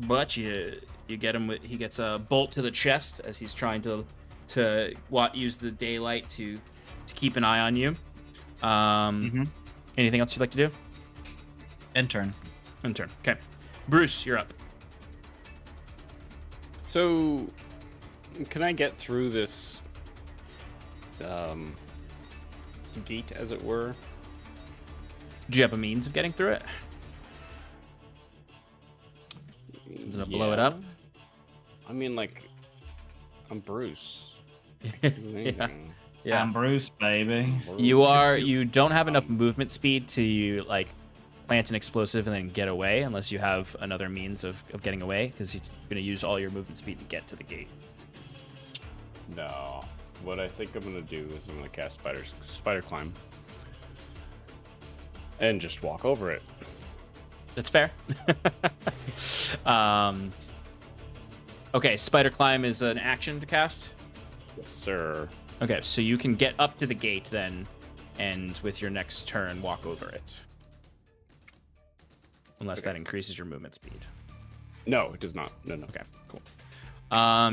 But you get him with, he gets a bolt to the chest as he's trying to use the daylight to keep an eye on you. Anything else you'd like to do? End turn. Okay. Bruce, you're up. So, can I get through this gate, as it were? Do you have a means of getting through it? Something to blow it up? I mean, like, I'm Bruce. Yeah. I'm Bruce, baby. You don't have enough movement speed to like plant an explosive and then get away unless you have another means of getting away, because you're going to use all your movement speed to get to the gate. No. What I think I'm going to do is I'm going to cast spider climb and just walk over it. That's fair. Okay, spider climb is an action to cast. Yes, sir. Okay, so you can get up to the gate then, and with your next turn, walk over it. Unless that increases your movement speed. No, it does not. No. Okay, cool.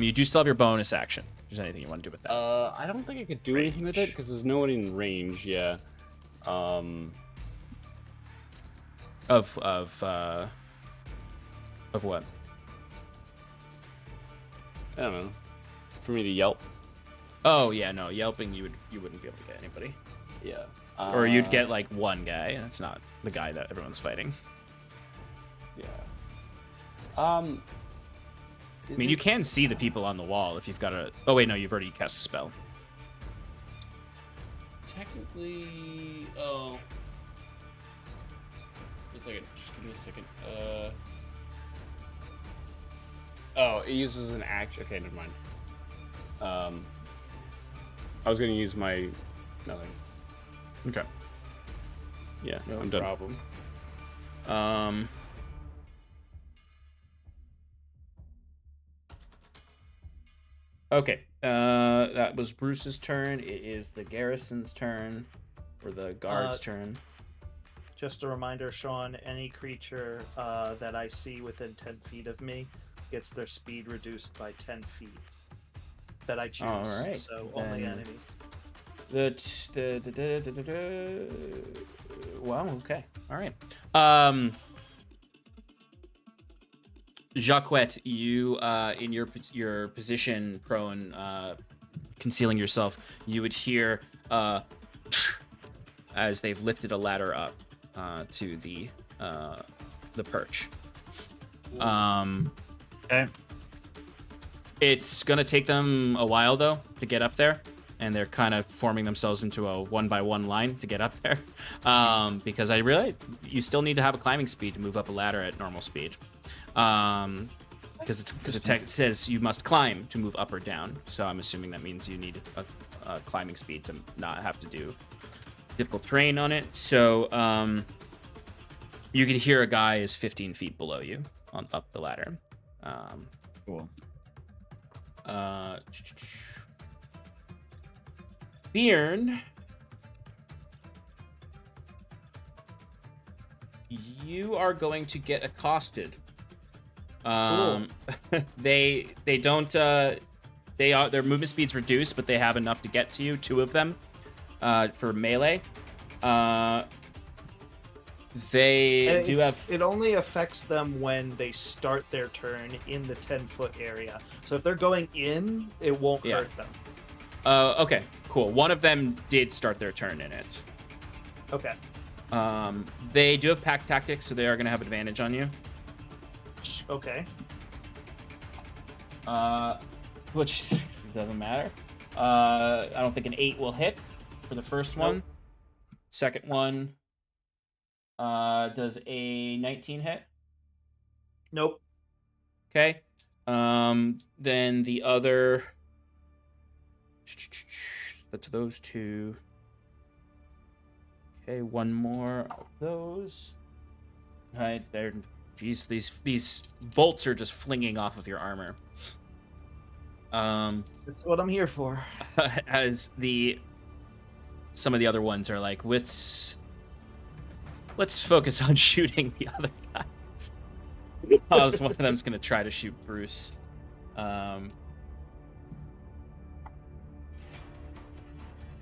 You do still have your bonus action. If there's anything you want to do with that? I don't think I could do anything with it because there's no one in range. Yeah. Of what? I don't know. For me to yelp. Oh yeah, no, yelping you wouldn't be able to get anybody. Yeah. Or you'd get like one guy, and it's not the guy that everyone's fighting. Yeah. I mean, you can see the people on the wall if you've got a. Oh wait, no, you've already cast a spell. Technically, oh. Wait a second. Just give me a second. Oh, it uses an action. Okay, never mind. I was gonna use my nothing. Okay. Yeah, No I'm done. problem. Okay. That was Bruce's turn. It is the garrison's turn. or the guard's turn. Just a reminder, Sean, any creature that I see within 10 feet of me gets their speed reduced by 10 feet that I choose. All right. So only enemies. Wow, okay. All right. Jacquette, you in your position prone, concealing yourself, you would hear as they've lifted a ladder up to the perch. Okay. It's gonna take them a while though to get up there, and they're kind of forming themselves into a 1-by-1 line to get up there, because I realize you still need to have a climbing speed to move up a ladder at normal speed, because it says you must climb to move up or down. So I'm assuming that means you need a climbing speed to not have to do difficult terrain on it. So you can hear a guy is 15 feet below you on up the ladder. Cool. Fyrn, you are going to get accosted. They don't their movement speed's reduced, but they have enough to get to you, 2 of them, for melee. They do have... It only affects them when they start their turn in the 10-foot area. So if they're going in, it won't hurt them. Okay, cool. One of them did start their turn in it. Okay. They do have pack tactics, so they are going to have advantage on you. Okay. Which doesn't matter. I don't think an 8 will hit for the first one. Second one, does a 19 hit? Nope. Okay. Then the other... That's those 2. Okay, one more of those. Right, there. Jeez, these bolts are just flinging off of your armor. That's what I'm here for. As some of the other ones are like, let's focus on shooting the other guys. One of them's gonna try to shoot Bruce.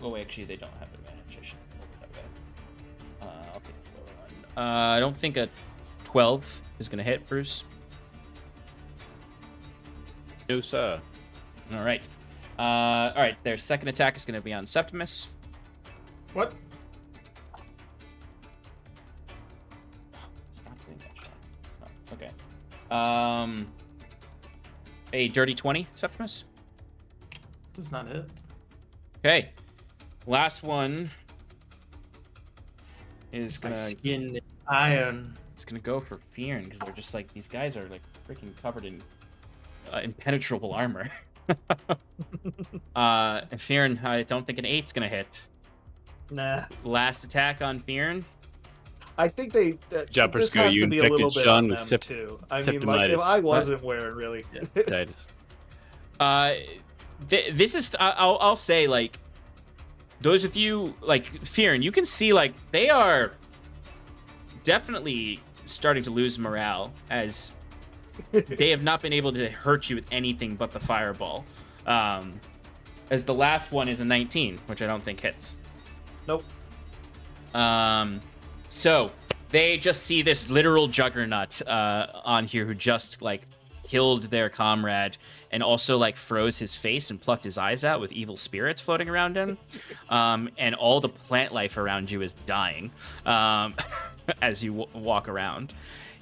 Oh, actually, they don't have advantage. I should roll it that way. I'll take the lower one. I don't think a 12 is gonna hit Bruce. No, sir. All right. All right. Their second attack is gonna be on Septimus. What? Stop doing that shit. Okay. A dirty 20, Septimus. Does not hit. Okay. Last one is My gonna skin is iron. it's gonna go for Fyrn, because they're just like, these guys are like freaking covered in impenetrable armor. And Fyrn, I don't think an 8's gonna hit. Nah. Last attack on Fyrn. I think they. Jumpers this go, has you to be a infected little bit Sean on with them too. I mean, like, if septimitis. I wasn't wearing really. Titus. This is I'll say, like, those of you like Fyrn, you can see like they are definitely starting to lose morale, as they have not been able to hurt you with anything but the fireball. As the last one is a 19, which I don't think hits. Nope. So they just see this literal juggernaut on here who just like killed their comrade, and also like froze his face and plucked his eyes out with evil spirits floating around him. And all the plant life around you is dying as you walk around.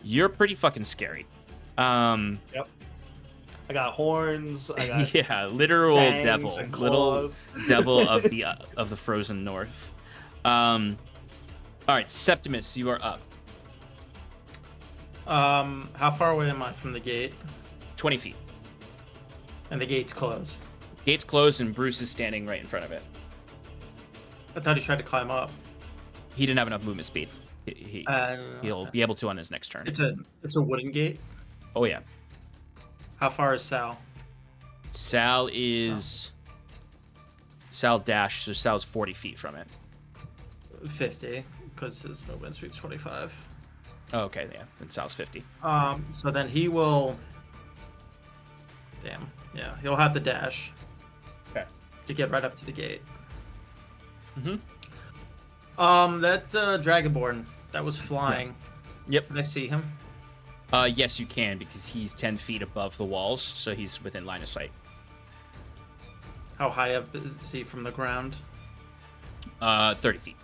You're pretty fucking scary. Yep. I got horns. I got Yeah, literal fangs devil, and little claws. devil of the frozen north. All right, Septimus, you are up. How far away am I from the gate? 20 feet. And the gate's closed. Gate's closed, and Bruce is standing right in front of it. I thought he tried to climb up. He didn't have enough movement speed. He'll be able to on his next turn. It's a wooden gate. Oh yeah. How far is Sal? Sal is Sal dash, so Sal's 40 feet from it. 50 because his movement speed's 25. Oh, okay, yeah, then Sal's 50. So then he will. Damn. Yeah, he'll have to dash. Okay. To get right up to the gate. Mm-hmm. That Dragonborn that was flying. Yep. Can I see him? Yes, you can, because he's 10 feet above the walls, so he's within line of sight. How high up is he from the ground? 30 feet.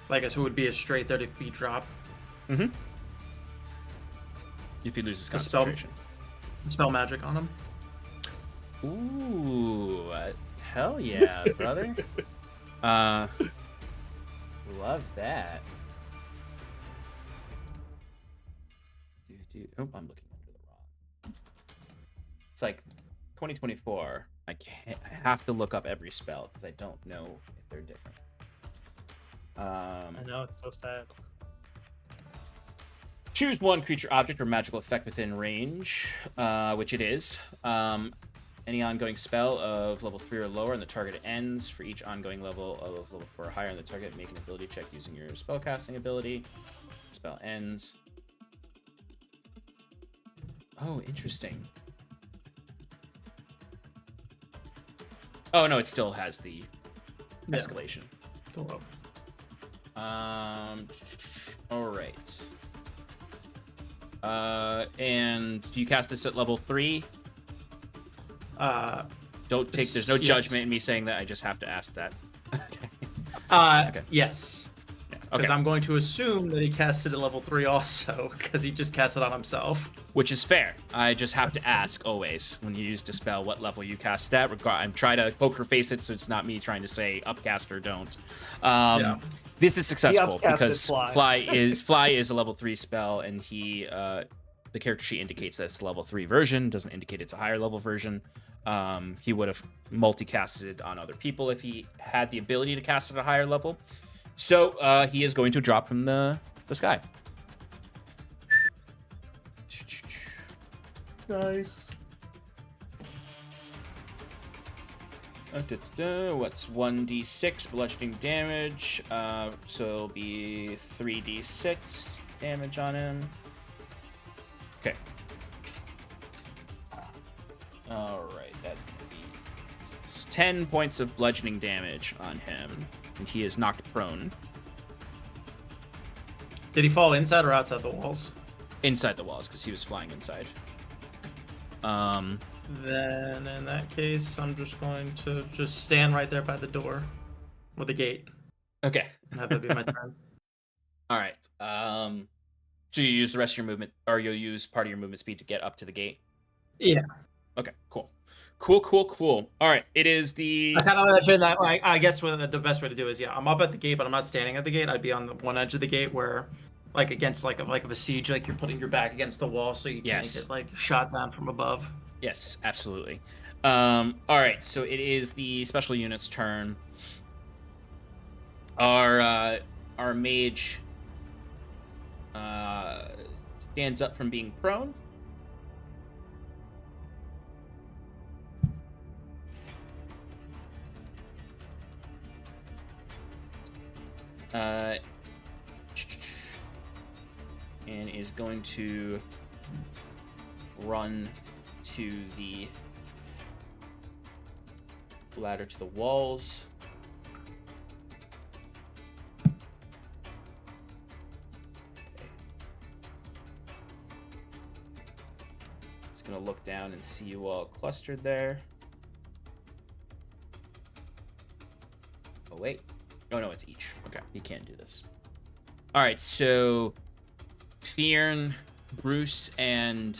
Like, it would be a straight 30 feet drop. Mm-hmm. If he loses concentration. Spell magic on him. Ooh, hell yeah, brother. Love that. Oh, I'm looking under the rock. It's like 2024. I have to look up every spell because I don't know if they're different. I know, it's so sad. Choose one creature, object, or magical effect within range, which it is. Any ongoing spell of level 3 or lower, and the target ends. For each ongoing level of level 4 or higher, and the target make an ability check using your spellcasting ability. Spell ends. Oh, interesting. Oh no, it still has the escalation. Still up. All right. And do you cast this at level 3? Don't take. There's no yes. judgment in me saying that. I just have to ask that. Okay. Okay. Yes. Yeah. Because Okay. I'm going to assume that he casts it at level 3 also, because he just cast it on himself. Which is fair. I just have to ask always when you use Dispel what level you cast it at. I'm trying to poker face it so it's not me trying to say upcast or don't. Yeah. This is successful upcasted because Fly. Fly is a level 3 spell, and the character sheet indicates that it's a level 3 version, doesn't indicate it's a higher level version. He would have multicasted on other people if he had the ability to cast it at a higher level. So he is going to drop from the sky. Nice. What's 1d6 bludgeoning damage? So it'll be 3d6 damage on him. Okay. All right, that's gonna be 10 points of bludgeoning damage on him, and he is knocked prone. Did he fall inside or outside the walls? Inside the walls, because he was flying inside. Then in that case, I'm just going to just stand right there by the door with the gate Okay. and have that be my turn. All right. So you use the rest of your movement, or you'll use part of your movement speed to get up to the gate? Yeah. Okay, cool. Cool. All right, it is the... I kind of imagine that, like, I guess what the best way to do is, yeah, I'm up at the gate, but I'm not standing at the gate. I'd be on the one edge of the gate where, like, against, like of a siege, like, you're putting your back against the wall so you can't get, like, shot down from above. Yes, absolutely. All right, so it is the special unit's turn. Our mage stands up from being prone. And is going to run to the ladder to the walls. It's gonna look down and see you all clustered there. Oh wait. Oh no, it's each. Okay, you can't do this. All right, so Fyrn, Bruce, and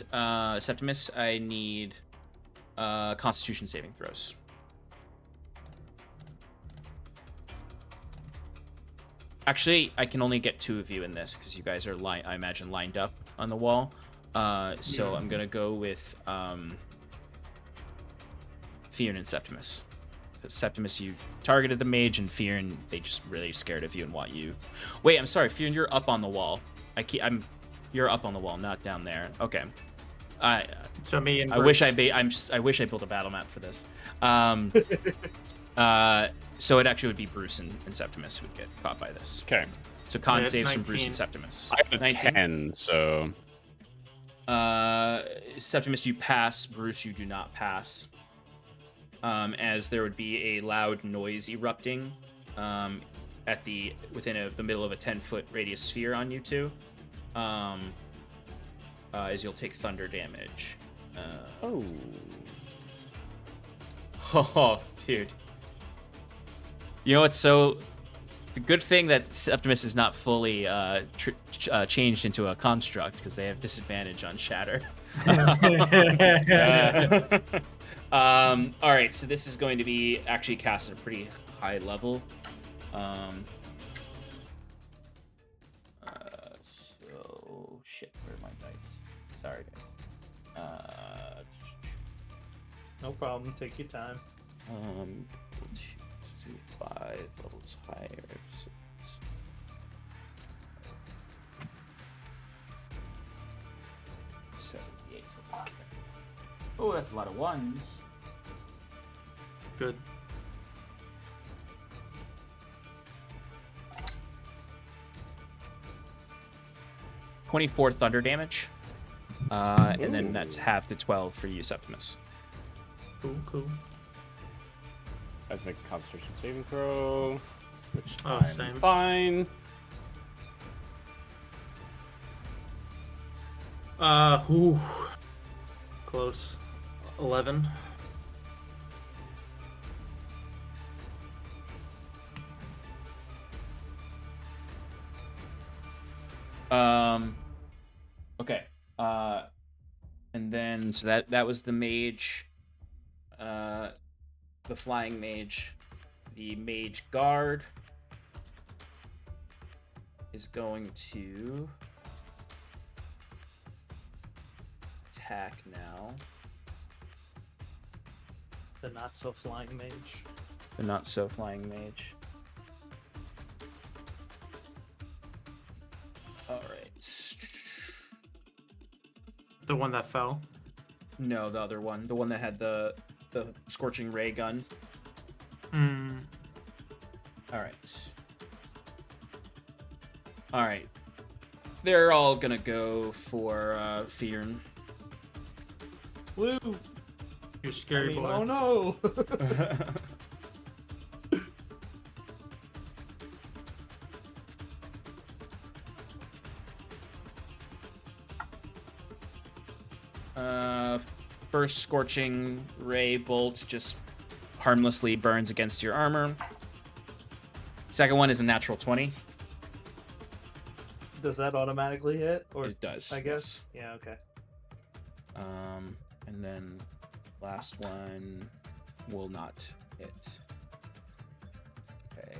Septimus, I need Constitution saving throws. Actually, I can only get 2 of you in this because you guys are, I imagine, lined up on the wall. So I'm gonna go with Fyrn and Septimus. Because Septimus, you targeted the mage, and Fyrn, they just really scared of you and want you. Wait, I'm sorry, Fyrn, you're up on the wall. You're up on the wall, not down there. Okay. So me and I wish I built a battle map for this. So it actually would be Bruce and Septimus who would get caught by this. Okay. So con Yeah, saves from Bruce 19. and Septimus. I have a 10, so Septimus, you pass. Bruce, you do not pass. As there would be a loud noise erupting within the middle of a 10-foot radius sphere on you two. As you'll take thunder damage. Oh, dude. You know what's it's a good thing that Septimus is not fully changed into a construct, because they have disadvantage on shatter. All right, so this is going to be actually cast at a pretty high level. So shit, where are my dice? Sorry, guys. No problem. Take your time. 5 levels higher. 6. Oh, that's a lot of ones. Good. $24 thunder damage. And then that's half to 12 for you, Septimus. Cool. I have to make a Constitution saving throw, which Oh, I'm same. fine. Close. 11. Okay. And then so that was the mage, the flying mage. The mage guard is going to attack now. The not so flying mage. The not so flying mage. All right. The one that fell. No, the other one, the one that had the scorching ray gun. All right. They're all gonna go for Fyrn. Woo! You scary boy. Oh no! First scorching ray bolt just harmlessly burns against your armor. Second one is a natural 20. Does that automatically hit? Or It does. I guess. Yeah. Okay. And then last one will not hit. Okay.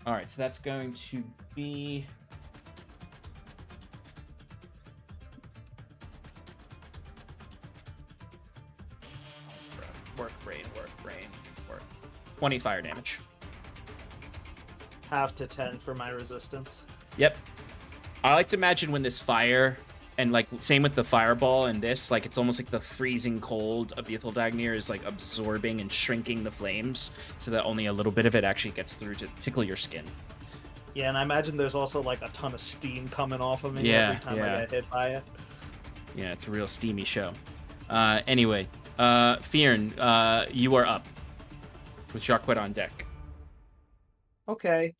All right, so that's going to be work. 20 fire damage. Half to 10 for my resistance. Yep. I like to imagine when this fire, and like same with the fireball and this, like it's almost like the freezing cold of the Ithildagnir is like absorbing and shrinking the flames so that only a little bit of it actually gets through to tickle your skin. Yeah, and I imagine there's also like a ton of steam coming off of me Yeah, every time yeah. I get hit by it. Yeah, it's a real steamy show. Anyway, Fyrn, you are up with Jarquet on deck. Okay.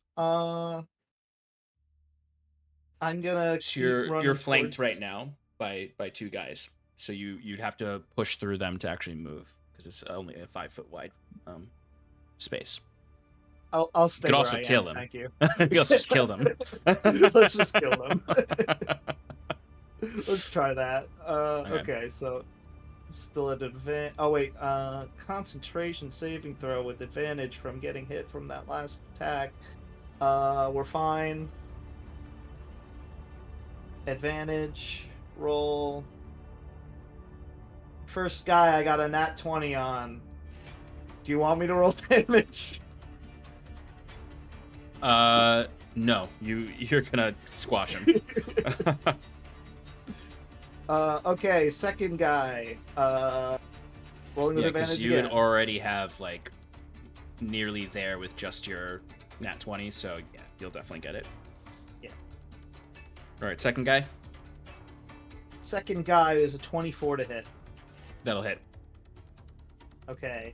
I'm gonna. So keep you're running flanked towards- right now by two guys. So you'd have to push through them to actually move because it's only a 5-foot wide space. I'll stay. Could where also I kill am, them. Thank you. You also just kill them. Let's just kill them. Let's try that. Okay. Okay, so still at advantage. Oh wait, concentration saving throw with advantage from getting hit from that last attack. We're fine. Advantage roll. First guy I got a nat 20 on. Do you want me to roll damage? No, you're gonna squash him. Okay, second guy. Rolling with Yeah, because advantage you would again. already have like nearly there with just your nat 20, so yeah, you'll definitely get it. Yeah. All right, second guy. Second guy is a 24 to hit. That'll hit. Okay.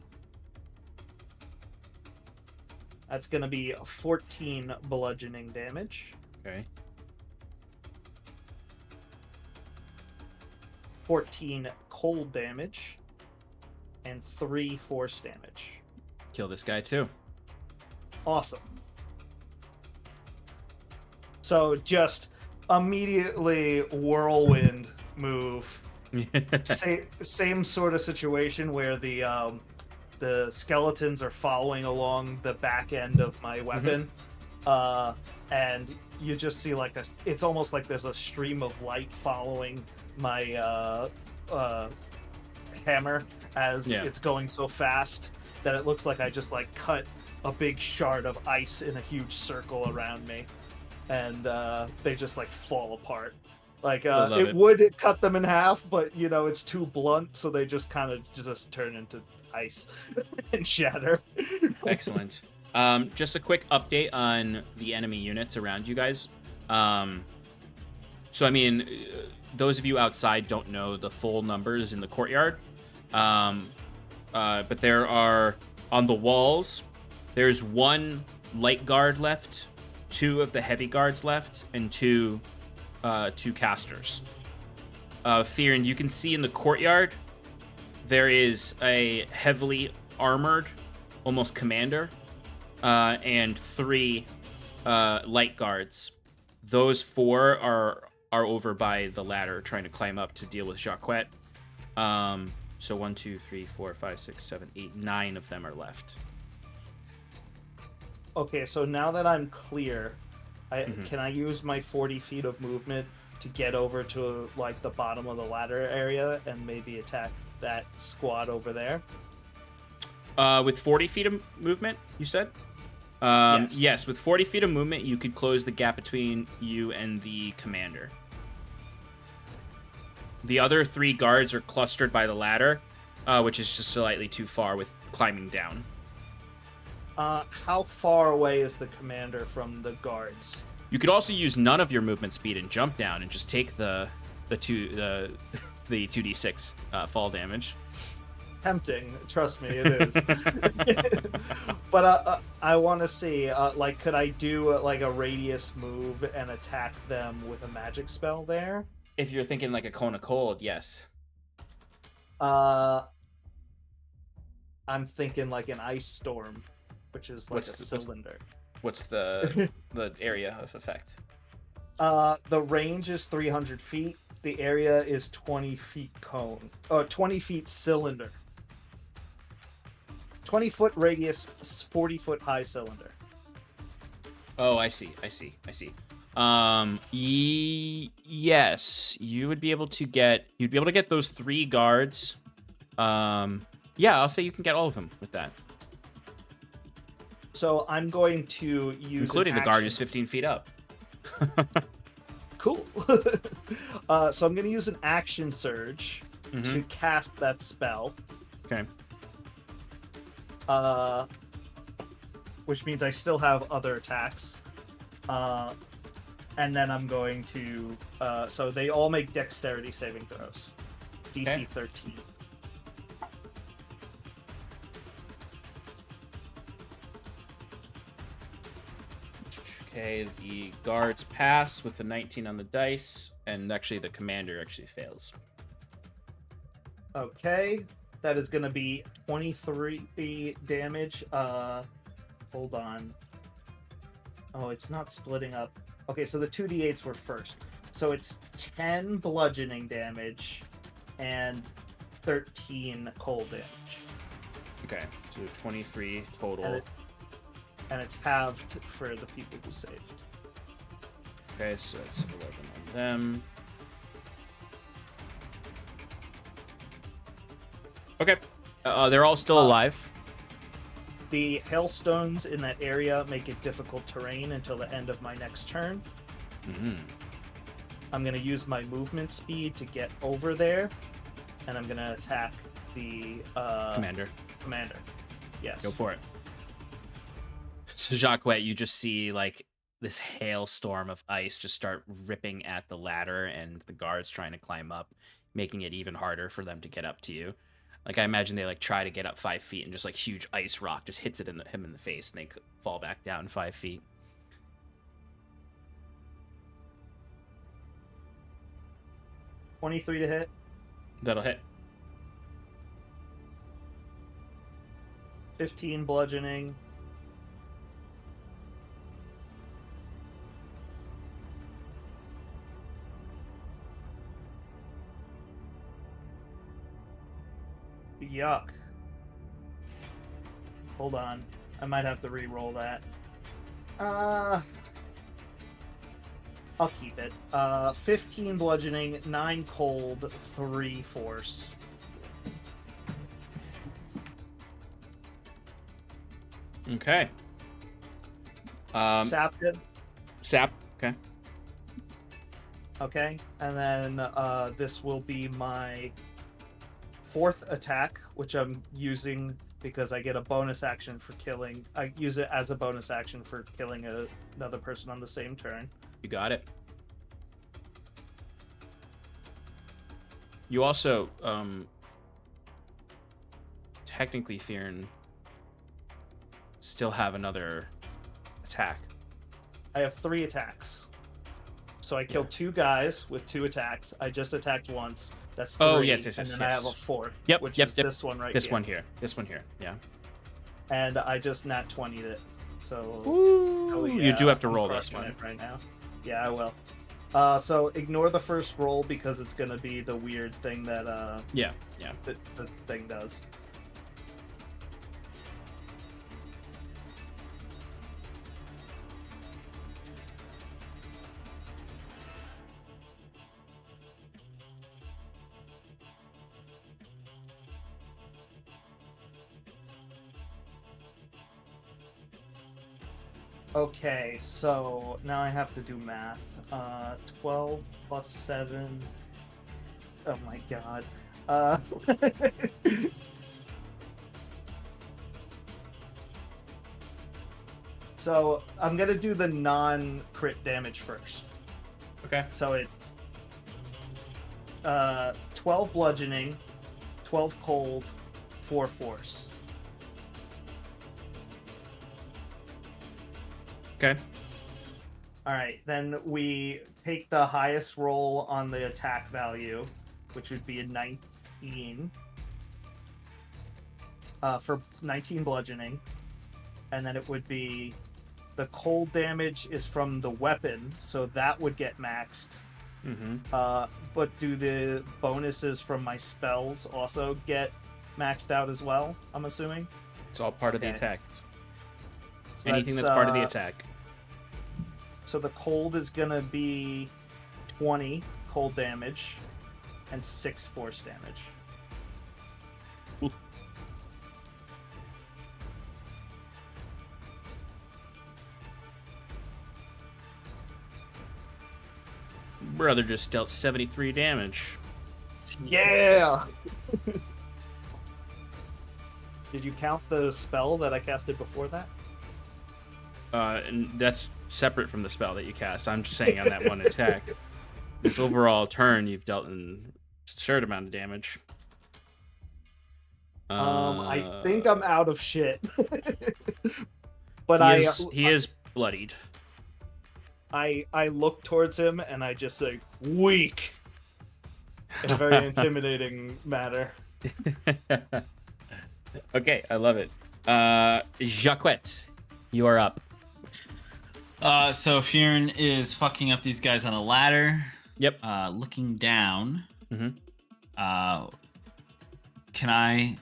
That's going to be 14 bludgeoning damage. Okay. 14 cold damage. And 3 force damage. Kill this guy too. Awesome. So just immediately whirlwind move. Same sort of situation where the skeletons are following along the back end of my weapon, and you just see like this. It's almost like there's a stream of light following my hammer as it's going so fast that it looks like I just like cut a big shard of ice in a huge circle around me, and they just like fall apart. Like it would cut them in half, but you know it's too blunt, so they just kind of just turn into ice and shatter. Excellent. Just a quick update on the enemy units around you guys. So I mean, those of you outside don't know the full numbers in the courtyard, but there are on the walls. There's 1 light guard left, 2 of the heavy guards left, and 2 casters. Fyrn, you can see in the courtyard there is a heavily armored, almost commander, and 3 light guards. Those 4 are over by the ladder trying to climb up to deal with Jacquette. So 1, 2, 3, 4, 5, 6, 7, 8, 9 of them are left. Okay, so now that I'm clear, can I use my 40 feet of movement to get over to like the bottom of the ladder area and maybe attack that squad over there? With 40 feet of movement, you said? Yes, with 40 feet of movement, you could close the gap between you and the commander. The other 3 guards are clustered by the ladder, which is just slightly too far with climbing down. How far away is the commander from the guards? You could also use none of your movement speed and jump down and just take the 2d6 fall damage. Tempting, trust me, it is. But I want to see, like, could I do like a radius move and attack them with a magic spell there? If you're thinking like a cone of cold, yes. I'm thinking like an ice storm, which is like cylinder. What's the area of effect? The range is 300 feet. The area is 20 feet cone. 20 feet cylinder. 20-foot radius, 40-foot high cylinder. Oh, I see. Yes, you'd be able to get those 3 guards. Yeah, I'll say you can get all of them with that. So I'm going to use including the guard who's 15 feet up. Cool. So I'm going to use an action surge to cast that spell. Okay. Which means I still have other attacks. And then I'm going to... so they all make dexterity saving throws. DC 13. Okay, the guards pass with the 19 on the dice, and actually the commander actually fails. Okay, that is going to be 23 damage. Hold on. Oh, it's not splitting up. Okay, so the 2d8s were first. So it's 10 bludgeoning damage and 13 cold damage. Okay, so 23 total. And it's halved for the people who saved. Okay, so that's 11 on them. Okay, they're all still alive. The hailstones in that area make it difficult terrain until the end of my next turn. I'm going to use my movement speed to get over there, and I'm going to attack the Commander. Yes. Go for it. So Jacquet, you just see like this hailstorm of ice just start ripping at the ladder, and the guards trying to climb up, making it even harder for them to get up to you. Like I imagine they like try to get up 5 feet, and just like huge ice rock just hits him in the face, and they fall back down 5 feet. 23 to hit. That'll hit. 15 bludgeoning. Yuck. Hold on. I might have to re-roll that. I'll keep it. 15 bludgeoning, 9 cold, 3 force. Okay. Sapped it. Sap. Okay. Okay. And then this will be my 4th attack, which I'm using because I get a bonus action for killing. I use it as a bonus action for killing another person on the same turn. You got it. You also, technically, Fyrn, still have another attack. I have 3 attacks. So I killed 2 guys with 2 attacks. I just attacked once. That's 3. Oh, yes, And then I have a 4th. Yep, which yep, is yep. this one right This here. one here. This one here. Yeah. And I just nat 20'd it. So Ooh, yeah, you do have to I'm roll this crushing one. it right now. Yeah, I will. So ignore the first roll because it's gonna be the weird thing that Yeah. the thing does. Okay, so now I have to do math. 12 plus 7. Oh my god. So I'm gonna do the non-crit damage first. Okay. So it's 12 bludgeoning, 12 cold, 4 force. Okay. All right, then we take the highest roll on the attack value, which would be a 19 for 19 bludgeoning, and then it would be the cold damage is from the weapon, so that would get maxed. Mm-hmm. But do the bonuses from my spells also get maxed out as well? I'm assuming. It's all part of the Okay. attack. So Anything that's part of the attack. So the cold is gonna be 20 cold damage and 6 force damage. Brother just dealt 73 damage. Yeah! Did you count the spell that I casted before that? And that's separate from the spell that you cast. I'm just saying on that one attack. This overall turn, you've dealt an absurd amount of damage. I think I'm out of shit. But he is bloodied. I look towards him and I just say, weak! In a very intimidating manner. Okay, I love it. Jacquet, you are up. So Fyrn is fucking up these guys on a ladder. Yep. Looking down. Mhm. Can I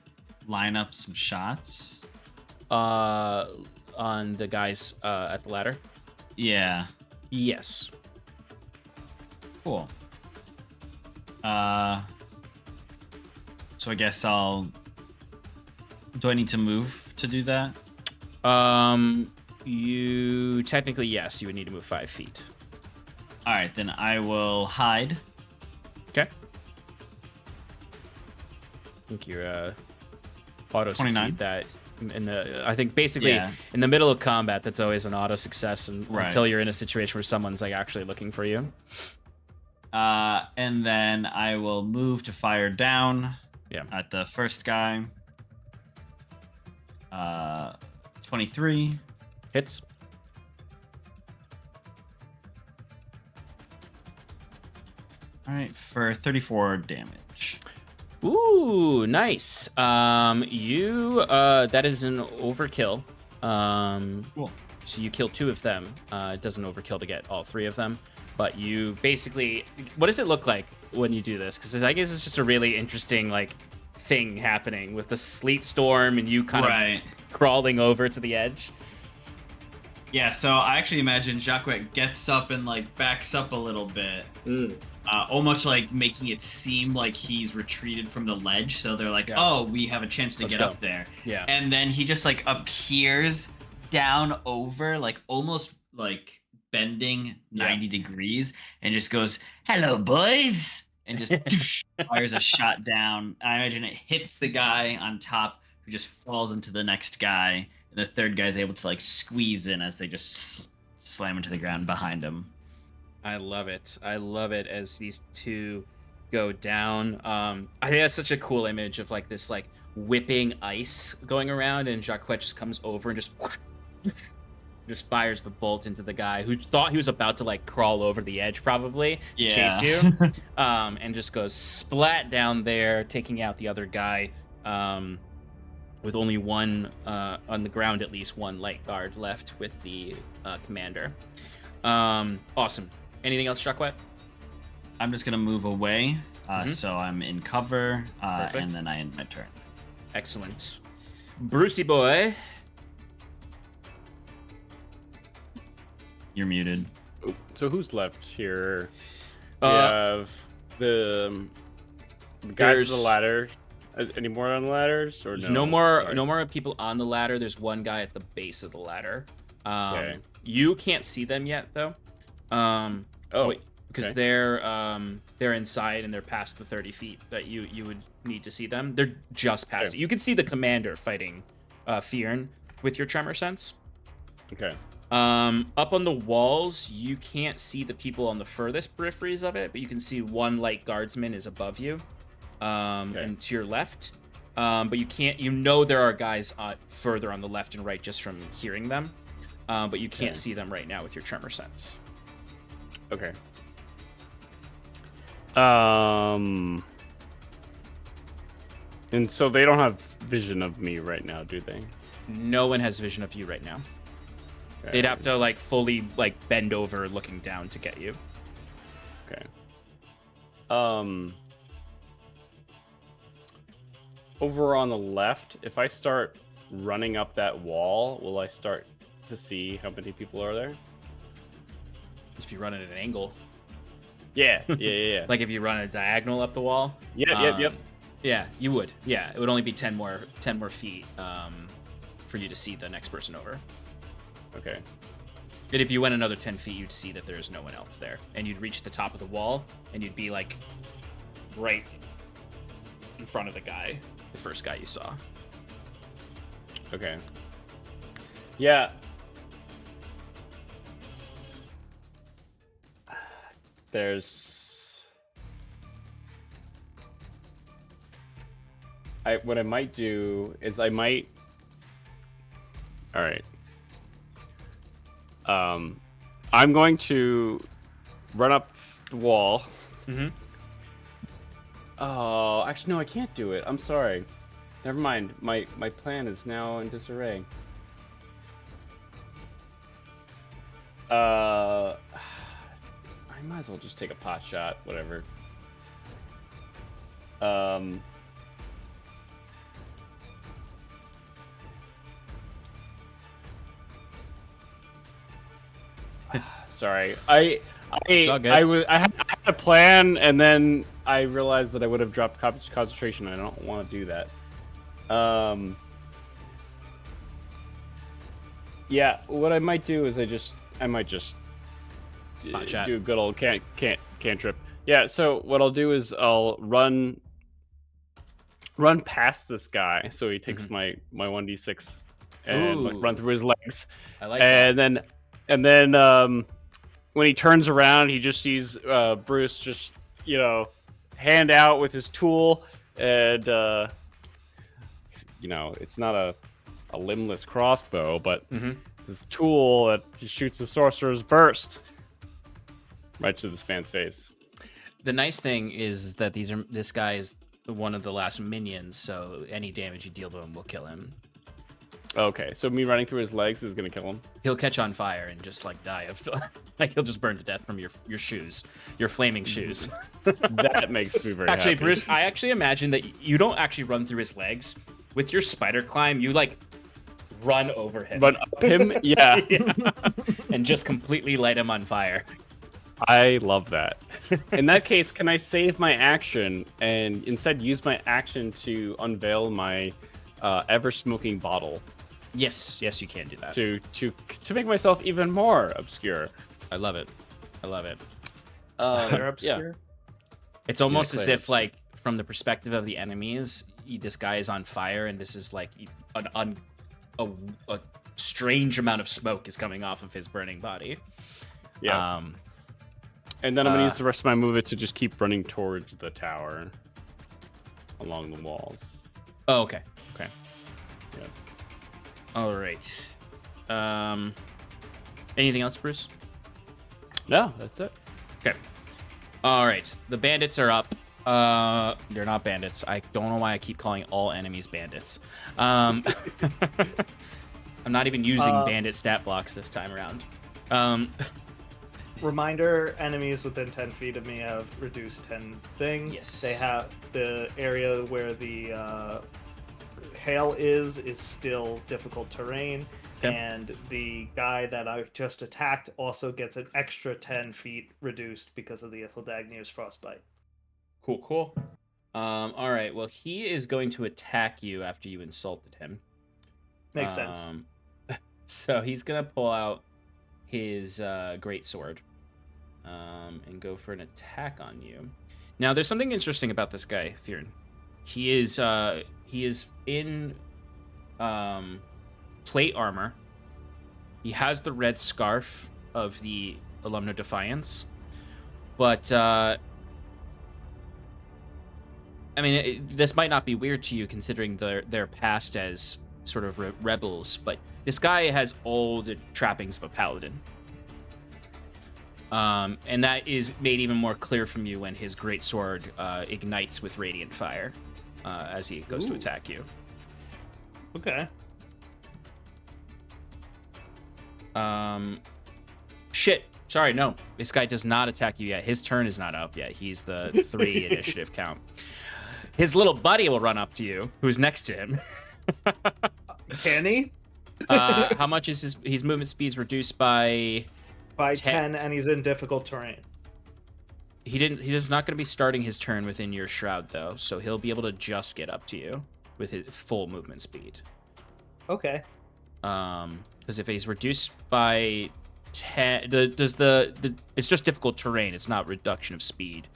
line up some shots? On the guys at the ladder? Yeah. Yes. Cool. So I guess I'll. Do I need to move to do that? You technically, yes, you would need to move 5 feet. All right, then I will hide. Okay. I think your auto 29. succeed that. I think basically Yeah. in the middle of combat, that's always an auto success Right. until you're in a situation where someone's like actually looking for you. And then I will move to fire down. Yeah. At the first guy. 23. Hits. All right, for 34 damage. Ooh, nice. You that is an overkill. Cool. So you kill 2 of them. It doesn't overkill to get all 3 of them, but you basically, what does it look like when you do this? Because I guess it's just a really interesting like thing happening with the sleet storm and you kind of crawling over to the edge. Yeah, so I actually imagine Jacques gets up and like backs up a little bit. Almost like making it seem like he's retreated from the ledge. So they're like, oh, we have a chance to get up there. Yeah. And then he just like appears down over, like almost like bending 90 degrees and just goes, hello, boys. And just fires a shot down. I imagine it hits the guy on top who just falls into the next guy. And the third guy's able to like squeeze in as they just slam into the ground behind him. I love it. I love it as these 2 go down. I think that's such a cool image of like this like whipping ice going around, and Jacques just comes over and just fires the bolt into the guy who thought he was about to like crawl over the edge probably to chase you, and just goes splat down there, taking out the other guy, with only one on the ground, at least one light guard left with the commander. Awesome. Anything else, Jacques? I'm just gonna move away, so I'm in cover, Perfect. and then I end my turn. Excellent. Brucey boy. You're muted. So who's left here? We Uh, have the guys there's- on the ladder. Any more on the ladders? Or There's no? no more people on the ladder. There's one guy at the base of the ladder. Okay. You can't see them yet though. Because okay. they're inside and they're past the 30 feet that you would need to see them. They're just past Okay. it. You can see the commander fighting Fyrn with your tremor sense. Okay. Up on the walls, you can't see the people on the furthest peripheries of it, but you can see one light guardsman is above you, and to your left. But you can't. You know there are guys further on the left and right just from hearing them, but you can't see them right now with your tremor sense. Okay. And so they don't have vision of me right now, do they? No one has vision of you right now. Okay. They'd have to like fully like bend over looking down to get you. Okay. Over on the left, if I start running up that wall, will I start to see how many people are there? If you run at an angle, Yeah. Yeah. like if you run a diagonal up the wall. Yep. Yeah, you would. Yeah, it would only be 10 more feet for you to see the next person over. Okay. And if you went another 10 feet, you'd see that there's no one else there. And you'd reach the top of the wall, and you'd be, like, right in front of the guy, the first guy you saw. Okay. Yeah. What I might do is I might... Alright. I'm going to run up the wall. Mm-hmm. Oh, actually, no, I can't do it. I'm sorry. Never mind. My plan is now in disarray. I might as well just take a pot shot. Whatever. Sorry. I had a plan, and then I realized that I would have dropped concentration. I don't want to do that. Yeah, what I might do is I might just do a good old cantrip. Yeah, so what I'll do is I'll run run past this guy. So he takes my 1d6 and like, run through his legs. I like that. And then when he turns around, he just sees Bruce just, hand out with his tool, and it's not a limbless crossbow, but this tool that just shoots a sorcerer's burst right to this man's face. The nice thing is that this guy is one of the last minions, so any damage you deal to him will kill him. Okay, so me running through his legs is gonna kill him. He'll catch on fire and just like die of like he'll just burn to death from your shoes, your flaming shoes. That makes me very actually, happy. Bruce, I actually imagine that you don't actually run through his legs. With your spider climb, you like run over him. Run up him? Yeah. Yeah. And just completely light him on fire. I love that. In that case, can I save my action and instead use my action to unveil my ever-smoking bottle? Yes, you can do that. To make myself even more obscure. I love it. They're obscure. Yeah. It's almost as Clayton. if, like, from the perspective of the enemies, this guy is on fire, and this is like a strange amount of smoke is coming off of his burning body. Yes. And then I'm gonna use the rest of my movement to just keep running towards the tower along the walls. Oh, okay. Yeah. All right. Anything else, Bruce? No, that's it. Okay. All right. The bandits are up. They're not bandits. I don't know why I keep calling all enemies bandits. I'm not even using bandit stat blocks this time around. Reminder, enemies within 10 feet of me have reduced 10 thing. Yes. They have the area where the hail is still difficult terrain. Okay. And the guy that I just attacked also gets an extra 10 feet reduced because of the Ithildagnir's frostbite. Cool. All right. Well, he is going to attack you after you insulted him. Makes sense. So he's gonna pull out his great sword and go for an attack on you. Now, there's something interesting about this guy, Fyrn. He is in plate armor. He has the red scarf of the Ulumno Defiance, but I mean, this might not be weird to you considering their past as sort of rebels, but this guy has all the trappings of a paladin. And that is made even more clear from you when his great sword ignites with radiant fire as he goes to attack you. Okay. Shit. Sorry, no. This guy does not attack you yet. His turn is not up yet. He's the 3 initiative count. His little buddy will run up to you, who's next to him. Can he? How much is his movement speed's reduced by? By 10, and he's in difficult terrain. He's not going to be starting his turn within your shroud though, so he'll be able to just get up to you with his full movement speed. Okay. Because if he's reduced by 10, it's just difficult terrain. It's not reduction of speed.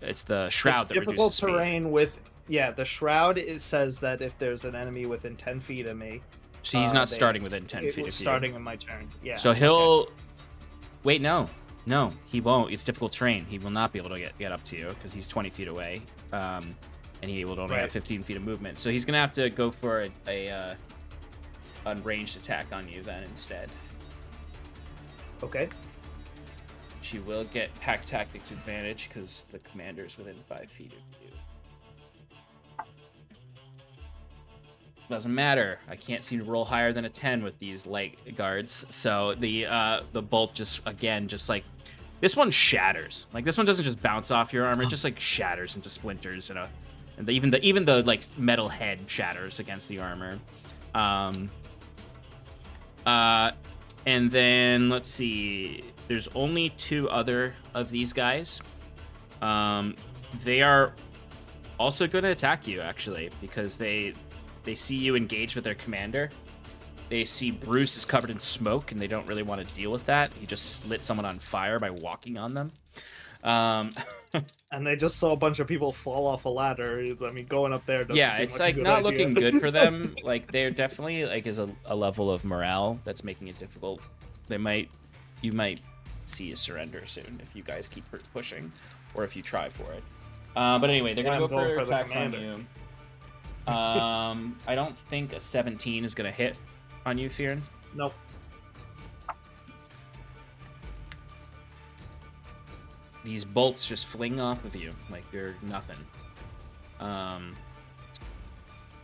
It's the shroud that difficult reduces speed. terrain with the shroud. It says that if there's an enemy within 10 feet of me, So he's not starting within 10 feet of you. Starting in my turn. Yeah. So he'll wait. No, he won't. It's difficult terrain. He will not be able to get up to you because he's 20 feet away, and he will only have 15 feet of movement. So he's gonna have to go for a unranged attack on you then instead. Okay. She will get pack tactics advantage because the commander's within 5 feet of you. Doesn't matter. I can't seem to roll higher than a 10 with these light guards. So the bolt just like this one shatters. Like this one doesn't just bounce off your armor, it just like shatters into splinters and even the like metal head shatters against the armor. And then let's see. There's only 2 other of these guys. They are also going to attack you actually because they see you engage with their commander. They see Bruce is covered in smoke and they don't really want to deal with that. He just lit someone on fire by walking on them. And they just saw a bunch of people fall off a ladder. I mean, going up there doesn't Yeah, seem it's like like a good not idea. looking good for them. Like there definitely like is a level of morale that's making it difficult. You might see a surrender soon if you guys keep pushing, or if you try for it. But anyway, they're gonna I'm go going for for the attacks on commander. you. I don't think a 17 is gonna hit on you, Fyrn. Nope. These bolts just fling off of you like they're nothing. All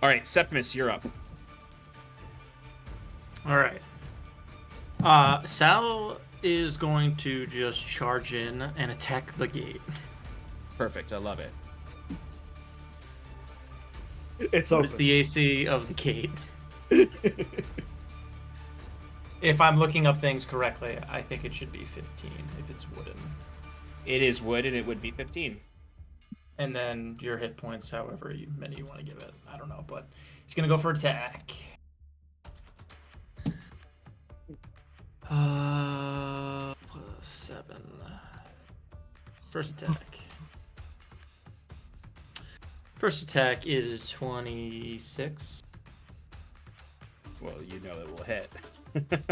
right, Septimus, you're up. All right. Sal is going to just charge in and attack the gate. Perfect, I love it. It's What open. is the AC of the gate? If I'm looking up things correctly, I think it should be 15 if it's wooden. It is wood, and it would be 15. And then your hit points, however many you want to give it. I don't know, but he's gonna go for attack. +7. First attack. First attack is 26. Well, you know it will hit.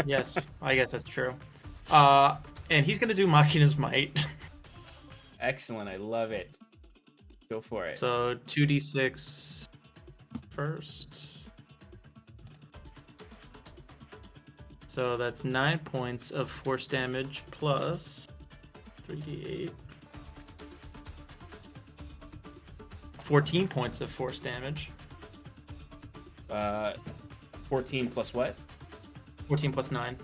Yes, I guess that's true. And he's gonna do Machina's Might. Excellent, I love it. Go for it. So 2d6 first. So that's 9 points of force damage plus 3d8. 14 points of force damage. 14 plus what? 14 plus 9.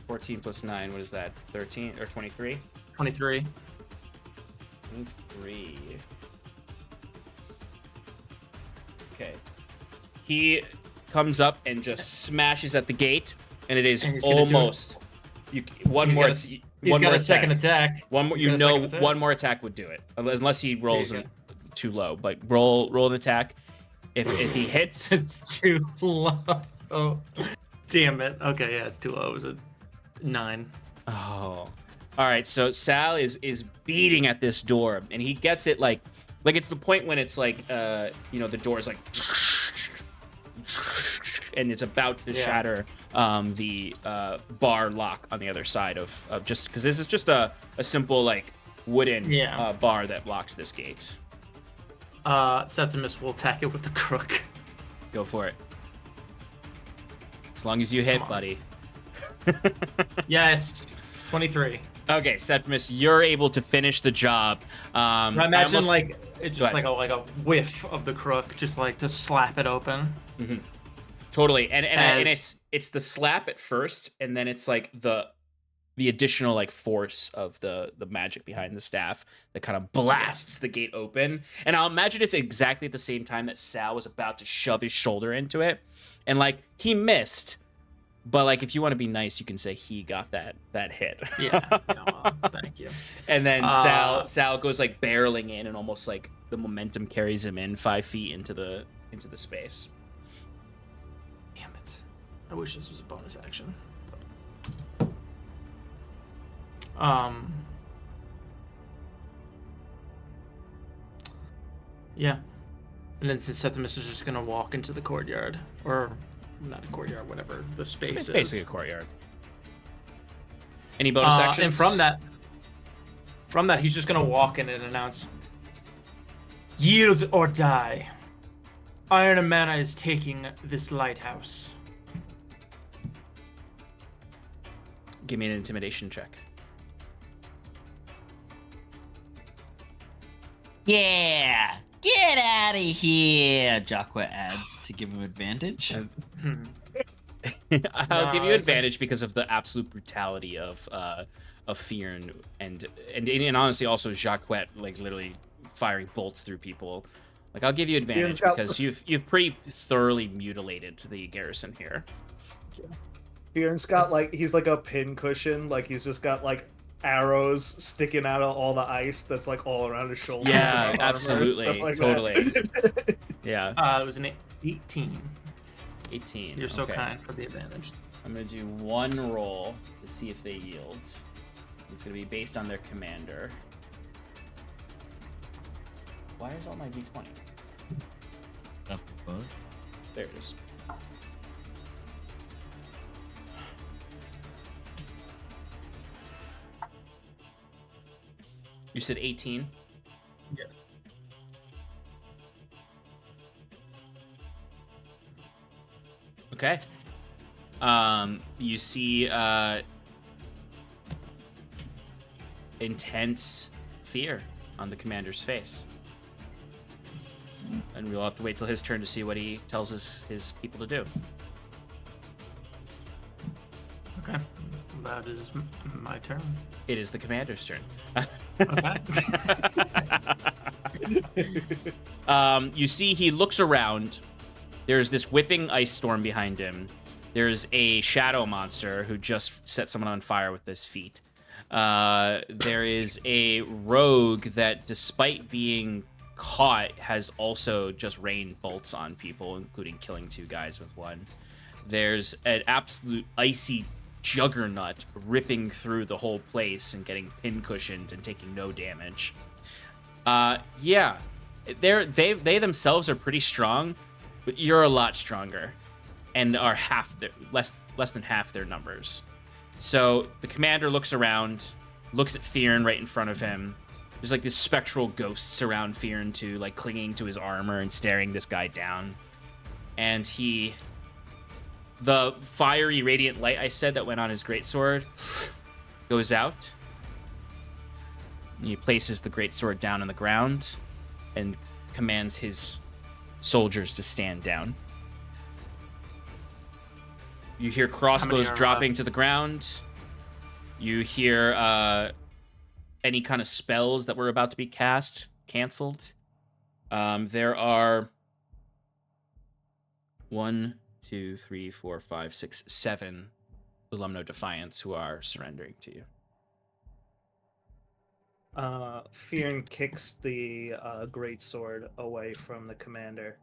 14 plus 9, what is that? 13 or 23? 23. 23. Okay. He comes up and just smashes at the gate, and it is And he's gonna do almost. One He's more. got a- One He's got more a second attack. One more. He's You got a know, second attack. one more attack would do it, unless he rolls you it too low. But roll an attack. If he hits, It's too low. Oh, damn it. Okay, yeah, it's too low. It was a 9. oh, all right. So Sal is beating at this door, and he gets it like it's the point when it's like the door is like, and it's about to Yeah. shatter the bar lock on the other side of just because this is just a simple like wooden Yeah. bar that locks this gate. Septimus will attack it with the crook. Go for it. As long as you hit, Come on. buddy. Yes, 23. Okay, Septimus, you're able to finish the job. I imagine almost- like it's Go just ahead. like a whiff of the crook, just like to slap it open. Totally, and As- it's the slap at first, and then it's like the additional like force of the magic behind the staff that kind of blasts the gate open. And I'll imagine it's exactly at the same time that Sal was about to shove his shoulder into it, and like he missed. But like, if you want to be nice, you can say he got that hit. Yeah. Thank you. And then Uh, Sal goes like barreling in, and almost like the momentum carries him in 5 feet into the space. Damn it. I wish this was a bonus action. Yeah. And then Septimus is just gonna walk into the courtyard, or not a courtyard, whatever the space It's is. basically a courtyard. Any bonus actions? And from that, he's just gonna walk in and announce, "Yield or die. Iron Mana is taking this lighthouse." Give me an intimidation check. Yeah, get out of here. Jaqua adds to give him advantage. I'll give you it's advantage because of the absolute brutality of Fyrn and honestly also Jacquet like literally firing bolts through people. Like I'll give you advantage got- because you've pretty thoroughly mutilated the garrison here. Fyrn's got like he's like a pin cushion, like he's just got like arrows sticking out of all the ice that's like all around his shoulders. Yeah, and armor and absolutely, stuff like totally. that. Yeah, It was an 18. 18. You're so okay. kind for the advantage. I'm going to do one roll to see if they yield. It's going to be based on their commander. Why is all my d20? Up above. There it is. You said 18? Yes. Okay. You see intense fear on the commander's face. And we'll have to wait till his turn to see what he tells his people to do. Okay, that is my turn. It is the commander's turn. Okay. You see he looks around. There's this whipping ice storm behind him. There's a shadow monster who just set someone on fire with his feet. There is a rogue that, despite being caught, has also just rained bolts on people, including killing 2 guys with one. There's an absolute icy juggernaut ripping through the whole place and getting pincushioned and taking no damage. Yeah, they themselves are pretty strong, but you're a lot stronger, and are less than half their numbers. So the commander looks around, looks at Fyrn right in front of him. There's like these spectral ghosts around Fyrn too, like clinging to his armor and staring this guy down. And the fiery radiant light I said that went on his greatsword goes out. He places the greatsword down on the ground and commands his soldiers to stand down. You hear crossbows dropping to the ground. You hear any kind of spells that were about to be cast canceled. There are 1, 2, 3, 4, 5, 6, 7 Ulumno Defiance who are surrendering to you. Fyrn kicks the greatsword away from the commander,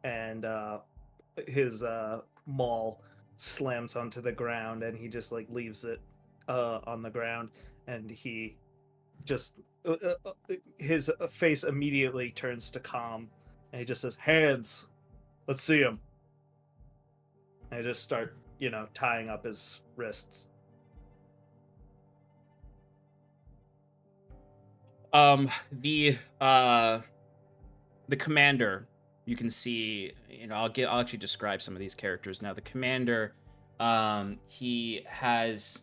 and his maul slams onto the ground, and he just like leaves it on the ground, and he just his face immediately turns to calm, and he just says, "Hands, let's see him." And I just start, tying up his wrists. The commander, you can see, I'll actually describe some of these characters now. The commander, he has,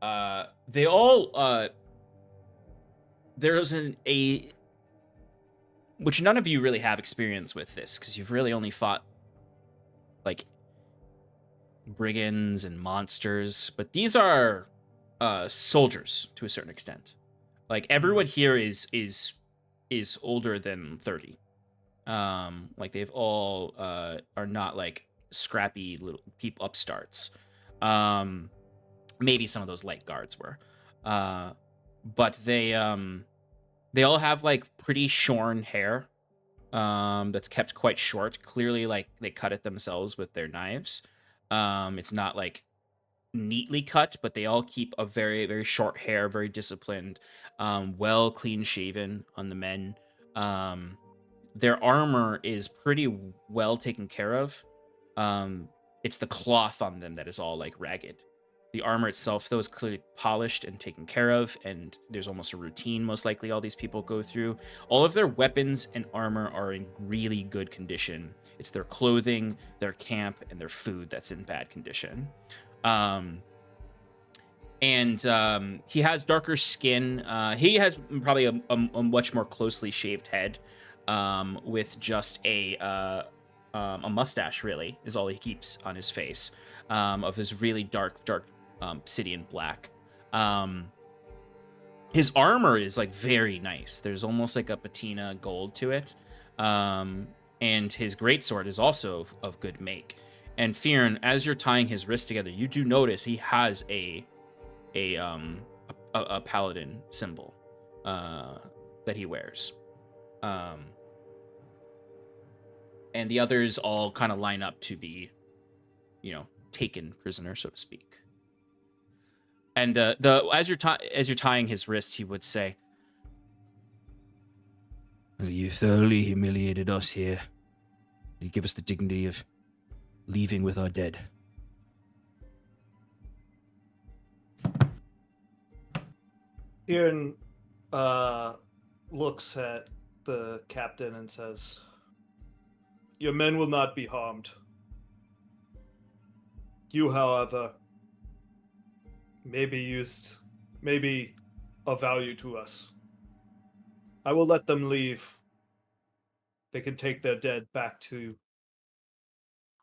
they all, there's which none of you really have experience with this, because you've really only fought, like, brigands and monsters, but these are, soldiers, to a certain extent. Like, everyone here is older than 30. Like, they've all are not like scrappy little upstarts. Maybe some of those light guards were. But they all have like pretty shorn hair that's kept quite short. Clearly, like, they cut it themselves with their knives. It's not like neatly cut, but they all keep a very, very short hair, very disciplined, well clean shaven on the men. Their armor is pretty well taken care of. It's the cloth on them that is all like ragged. The armor itself, though, is clearly polished and taken care of, and there's almost a routine, most likely, all these people go through. All of their weapons and armor are in really good condition. It's their clothing, their camp, and their food that's in bad condition. He has darker skin. He has probably a much more closely shaved head, with just a mustache, really, is all he keeps on his face, of his really dark obsidian black. His armor is like very nice. There's almost like a patina gold to it. And his greatsword is also of good make. And Fyrn, as you're tying his wrists together, you do notice he has a paladin symbol that he wears. And the others all kind of line up to be, taken prisoner, so to speak. And as you're tying his wrists, he would say, "Well, you thoroughly humiliated us here. You give us the dignity of leaving with our dead." Fyrn looks at the captain and says, "Your men will not be harmed. You, however, may be of value to us. I will let them leave. They can take their dead back to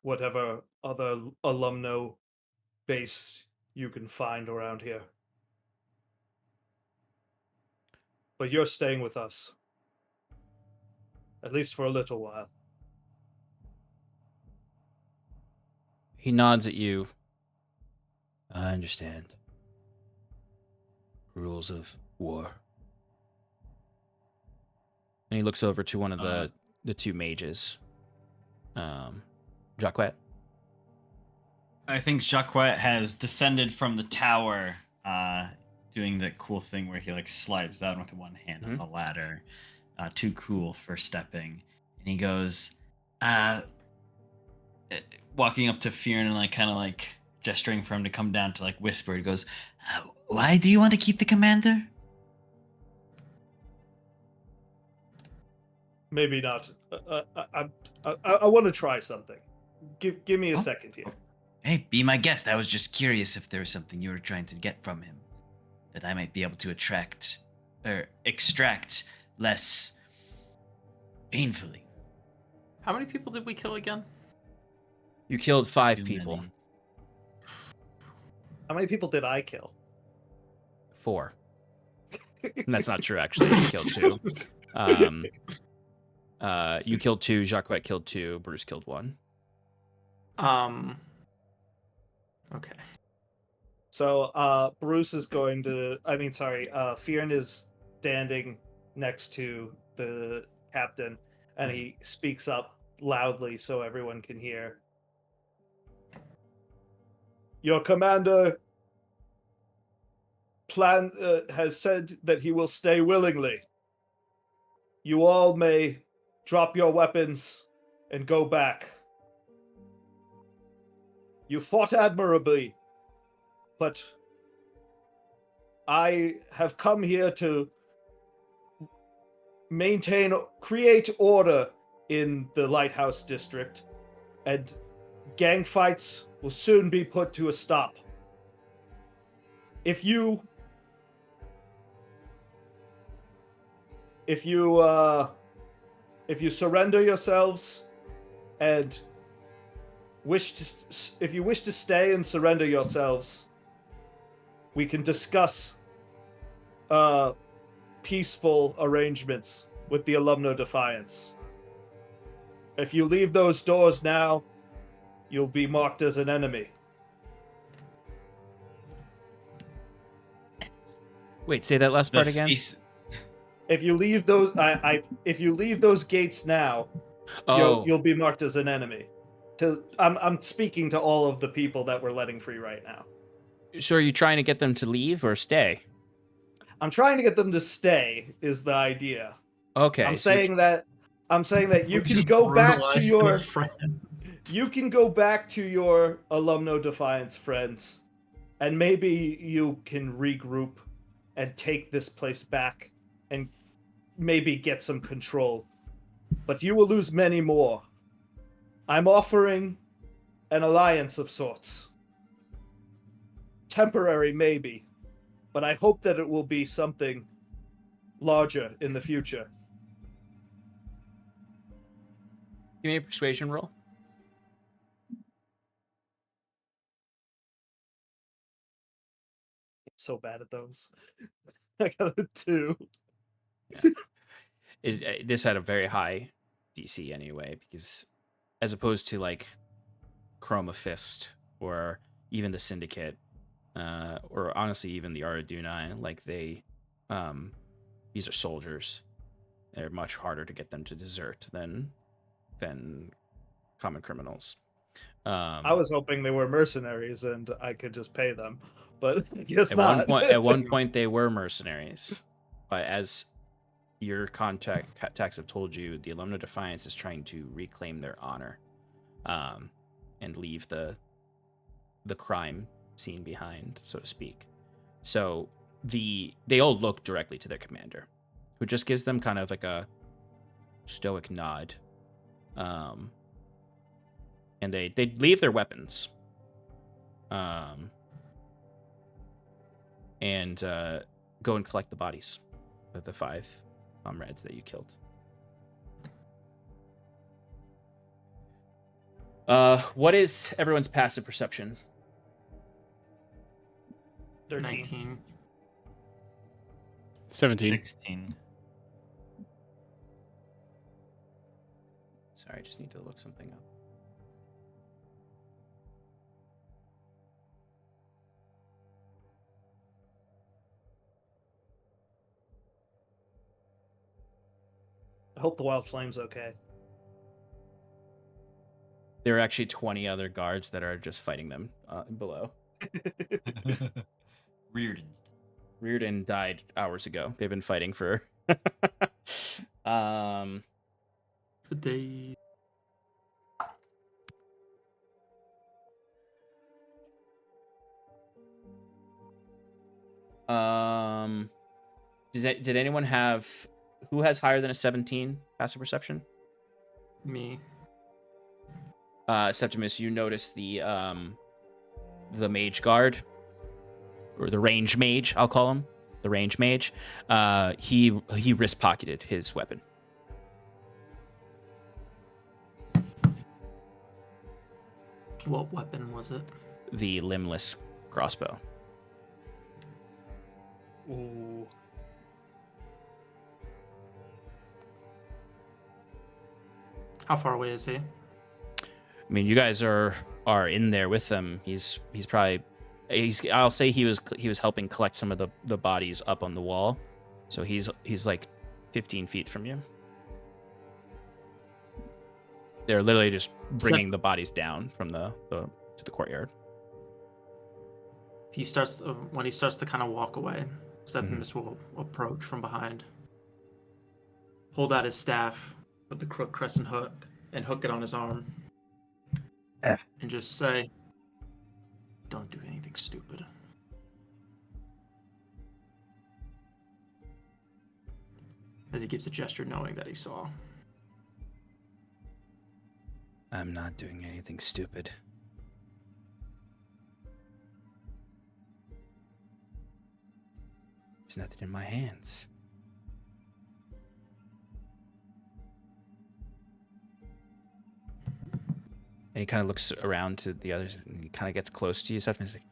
whatever other Ulumno base you can find around here. But you're staying with us. At least for a little while." He nods at you. "I understand. Rules of war." And he looks over to one of the two mages. Jacquet. I think Jacquet has descended from the tower, doing that cool thing where he like slides down with one hand on the ladder. Too cool for stepping. And he goes, walking up to Fyrn and like kind of like gesturing for him to come down to like whisper. He goes, "Why do you want to keep the commander?" Maybe not. I want to try something. Give me a second here. Hey, be my guest. I was just curious if there was something you were trying to get from him that I might be able to extract less painfully. How many people did we kill again? You killed 5 Too people. many. How many people did I kill? 4. And that's not true, actually. You killed 2. You killed 2. Jacquet killed 2. Bruce killed 1. Okay. So Bruce is going to. Fyrn is standing next to the captain, and he speaks up loudly so everyone can hear. "Your commander has said that he will stay willingly. You all may drop your weapons and go back. You fought admirably, but I have come here to create order in the Lighthouse district, and gang fights will soon be put to a stop. If you surrender yourselves and if you wish to stay and surrender yourselves, we can discuss peaceful arrangements with the Ulumno Defiance. If you leave those doors now, you'll be marked as an enemy." Wait, say that last part again? If you leave those, if you leave those gates now, you'll be marked as an enemy. I'm speaking to all of the people that we're letting free right now. So are you trying to get them to leave or stay? I'm trying to get them to stay. Is the idea? Okay. I'm saying that you can go back to your Ulumno Defiance friends, and maybe you can regroup and take this place back and maybe get some control. But you will lose many more. I'm offering an alliance of sorts. Temporary, maybe, but I hope that it will be something larger in the future. Give me a persuasion roll. So bad at those. I got a 2. This had a very high DC anyway, because as opposed to like Chroma Fist or even the Syndicate, or honestly even the Aradunai, like these are soldiers. They're much harder to get them to desert than common criminals. I was hoping they were mercenaries and I could just pay them, but guess at not. one point they were mercenaries, but as your contacts have told you, the Ulumno Defiance is trying to reclaim their honor, and leave the crime scene behind, so to speak. So they all look directly to their commander, who just gives them kind of like a stoic nod, and they leave their weapons, and go and collect the bodies of the 5 comrades that you killed. What is everyone's passive perception? 13. 19. 17. 16. Sorry, I just need to look something up. I hope the Wild Flame's okay. There are actually 20 other guards that are just fighting them below. Reardon died hours ago. They've been fighting for For days. Did anyone have, who has higher than a 17 passive perception? Me. Septimus, you notice the mage guard, or the range mage, I'll call him, the range mage. He wrist pocketed his weapon. What weapon was it? The limbless crossbow. Ooh. How far away is he? I mean, you guys are in there with them. He's probably, I'll say he was helping collect some of the bodies up on the wall, so he's like 15 feet from you. They're literally just bringing the bodies down from to the courtyard. He starts when he starts to kind of walk away. Septimus will approach from behind, hold out his staff with the crook crescent hook, and hook it on his arm. And just say, "Don't do anything stupid." As he gives a gesture knowing that he saw. I'm not doing anything stupid. There's nothing in my hands. And he kind of looks around to the others, and he kind of gets close to you. And he's like,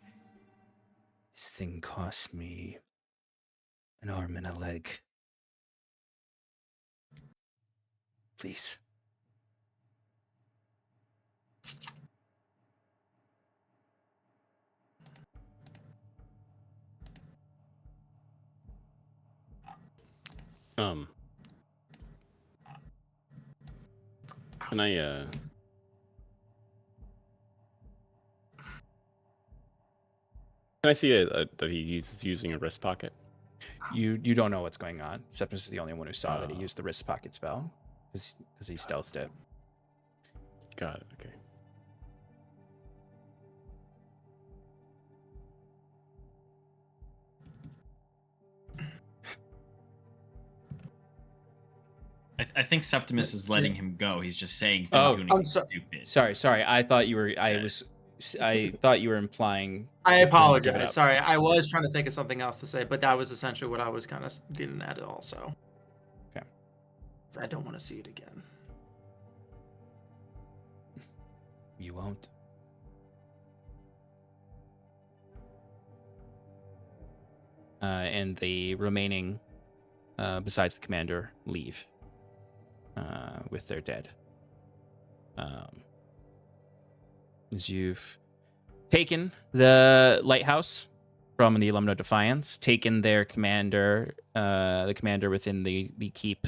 "This thing cost me an arm and a leg. Please." Can I Can I see that he's using a wrist pocket? You don't know what's going on. Septimus is the only one who saw that he used the wrist pocket spell because he stealthed it. Got it. Okay. I think Septimus is letting him go. He's just saying, "Don't do anything stupid." Sorry. I thought you were. I thought you were implying. I give it apologize. up. Sorry, I was trying to think of something else to say, but that was essentially what I was kind of getting at also. Okay. I don't want to see it again. You won't. And the remaining, besides the commander, leave with their dead. As you've taken the lighthouse from the Ulumno Defiance, taken their commander, the commander within the keep,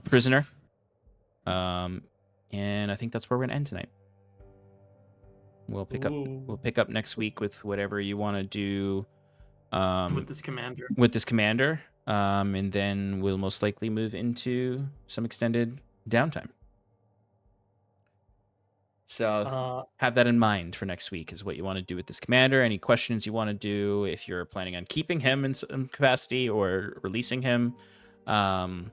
prisoner. And I think that's where we're gonna end tonight. We'll pick up next week with whatever you want to do with this commander. And then we'll most likely move into some extended downtime. So have that in mind for next week is what you want to do with this commander. Any questions you want to do if you're planning on keeping him in some capacity or releasing him. And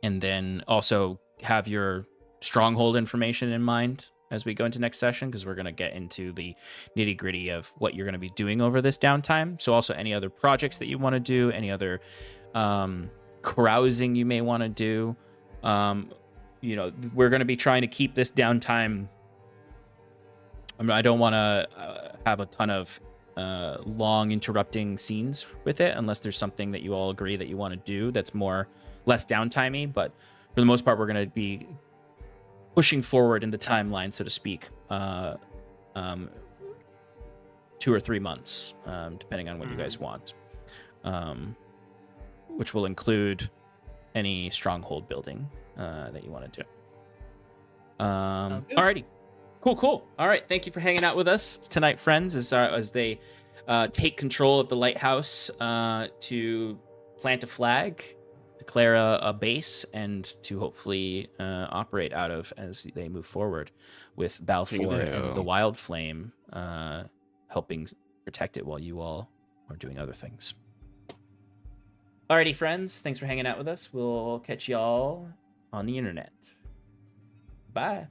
then also have your stronghold information in mind as we go into next session, because we're going to get into the nitty gritty of what you're going to be doing over this downtime. So also any other projects that you want to do, any other carousing you may want to do. We're going to be trying to keep this downtime. I don't want to have a ton of long interrupting scenes with it, unless there's something that you all agree that you want to do that's less downtimey. But for the most part, we're going to be pushing forward in the timeline, so to speak, 2 or 3 months, depending on what you guys want, which will include any stronghold building that you want to do. Alrighty. Cool. All right. Thank you for hanging out with us tonight, friends, as they take control of the lighthouse to plant a flag, declare a base, and to hopefully operate out of as they move forward with Balfour and the Wild Flame helping protect it while you all are doing other things. Alrighty, friends. Thanks for hanging out with us. We'll catch y'all on the internet. Bye.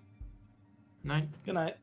Night. Good night.